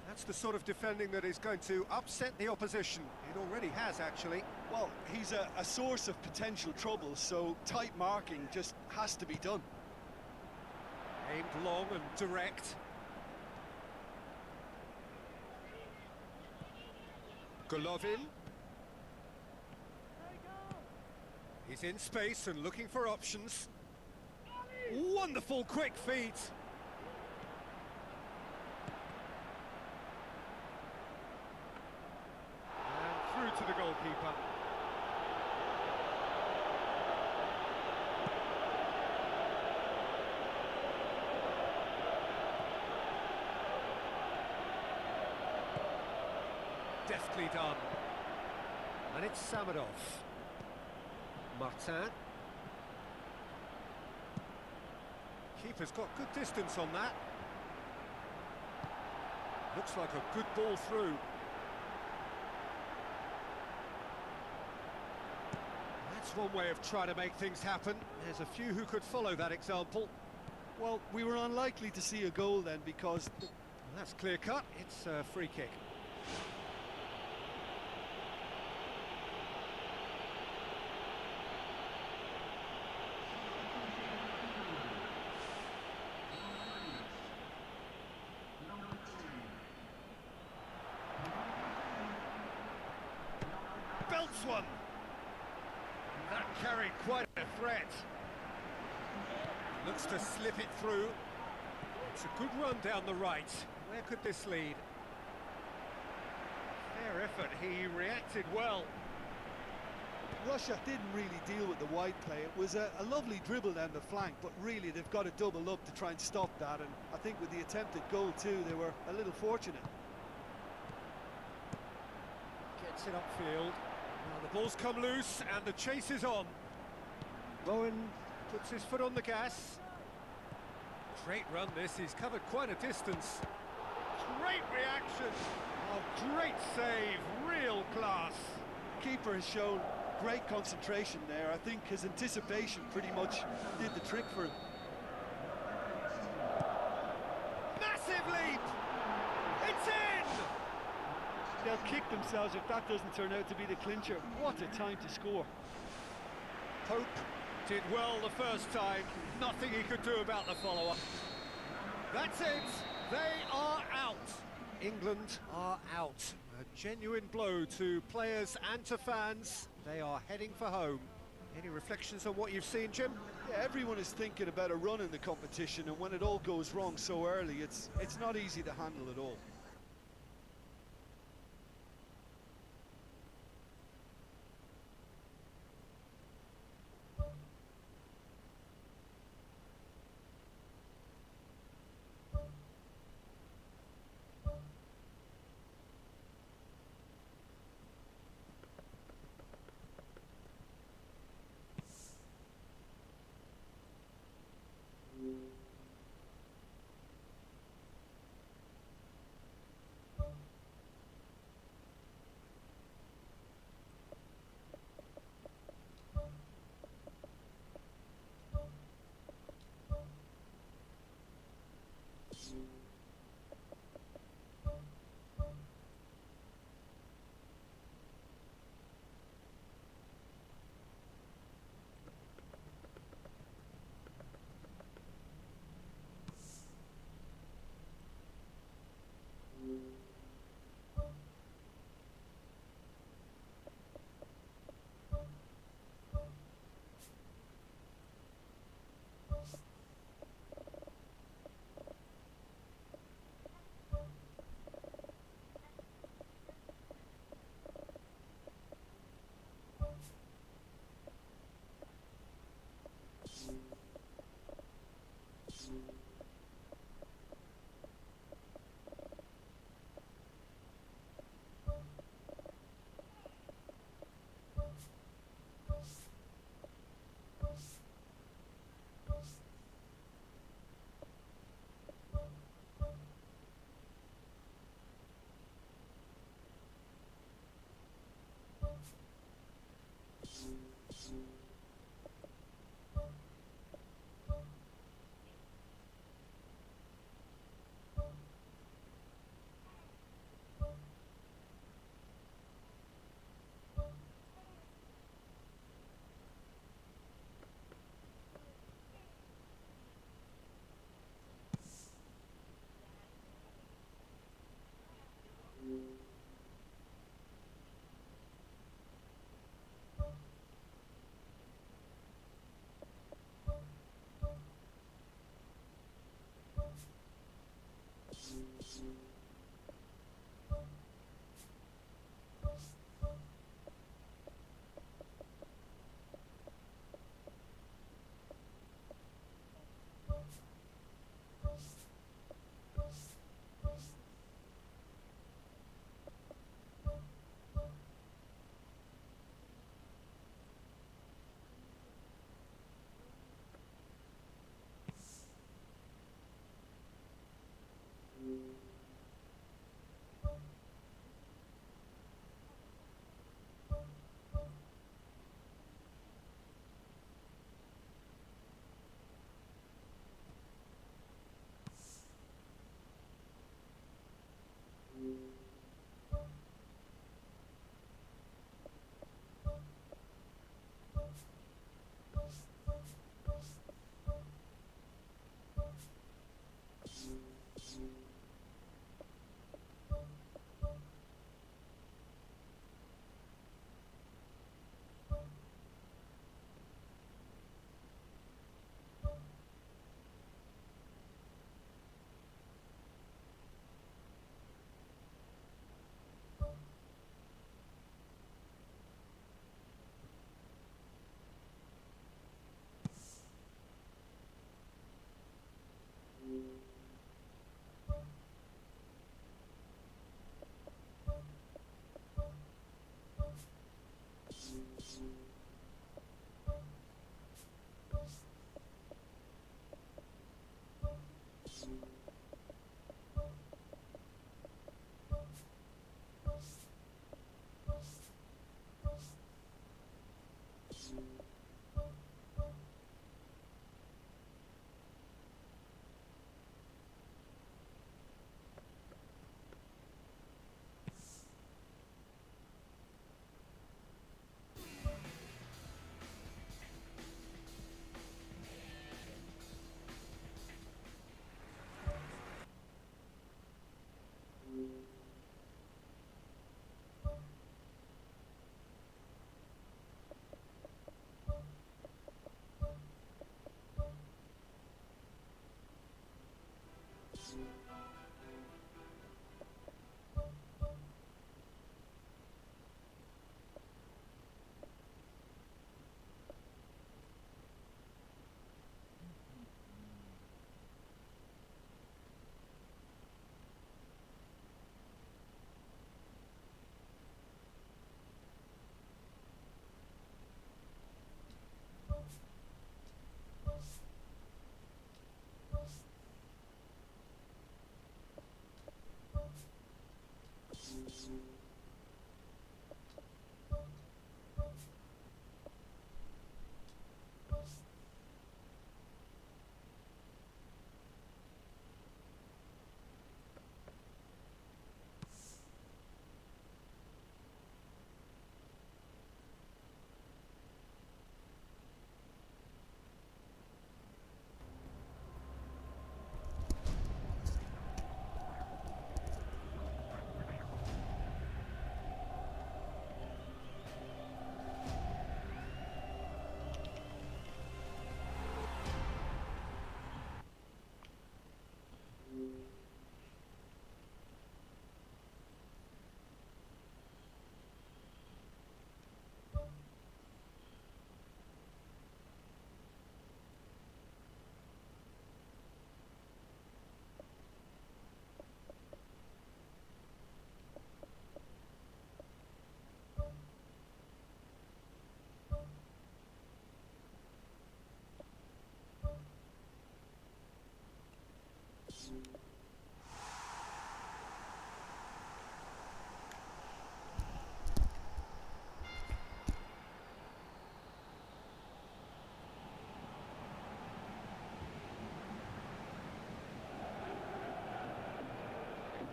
That's the sort of defending that is going to upset the opposition. It already has, actually. Well, he's a source of potential trouble, so tight marking just has to be done. Aimed long and direct. Golovin. He's in space and looking for options. Wonderful quick feet. And through to the goalkeeper. Deftly done. And it's Samadov. Martin. Keeper's got good distance on that. Looks like a good ball through. That's one way of trying to make things happen. There's a few who could follow that example. Well, we were unlikely to see a goal then because... Well, that's clear cut. It's a free kick. Belts one. That carried quite a threat. Looks to slip it through. It's a good run down the right. Where could this lead? Fair effort. He reacted well. Russia didn't really deal with the wide play. It was a lovely dribble down the flank, but really they've got to double up to try and stop that, and I think with the attempted goal too, they were a little fortunate. Gets it upfield. Now the ball's come loose and the chase is on. Bowen puts his foot on the gas. Great run this, he's covered quite a distance. Great reaction. Oh, great save, real class. Keeper has shown great concentration there. I think his anticipation pretty much did the trick for him. Massive leap! It's in! They'll kick themselves if that doesn't turn out to be the clincher. What a time to score. Pope did well the first time. Nothing he could do about the follow-up. That's it. They are out. England are out. A genuine blow to players and to fans. They are heading for home. Any reflections on what you've seen, Jim? Yeah, everyone is thinking about a run in the competition, and when it all goes wrong so early, it's not easy to handle at all.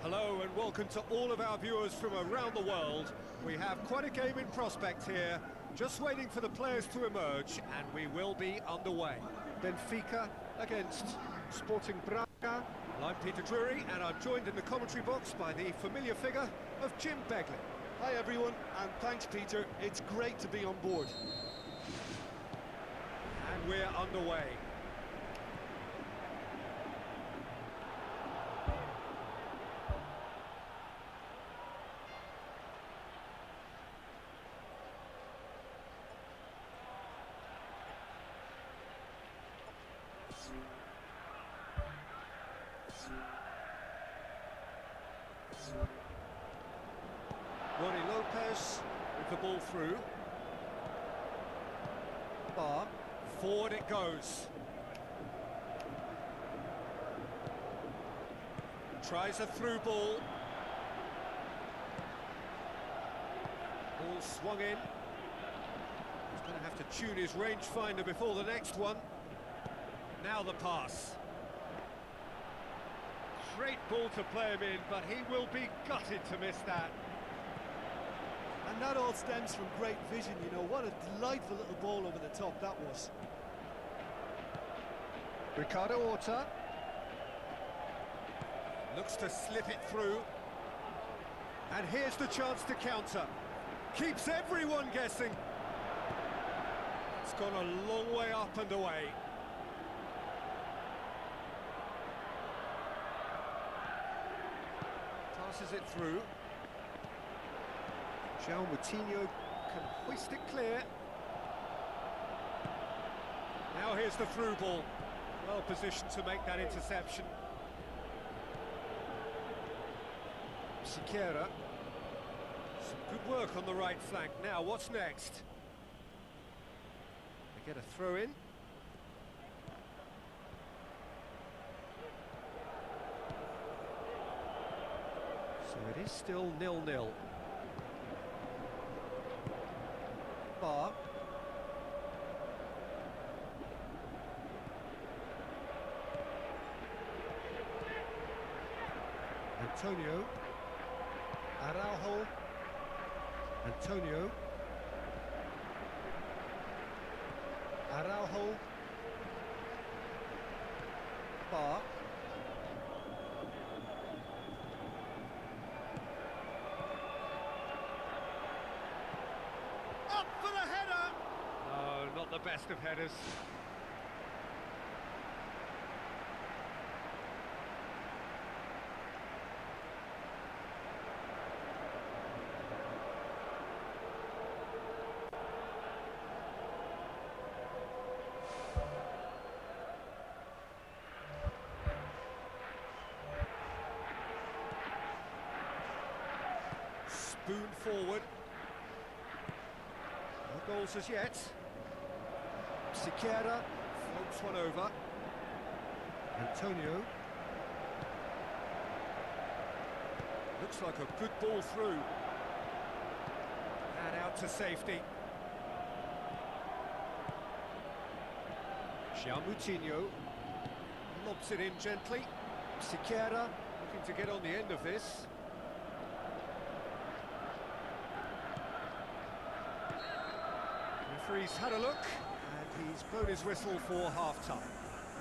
Hello and welcome to all of our viewers from around the world. We have quite a game in prospect here, just waiting for the players to emerge, and we will be underway. Benfica against Sporting Braga. I'm Peter Drury, and I'm joined in the commentary box by the familiar figure of Jim Begley. Hi everyone, and thanks Peter, it's great to be on board. And we're underway. Ronnie Lopez with the ball through. Bar, forward it goes. Tries a through ball. Ball swung in. He's going to have to tune his rangefinder before the next one. Now the pass. Great ball to play him in, but he will be gutted to miss that. And that all stems from great vision, you know, what a delightful little ball over the top that was. Ricardo Horta. Looks to slip it through. And here's the chance to counter. Keeps everyone guessing. It's gone a long way up and away. Passes it through. João Moutinho can hoist it clear. Now here's the through ball. Well positioned to make that interception. Siqueira. Some good work on the right flank. Now what's next? They get a throw in. So it is still 0-0. Bar. Antonio. Araujo. Antonio. Araujo. Bar. Up for the header! No, not the best of headers. Spoon forward. No goals as yet. Siqueira floats one over. Antonio. Looks like a good ball through. And out to safety. João Moutinho lobs it in gently. Siqueira looking to get on the end of this. Referee's had a look, and he's blown his whistle for half-time.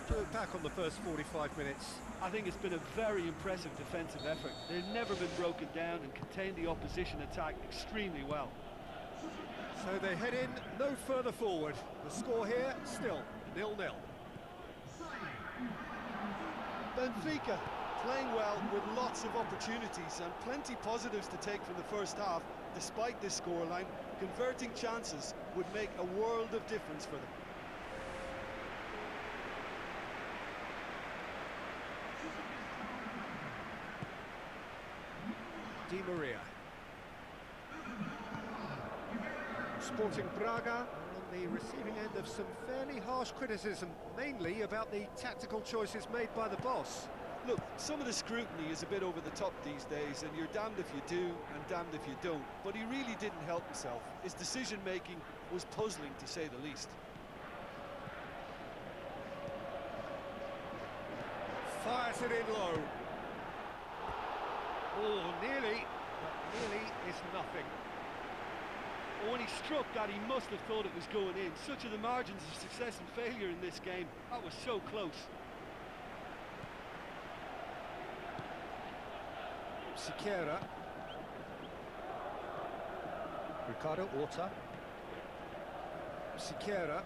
Do it back on the first 45 minutes. I think it's been a very impressive defensive effort. They've never been broken down and contained the opposition attack extremely well. So they head in no further forward. The score here still 0-0. Benfica playing well with lots of opportunities and plenty positives to take from the first half. Despite this scoreline, converting chances would make a world of difference for them. Di Maria. Sporting Braga are on the receiving end of some fairly harsh criticism, mainly about the tactical choices made by the boss. Look, some of the scrutiny is a bit over the top these days, and you're damned if you do and damned if you don't. But he really didn't help himself. His decision-making was puzzling, to say the least. Fires it in low. Oh, nearly, but nearly is nothing. Well, when he struck that, he must have thought it was going in. Such are the margins of success and failure in this game. That was so close. Siqueira. Ricardo Horta. Siqueira.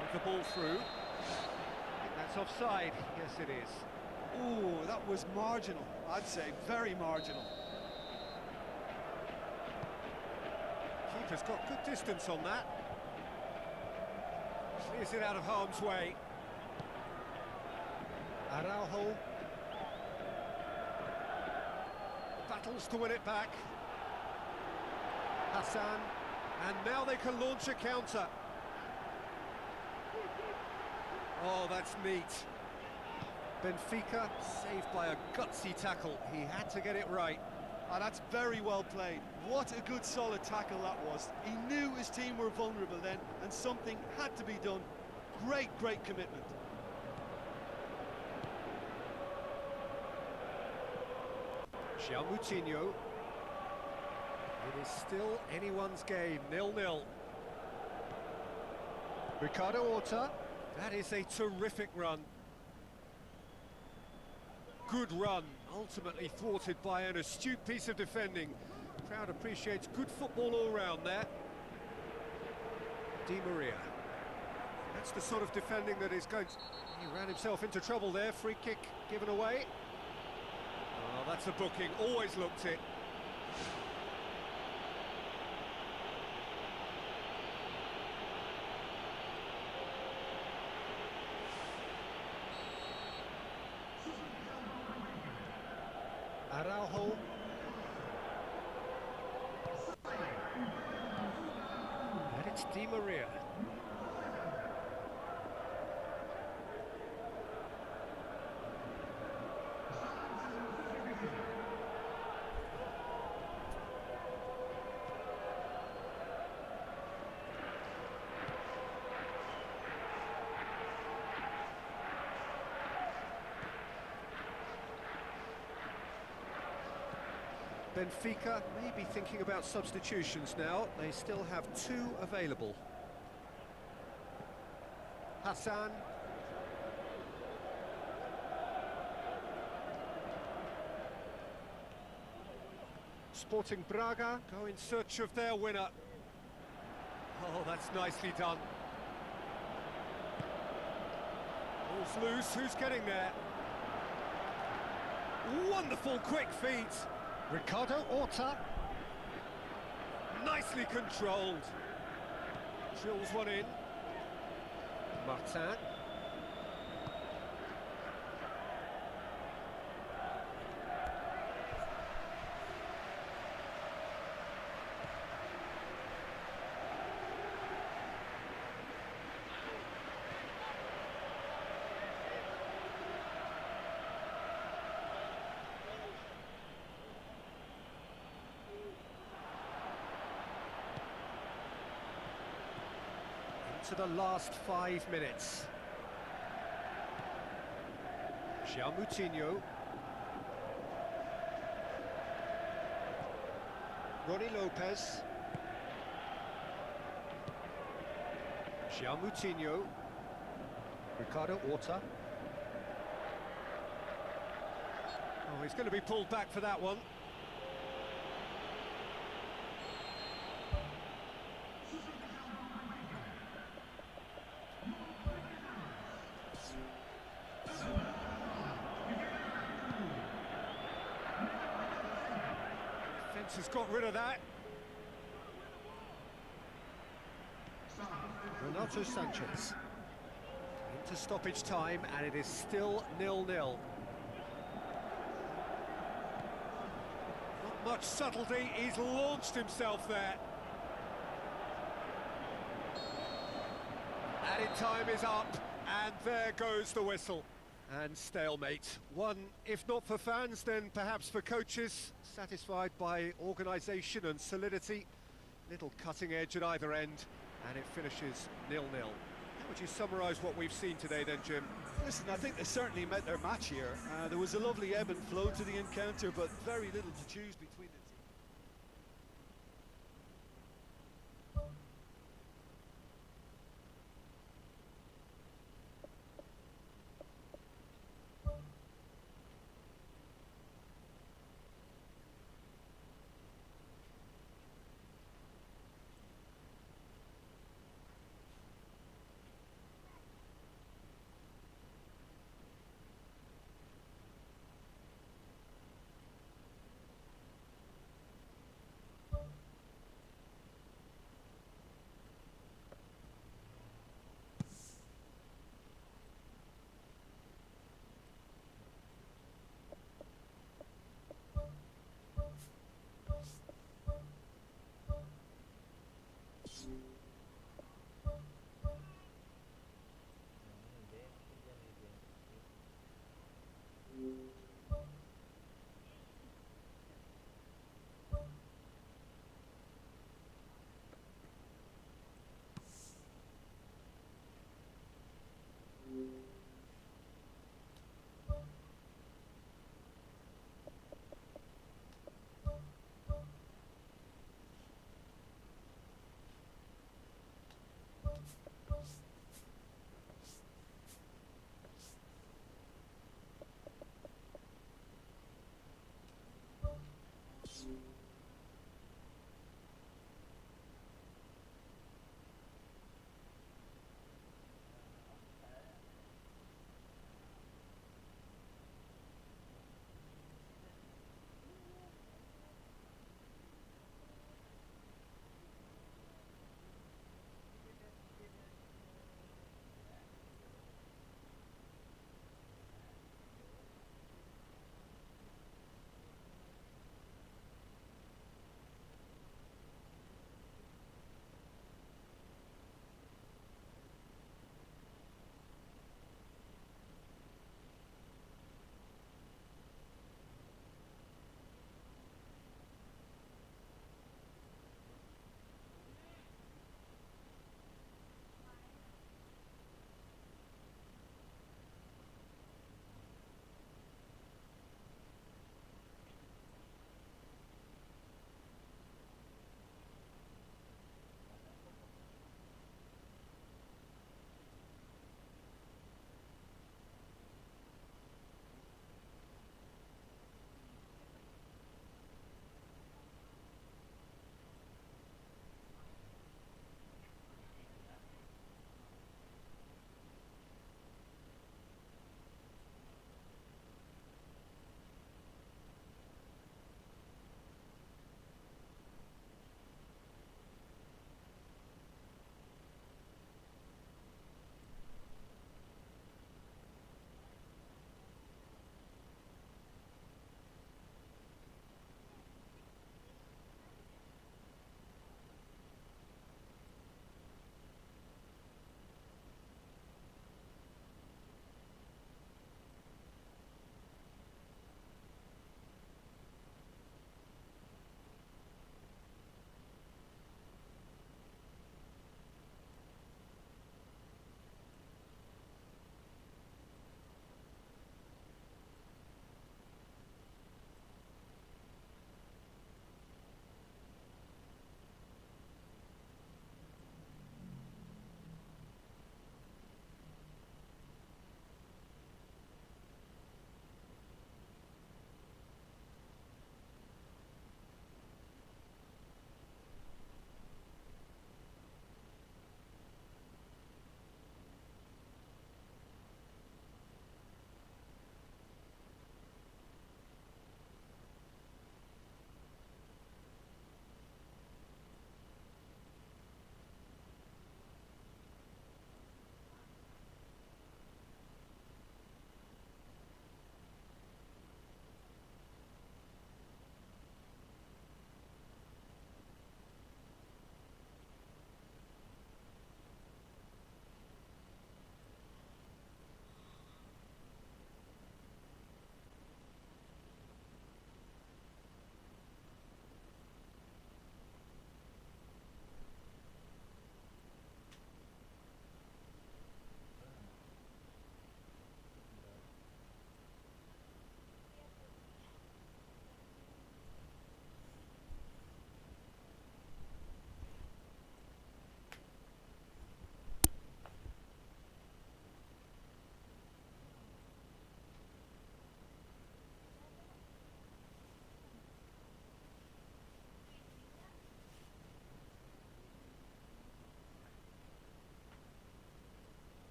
With the ball through. I think that's offside. Yes, it is. Ooh, that was marginal, I'd say. Very marginal. Keeper's got good distance on that. Clears it out of harm's way. Araujo. Battles to win it back. Hassan. And now they can launch a counter. Oh, that's neat. Benfica saved by a gutsy tackle. He had to get it right. And that's very well played. What a good solid tackle that was. He knew his team were vulnerable then, and something had to be done. Great commitment. João Moutinho. It is still anyone's game, 0-0. Ricardo Horta. That is a terrific run. Good run, ultimately thwarted by an astute piece of defending. Crowd appreciates good football all round there. Di Maria. That's the sort of defending that is going to... He ran himself into trouble there, free kick given away. Oh, that's a booking, always looked it. Araujo. And it's Di Maria. Benfica may be thinking about substitutions now. They still have 2 available. Hassan. Sporting Braga go in search of their winner. Oh, that's nicely done. Ball's loose, who's getting there? Wonderful quick feet. Ricardo Horta. Nicely controlled. Drills one in. Martin. To the last 5 minutes. João Moutinho. Ronnie Lopez. João Moutinho. Ricardo Horta. Oh, he's going to be pulled back for that one. Has got rid of that. Renato Sanchez into stoppage time, and it is still 0-0. Not much subtlety, he's launched himself there. Added time is up, and there goes the whistle. And stalemate. One, if not for fans, then perhaps for coaches, satisfied by organisation and solidity. Little cutting edge at either end, and it finishes 0-0. Would you summarise what we've seen today then, Jim? Listen, I think they certainly met their match here. There was a lovely ebb and flow to the encounter, but very little to choose between the